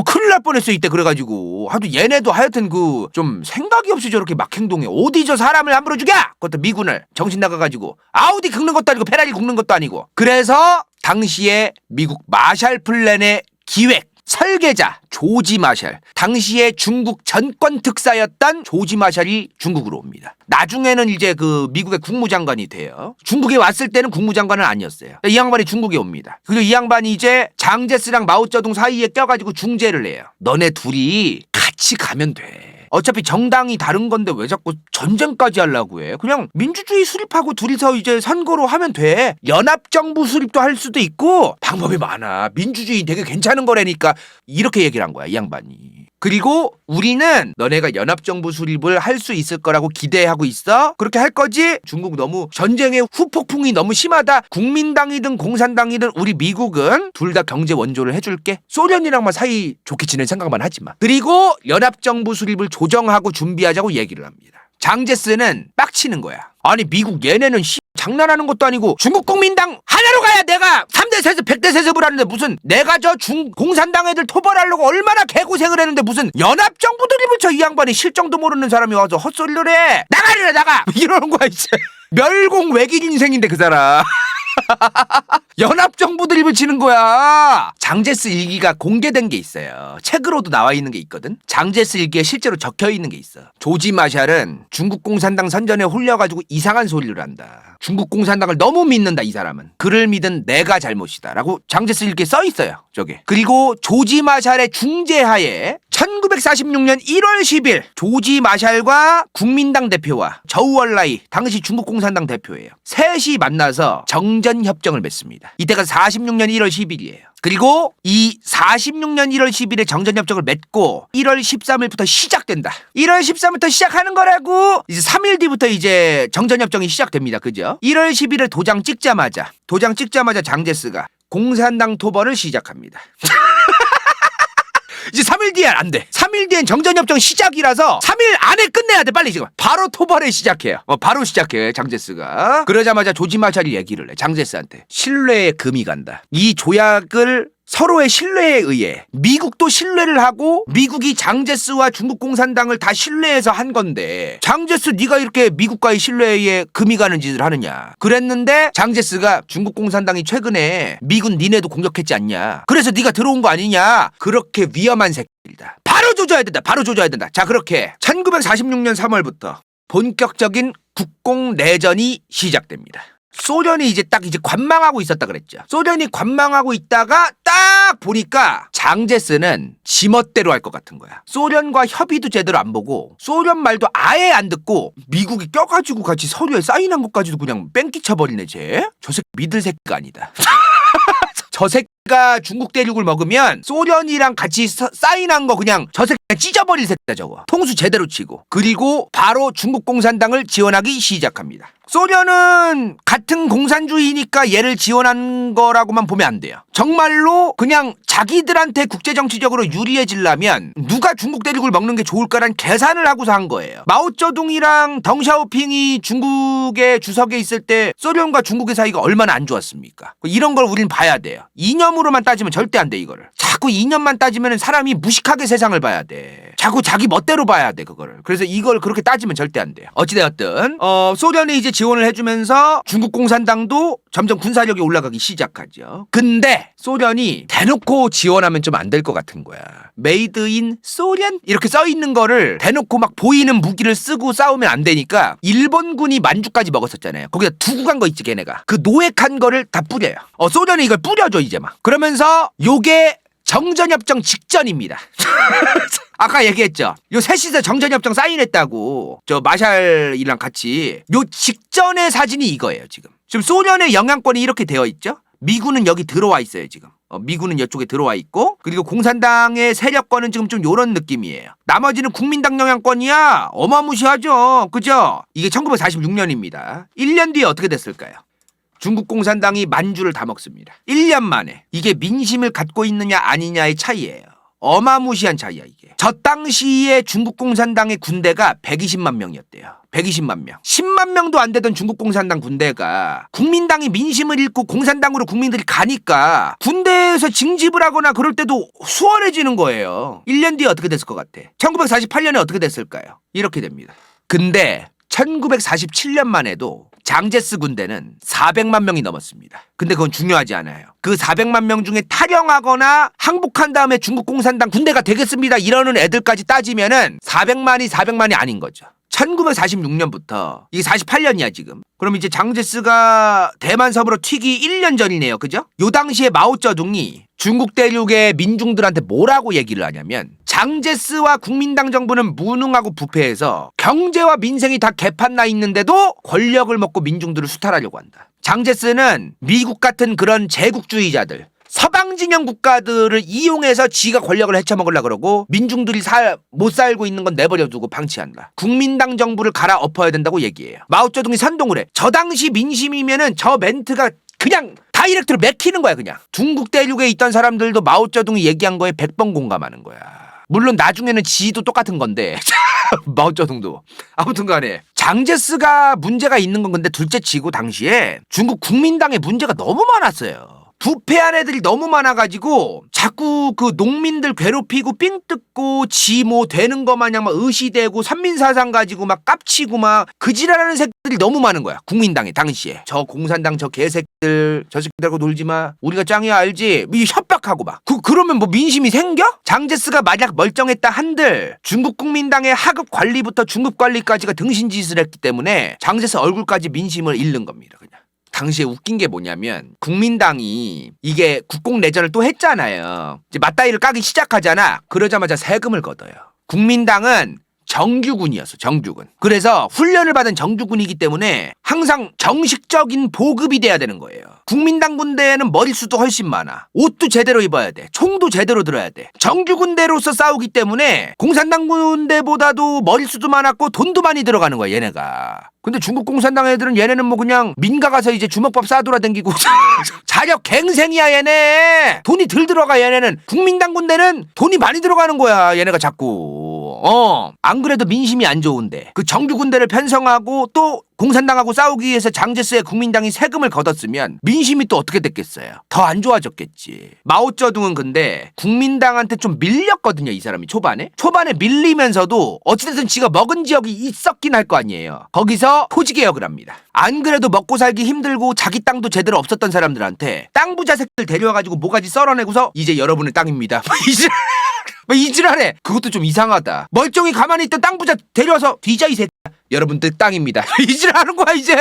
큰일 날 뻔했어 이때. 그래가지고 하도 얘네도 하여튼 그 좀 생각이 없이 저렇게 막 행동해. 어디 저 사람을 함부로 죽여? 그것도 미군을 정신 나가가지고 아우디 긁는 것도 아니고 페라리 긁는 것도 아니고. 그래서 당시에 미국 마샬 플랜의 기획 설계자 조지 마샬, 당시에 중국 전권 특사였던 조지 마샬이 중국으로 옵니다. 나중에는 이제 그 미국의 국무장관이 돼요. 중국에 왔을 때는 국무장관은 아니었어요. 이 양반이 중국에 옵니다. 그리고 이 양반이 이제 장제스랑 마오쩌둥 사이에 껴가지고 중재를 해요. 너네 둘이 같이 가면 돼. 어차피 정당이 다른 건데 왜 자꾸 전쟁까지 하려고 해. 그냥 민주주의 수립하고 둘이서 이제 선거로 하면 돼. 연합정부 수립도 할 수도 있고 방법이 많아. 민주주의 되게 괜찮은 거라니까. 이렇게 얘기를 한 거야 이 양반이. 그리고 우리는 너네가 연합정부 수립을 할 수 있을 거라고 기대하고 있어. 그렇게 할 거지? 중국 너무 전쟁의 후폭풍이 너무 심하다. 국민당이든 공산당이든 우리 미국은 둘 다 경제 원조를 해줄게. 소련이랑만 사이 좋게 지낼 생각만 하지 마. 그리고 연합정부 수립을 조정하고 준비하자고 얘기를 합니다. 장제스는 빡치는 거야. 아니 미국 얘네는 장난하는 것도 아니고 중국 국민당 하나로 가야 내가 3대 세습 100대 세습을 하는데 무슨 내가 저 공산당 애들 토벌하려고 얼마나 개고생을 했는데 무슨 연합정부들이부터 이 양반이 실정도 모르는 사람이 와서 헛소리를 해. 나가리라 나가 이러는 거야 이제. 멸공 외길 인생인데 그 사람. 연합정부 드립을 치는 거야. 장제스 일기가 공개된 게 있어요. 책으로도 나와 있는 게 있거든. 장제스 일기에 실제로 적혀 있는 게 있어. 조지 마샬은 중국 공산당 선전에 홀려가지고 이상한 소리를 한다. 중국 공산당을 너무 믿는다 이 사람은. 그를 믿은 내가 잘못이다 라고 장제스 일기에 써 있어요 저게. 그리고 조지 마샬의 중재하에 1946년 1월 10일 조지 마샬과 국민당 대표와 저우얼라이 당시 중국 공산당 대표예요. 셋이 만나서 정전협정을 맺습니다. 이때가 46년 1월 10일이에요. 그리고 이 46년 1월 10일에 정전협정을 맺고 1월 13일부터 시작된다. 1월 13일부터 시작하는 거라고. 이제 3일 뒤부터 이제 정전협정이 시작됩니다. 그죠? 1월 10일에 도장 찍자마자 장제스가 공산당 토벌을 시작합니다. 이제 3일 뒤엔 안 돼. 3일 뒤엔 정전협정 시작이라서 3일 안에 끝내야 돼. 빨리 지금. 바로 토벌을 시작해요. 바로 시작해 장제스가. 그러자마자 조지 마샬이 얘기를 해. 장제스한테. 신뢰에 금이 간다. 이 조약을 서로의 신뢰에 의해 미국도 신뢰를 하고 미국이 장제스와 중국 공산당을 다 신뢰해서 한 건데 장제스 네가 이렇게 미국과의 신뢰에 금이 가는 짓을 하느냐. 그랬는데 장제스가 중국 공산당이 최근에 미군 니네도 공격했지 않냐. 그래서 네가 들어온 거 아니냐. 그렇게 위험한 새끼다. 바로 조져야 된다. 바로 조져야 된다. 자 그렇게 1946년 3월부터 본격적인 국공 내전이 시작됩니다. 소련이 이제 관망하고 있었다 그랬죠. 소련이 관망하고 있다가 딱 보니까 장제스는 지멋대로 할 것 같은 거야. 소련과 협의도 제대로 안 보고 소련 말도 아예 안 듣고 미국이 껴가지고 같이 서류에 사인한 것까지도 그냥 뺑끼쳐버리네 쟤. 저 새끼 믿을 새끼가 아니다. 저 새끼가 중국 대륙을 먹으면 소련이랑 같이 사인한 거 그냥 저 새끼 찢어버릴 새끼다 저거. 통수 제대로 치고. 그리고 바로 중국 공산당을 지원하기 시작합니다. 소련은 같은 공산주의니까 얘를 지원한 거라고만 보면 안 돼요. 정말로 그냥 자기들한테 국제정치적으로 유리해지려면 누가 중국 대륙을 먹는 게 좋을까라는 계산을 하고서 한 거예요. 마오쩌둥이랑 덩샤오핑이 중국의 주석에 있을 때 소련과 중국의 사이가 얼마나 안 좋았습니까? 이런 걸 우린 봐야 돼요. 이념으로만 따지면 절대 안 돼 이거를. 자꾸 이념만 따지면 사람이 무식하게 세상을 봐야 돼. 자꾸 자기 멋대로 봐야 돼 그거를. 그래서 이걸 그렇게 따지면 절대 안 돼요. 어찌되었든 소련이 이제 지원을 해주면서 중국 공산당도 점점 군사력이 올라가기 시작하죠. 근데 소련이 대놓고 지원하면 좀 안 될 것 같은 거야. 메이드 인 소련? 이렇게 써있는 거를 대놓고 막 보이는 무기를 쓰고 싸우면 안 되니까 일본군이 만주까지 먹었었잖아요. 거기다 두고 간 거 있지 걔네가. 그 노획한 거를 다 뿌려요. 소련이 이걸 뿌려줘 이제 막. 그러면서 요게 정전협정 직전입니다. 아까 얘기했죠. 요 셋이서 정전협정 사인했다고. 저 마샬이랑 같이. 요 직전의 사진이 이거예요 지금. 지금 소련의 영향권이 이렇게 되어 있죠. 미군은 여기 들어와 있어요 지금. 미군은 이쪽에 들어와 있고 그리고 공산당의 세력권은 지금 좀 요런 느낌이에요. 나머지는 국민당 영향권이야. 어마무시하죠. 그죠? 이게 1946년입니다. 1년 뒤에 어떻게 됐을까요? 중국 공산당이 만주를 다 먹습니다. 1년 만에. 이게 민심을 갖고 있느냐 아니냐의 차이예요. 어마무시한 차이야 이게. 저 당시에 중국 공산당의 군대가 120만 명이었대요. 120만 명. 10만 명도 안 되던 중국 공산당 군대가 국민당이 민심을 잃고 공산당으로 국민들이 가니까 군대에서 징집을 하거나 그럴 때도 수월해지는 거예요. 1년 뒤에 어떻게 됐을 것 같아? 1948년에 어떻게 됐을까요? 이렇게 됩니다. 근데 1947년만 해도 장제스 군대는 400만 명이 넘었습니다. 근데 그건 중요하지 않아요. 그 400만 명 중에 탈영하거나 항복한 다음에 중국 공산당 군대가 되겠습니다 이러는 애들까지 따지면은 400만이 아닌 거죠. 1946년부터 이게 48년이야 지금. 그럼 이제 장제스가 대만 섬으로 튀기 1년 전이네요. 그죠? 요 당시에 마오쩌둥이 중국 대륙의 민중들한테 뭐라고 얘기를 하냐면 장제스와 국민당 정부는 무능하고 부패해서 경제와 민생이 다 개판나 있는데도 권력을 먹고 민중들을 수탈하려고 한다. 장제스는 미국 같은 그런 제국주의자들 서방 진영 국가들을 이용해서 지가 권력을 헤쳐먹으려고 그러고 민중들이 못 살고 있는 건 내버려두고 방치한다. 국민당 정부를 갈아엎어야 된다고 얘기해요. 마오쩌둥이 선동을 해. 저 당시 민심이면은 저 멘트가 그냥 다이렉트로 맥히는 거야. 그냥 중국 대륙에 있던 사람들도 마오쩌둥이 얘기한 거에 100번 공감하는 거야. 물론 나중에는 지도 똑같은 건데 마오쩌둥도. 아무튼 간에 장제스가 문제가 있는 건 근데 둘째치고 당시에 중국 국민당에 문제가 너무 많았어요. 부패한 애들이 너무 많아가지고 자꾸 그 농민들 괴롭히고 삥 뜯고 지 뭐 되는 거 마냥 막 의시되고 선민사상 가지고 막 깝치고 막 그지랄하는 새끼들이 너무 많은 거야. 국민당에 당시에. 저 공산당 저 개새끼들 저 새끼들하고 놀지마 우리가 짱이야 알지? 협박하고 막 그러면 뭐 민심이 생겨? 장제스가 만약 멀쩡했다 한들 중국 국민당의 하급 관리부터 중급 관리까지가 등신짓을 했기 때문에 장제스 얼굴까지 민심을 잃는 겁니다. 그냥. 당시에 웃긴 게 뭐냐면 국민당이 이게 국공내전을 또 했잖아요. 이제 맞다이를 까기 시작하잖아. 그러자마자 세금을 걷어요. 국민당은 정규군이었어. 정규군. 그래서 훈련을 받은 정규군이기 때문에 항상 정식적인 보급이 돼야 되는 거예요. 국민당 군대에는 머릿수도 훨씬 많아. 옷도 제대로 입어야 돼. 총도 제대로 들어야 돼. 정규군대로서 싸우기 때문에 공산당 군대보다도 머릿수도 많았고 돈도 많이 들어가는 거야 얘네가. 근데 중국 공산당 애들은 얘네는 뭐 그냥 민가 가서 이제 주먹밥 싸돌아댕기고 자력 갱생이야 얘네. 돈이 덜 들어가 얘네는. 국민당 군대는 돈이 많이 들어가는 거야 얘네가 자꾸. 안 그래도 민심이 안 좋은데 그 정규 군대를 편성하고 또 공산당하고 싸우기 위해서 장제스의 국민당이 세금을 걷었으면 민심이 또 어떻게 됐겠어요? 더 안 좋아졌겠지. 마오쩌둥은 근데 국민당한테 좀 밀렸거든요. 이 사람이 초반에 밀리면서도 어찌됐든 지가 먹은 지역이 있었긴 할 거 아니에요. 거기서 토지개혁을 합니다. 안 그래도 먹고 살기 힘들고 자기 땅도 제대로 없었던 사람들한테 땅 부자 새끼들 데려와가지고 모가지 썰어내고서 이제 여러분의 땅입니다. 이지랄해. 그것도 좀 이상하다. 멀쩡히 가만히 있던 땅 부자 데려와서 뒤져 이 새끼야. 여러분들 땅입니다. 이지랄하는 거야 이제.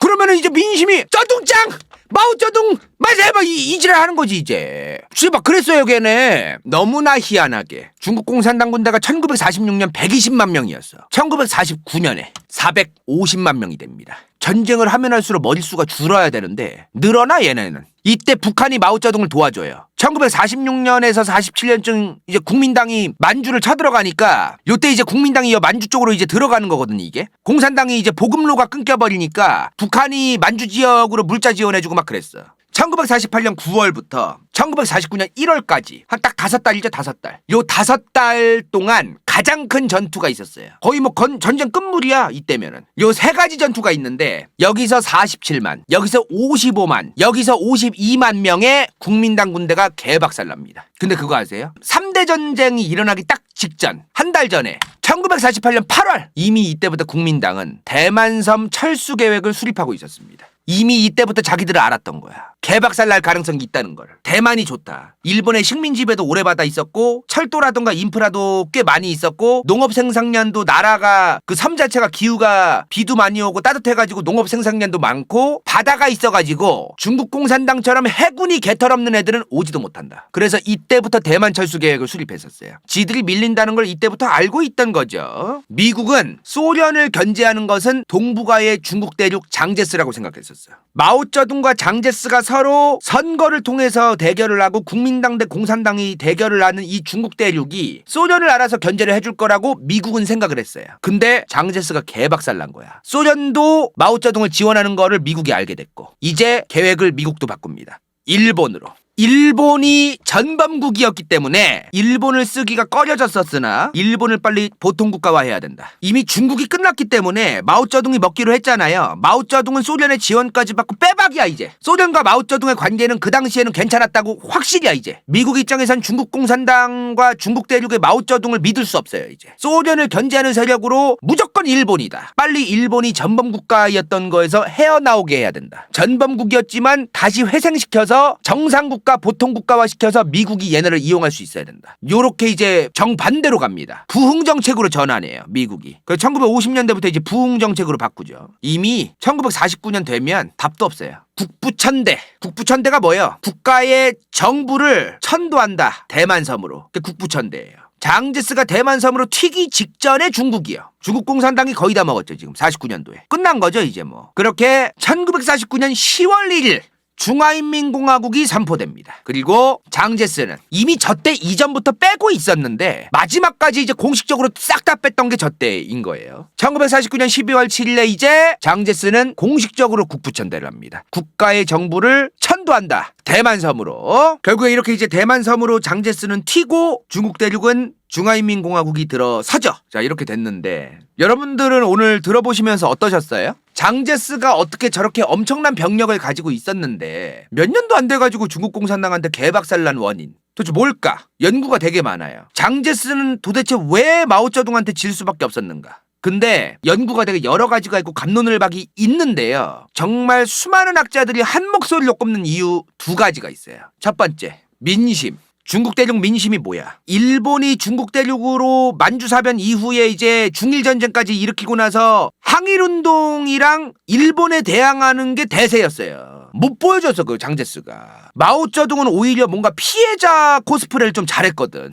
그러면은 이제 민심이 쩌둥짱 마오쩌둥 맞아 이지랄하는 거지 이제. 막 그랬어요 걔네. 너무나 희한하게 중국 공산당 군대가 1946년 120만 명이었어. 1949년에 450만 명이 됩니다. 전쟁을 하면 할수록 머릿수가 줄어야 되는데 늘어나 얘네는. 이때 북한이 마오쩌둥을 도와줘요. 1946년에서 47년쯤 이제 국민당이 만주를 쳐들어가니까 요때 이제 국민당이 만주 쪽으로 이제 들어가는 거거든요 이게. 공산당이 이제 보급로가 끊겨버리니까 북한이 만주 지역으로 물자 지원해주고 막 그랬어. 1948년 9월부터 1949년 1월까지 한 딱 5달이죠. 5달. 요 5달 동안 가장 큰 전투가 있었어요. 거의 뭐 전쟁 끝물이야 이때면은. 요 3가지 전투가 있는데 여기서 47만, 여기서 55만, 여기서 52만 명의 국민당 군대가 개박살납니다. 근데 그거 아세요? 3대 전쟁이 일어나기 딱 직전 한 달 전에 1948년 8월 이미 이때부터 국민당은 대만섬 철수 계획을 수립하고 있었습니다. 이미 이때부터 자기들은 알았던 거야. 개박살 날 가능성이 있다는 걸. 대만이 좋다. 일본의 식민 지배도 오래 받아 있었고 철도라든가 인프라도 꽤 많이 있었고 농업 생산량도 나라가 그 섬 자체가 기후가 비도 많이 오고 따뜻해가지고 농업 생산량도 많고 바다가 있어가지고 중국 공산당처럼 해군이 개털없는 애들은 오지도 못한다. 그래서 이때부터 대만 철수 계획을 수립했었어요. 지들이 밀린다는 걸 이때부터 알고 있던 거죠. 미국은 소련을 견제하는 것은 동북아의 중국 대륙 장제스라고 생각했었어요. 마오쩌둥과 장제스가 서로 선거를 통해서 대결을 하고 국민당 대 공산당이 대결을 하는 이 중국 대륙이 소련을 알아서 견제를 해줄 거라고 미국은 생각을 했어요. 근데 장제스가 개박살 난 거야. 소련도 마오쩌둥을 지원하는 거를 미국이 알게 됐고 이제 계획을 미국도 바꿉니다. 일본으로. 일본이 전범국이었기 때문에 일본을 쓰기가 꺼려졌었으나 일본을 빨리 보통국가화해야 된다. 이미 중국이 끝났기 때문에 마오쩌둥이 먹기로 했잖아요. 마오쩌둥은 소련의 지원까지 받고 빼박이야 이제. 소련과 마오쩌둥의 관계는 그 당시에는 괜찮았다고 확실이야 이제. 미국 입장에선 중국 공산당과 중국 대륙의 마오쩌둥을 믿을 수 없어요 이제. 소련을 견제하는 세력으로 무조건 일본이다. 빨리 일본이 전범국가였던 거에서 헤어나오게 해야 된다. 전범국이었지만 다시 회생시켜서 정상국가 보통국가화 시켜서 미국이 얘네를 이용할 수 있어야 된다. 요렇게 이제 정반대로 갑니다. 부흥정책으로 전환해요 미국이. 그래서 1950년대부터 이제 부흥정책으로 바꾸죠. 이미 1949년 되면 답도 없어요. 국부천대. 국부천대가 뭐예요? 국가의 정부를 천도한다. 대만섬으로. 그게 국부천대예요. 장제스가 대만섬으로 튀기 직전에 중국이요. 중국 공산당이 거의 다 먹었죠 지금 49년도에. 끝난 거죠 이제 뭐. 그렇게 1949년 10월 1일 중화인민공화국이 선포됩니다. 그리고 장제스는 이미 저 때 이전부터 빼고 있었는데 마지막까지 이제 공식적으로 싹 다 뺐던 게 저 때인 거예요. 1949년 12월 7일에 이제 장제스는 공식적으로 국부천대를 합니다. 국가의 정부를 천도한다. 대만섬으로. 결국에 이렇게 이제 대만섬으로 장제스는 튀고 중국 대륙은 중화인민공화국이 들어서죠. 자, 이렇게 됐는데 여러분들은 오늘 들어보시면서 어떠셨어요? 장제스가 어떻게 저렇게 엄청난 병력을 가지고 있었는데 몇 년도 안 돼가지고 중국 공산당한테 개박살난 원인 도대체 뭘까? 연구가 되게 많아요. 장제스는 도대체 왜 마오쩌둥한테 질 수밖에 없었는가? 근데 연구가 되게 여러 가지가 있고 갑론을박이 있는데요. 정말 수많은 학자들이 한 목소리로 꼽는 이유 두 가지가 있어요. 첫 번째, 민심. 중국 대륙 민심이 뭐야? 일본이 중국 대륙으로 만주사변 이후에 이제 중일전쟁까지 일으키고 나서 항일운동이랑 일본에 대항하는 게 대세였어요. 못 보여줬어, 그 장제스가. 마오쩌둥은 오히려 뭔가 피해자 코스프레를 좀 잘했거든.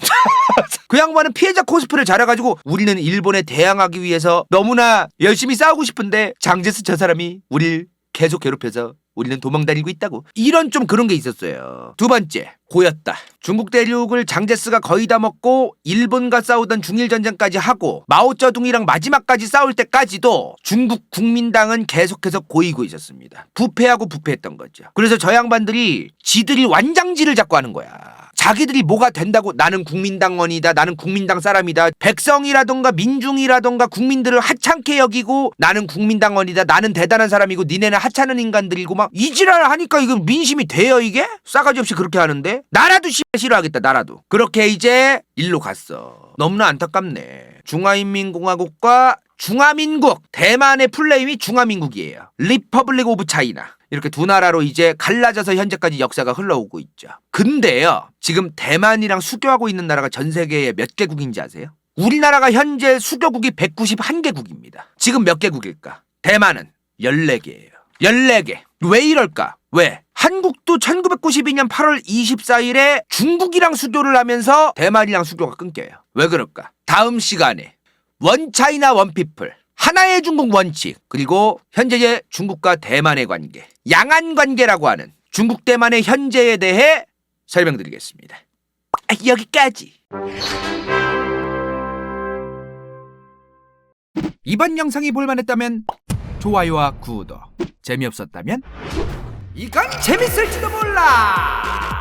그 양반은 피해자 코스프레를 잘해가지고 우리는 일본에 대항하기 위해서 너무나 열심히 싸우고 싶은데 장제스 저 사람이 우릴 계속 괴롭혀서 우리는 도망다니고 있다고. 이런 좀 그런 게 있었어요. 두 번째, 고였다. 중국 대륙을 장제스가 거의 다 먹고 일본과 싸우던 중일전쟁까지 하고 마오쩌둥이랑 마지막까지 싸울 때까지도 중국 국민당은 계속해서 고이고 있었습니다. 부패하고 부패했던 거죠. 그래서 저 양반들이 지들이 완장지를 잡고 하는 거야. 자기들이 뭐가 된다고 나는 국민당원이다. 나는 국민당 사람이다. 백성이라던가 민중이라던가 국민들을 하찮게 여기고 나는 국민당원이다. 나는 대단한 사람이고 니네는 하찮은 인간들이고 막 이지랄 하니까 이거 민심이 돼요 이게? 싸가지 없이 그렇게 하는데? 나라도 싫어하겠다 나라도. 그렇게 이제 일로 갔어. 너무나 안타깝네. 중화인민공화국과 중화민국. 대만의 플레임이 중화민국이에요. 리퍼블릭 오브 차이나. 이렇게 두 나라로 이제 갈라져서 현재까지 역사가 흘러오고 있죠. 근데요, 지금 대만이랑 수교하고 있는 나라가 전 세계에 몇 개국인지 아세요? 우리나라가 현재 수교국이 191개국입니다. 지금 몇 개국일까? 대만은 14개예요. 14개. 왜 이럴까? 왜? 한국도 1992년 8월 24일에 중국이랑 수교를 하면서 대만이랑 수교가 끊겨요. 왜 그럴까? 다음 시간에 원차이나 원피플, 하나의 중국 원칙, 그리고 현재의 중국과 대만의 관계, 양안 관계라고 하는 중국 대만의 현재에 대해 설명드리겠습니다. 여기까지. 이번 영상이 볼만했다면 좋아요와 구독, 재미없었다면 이건 재밌을지도 몰라.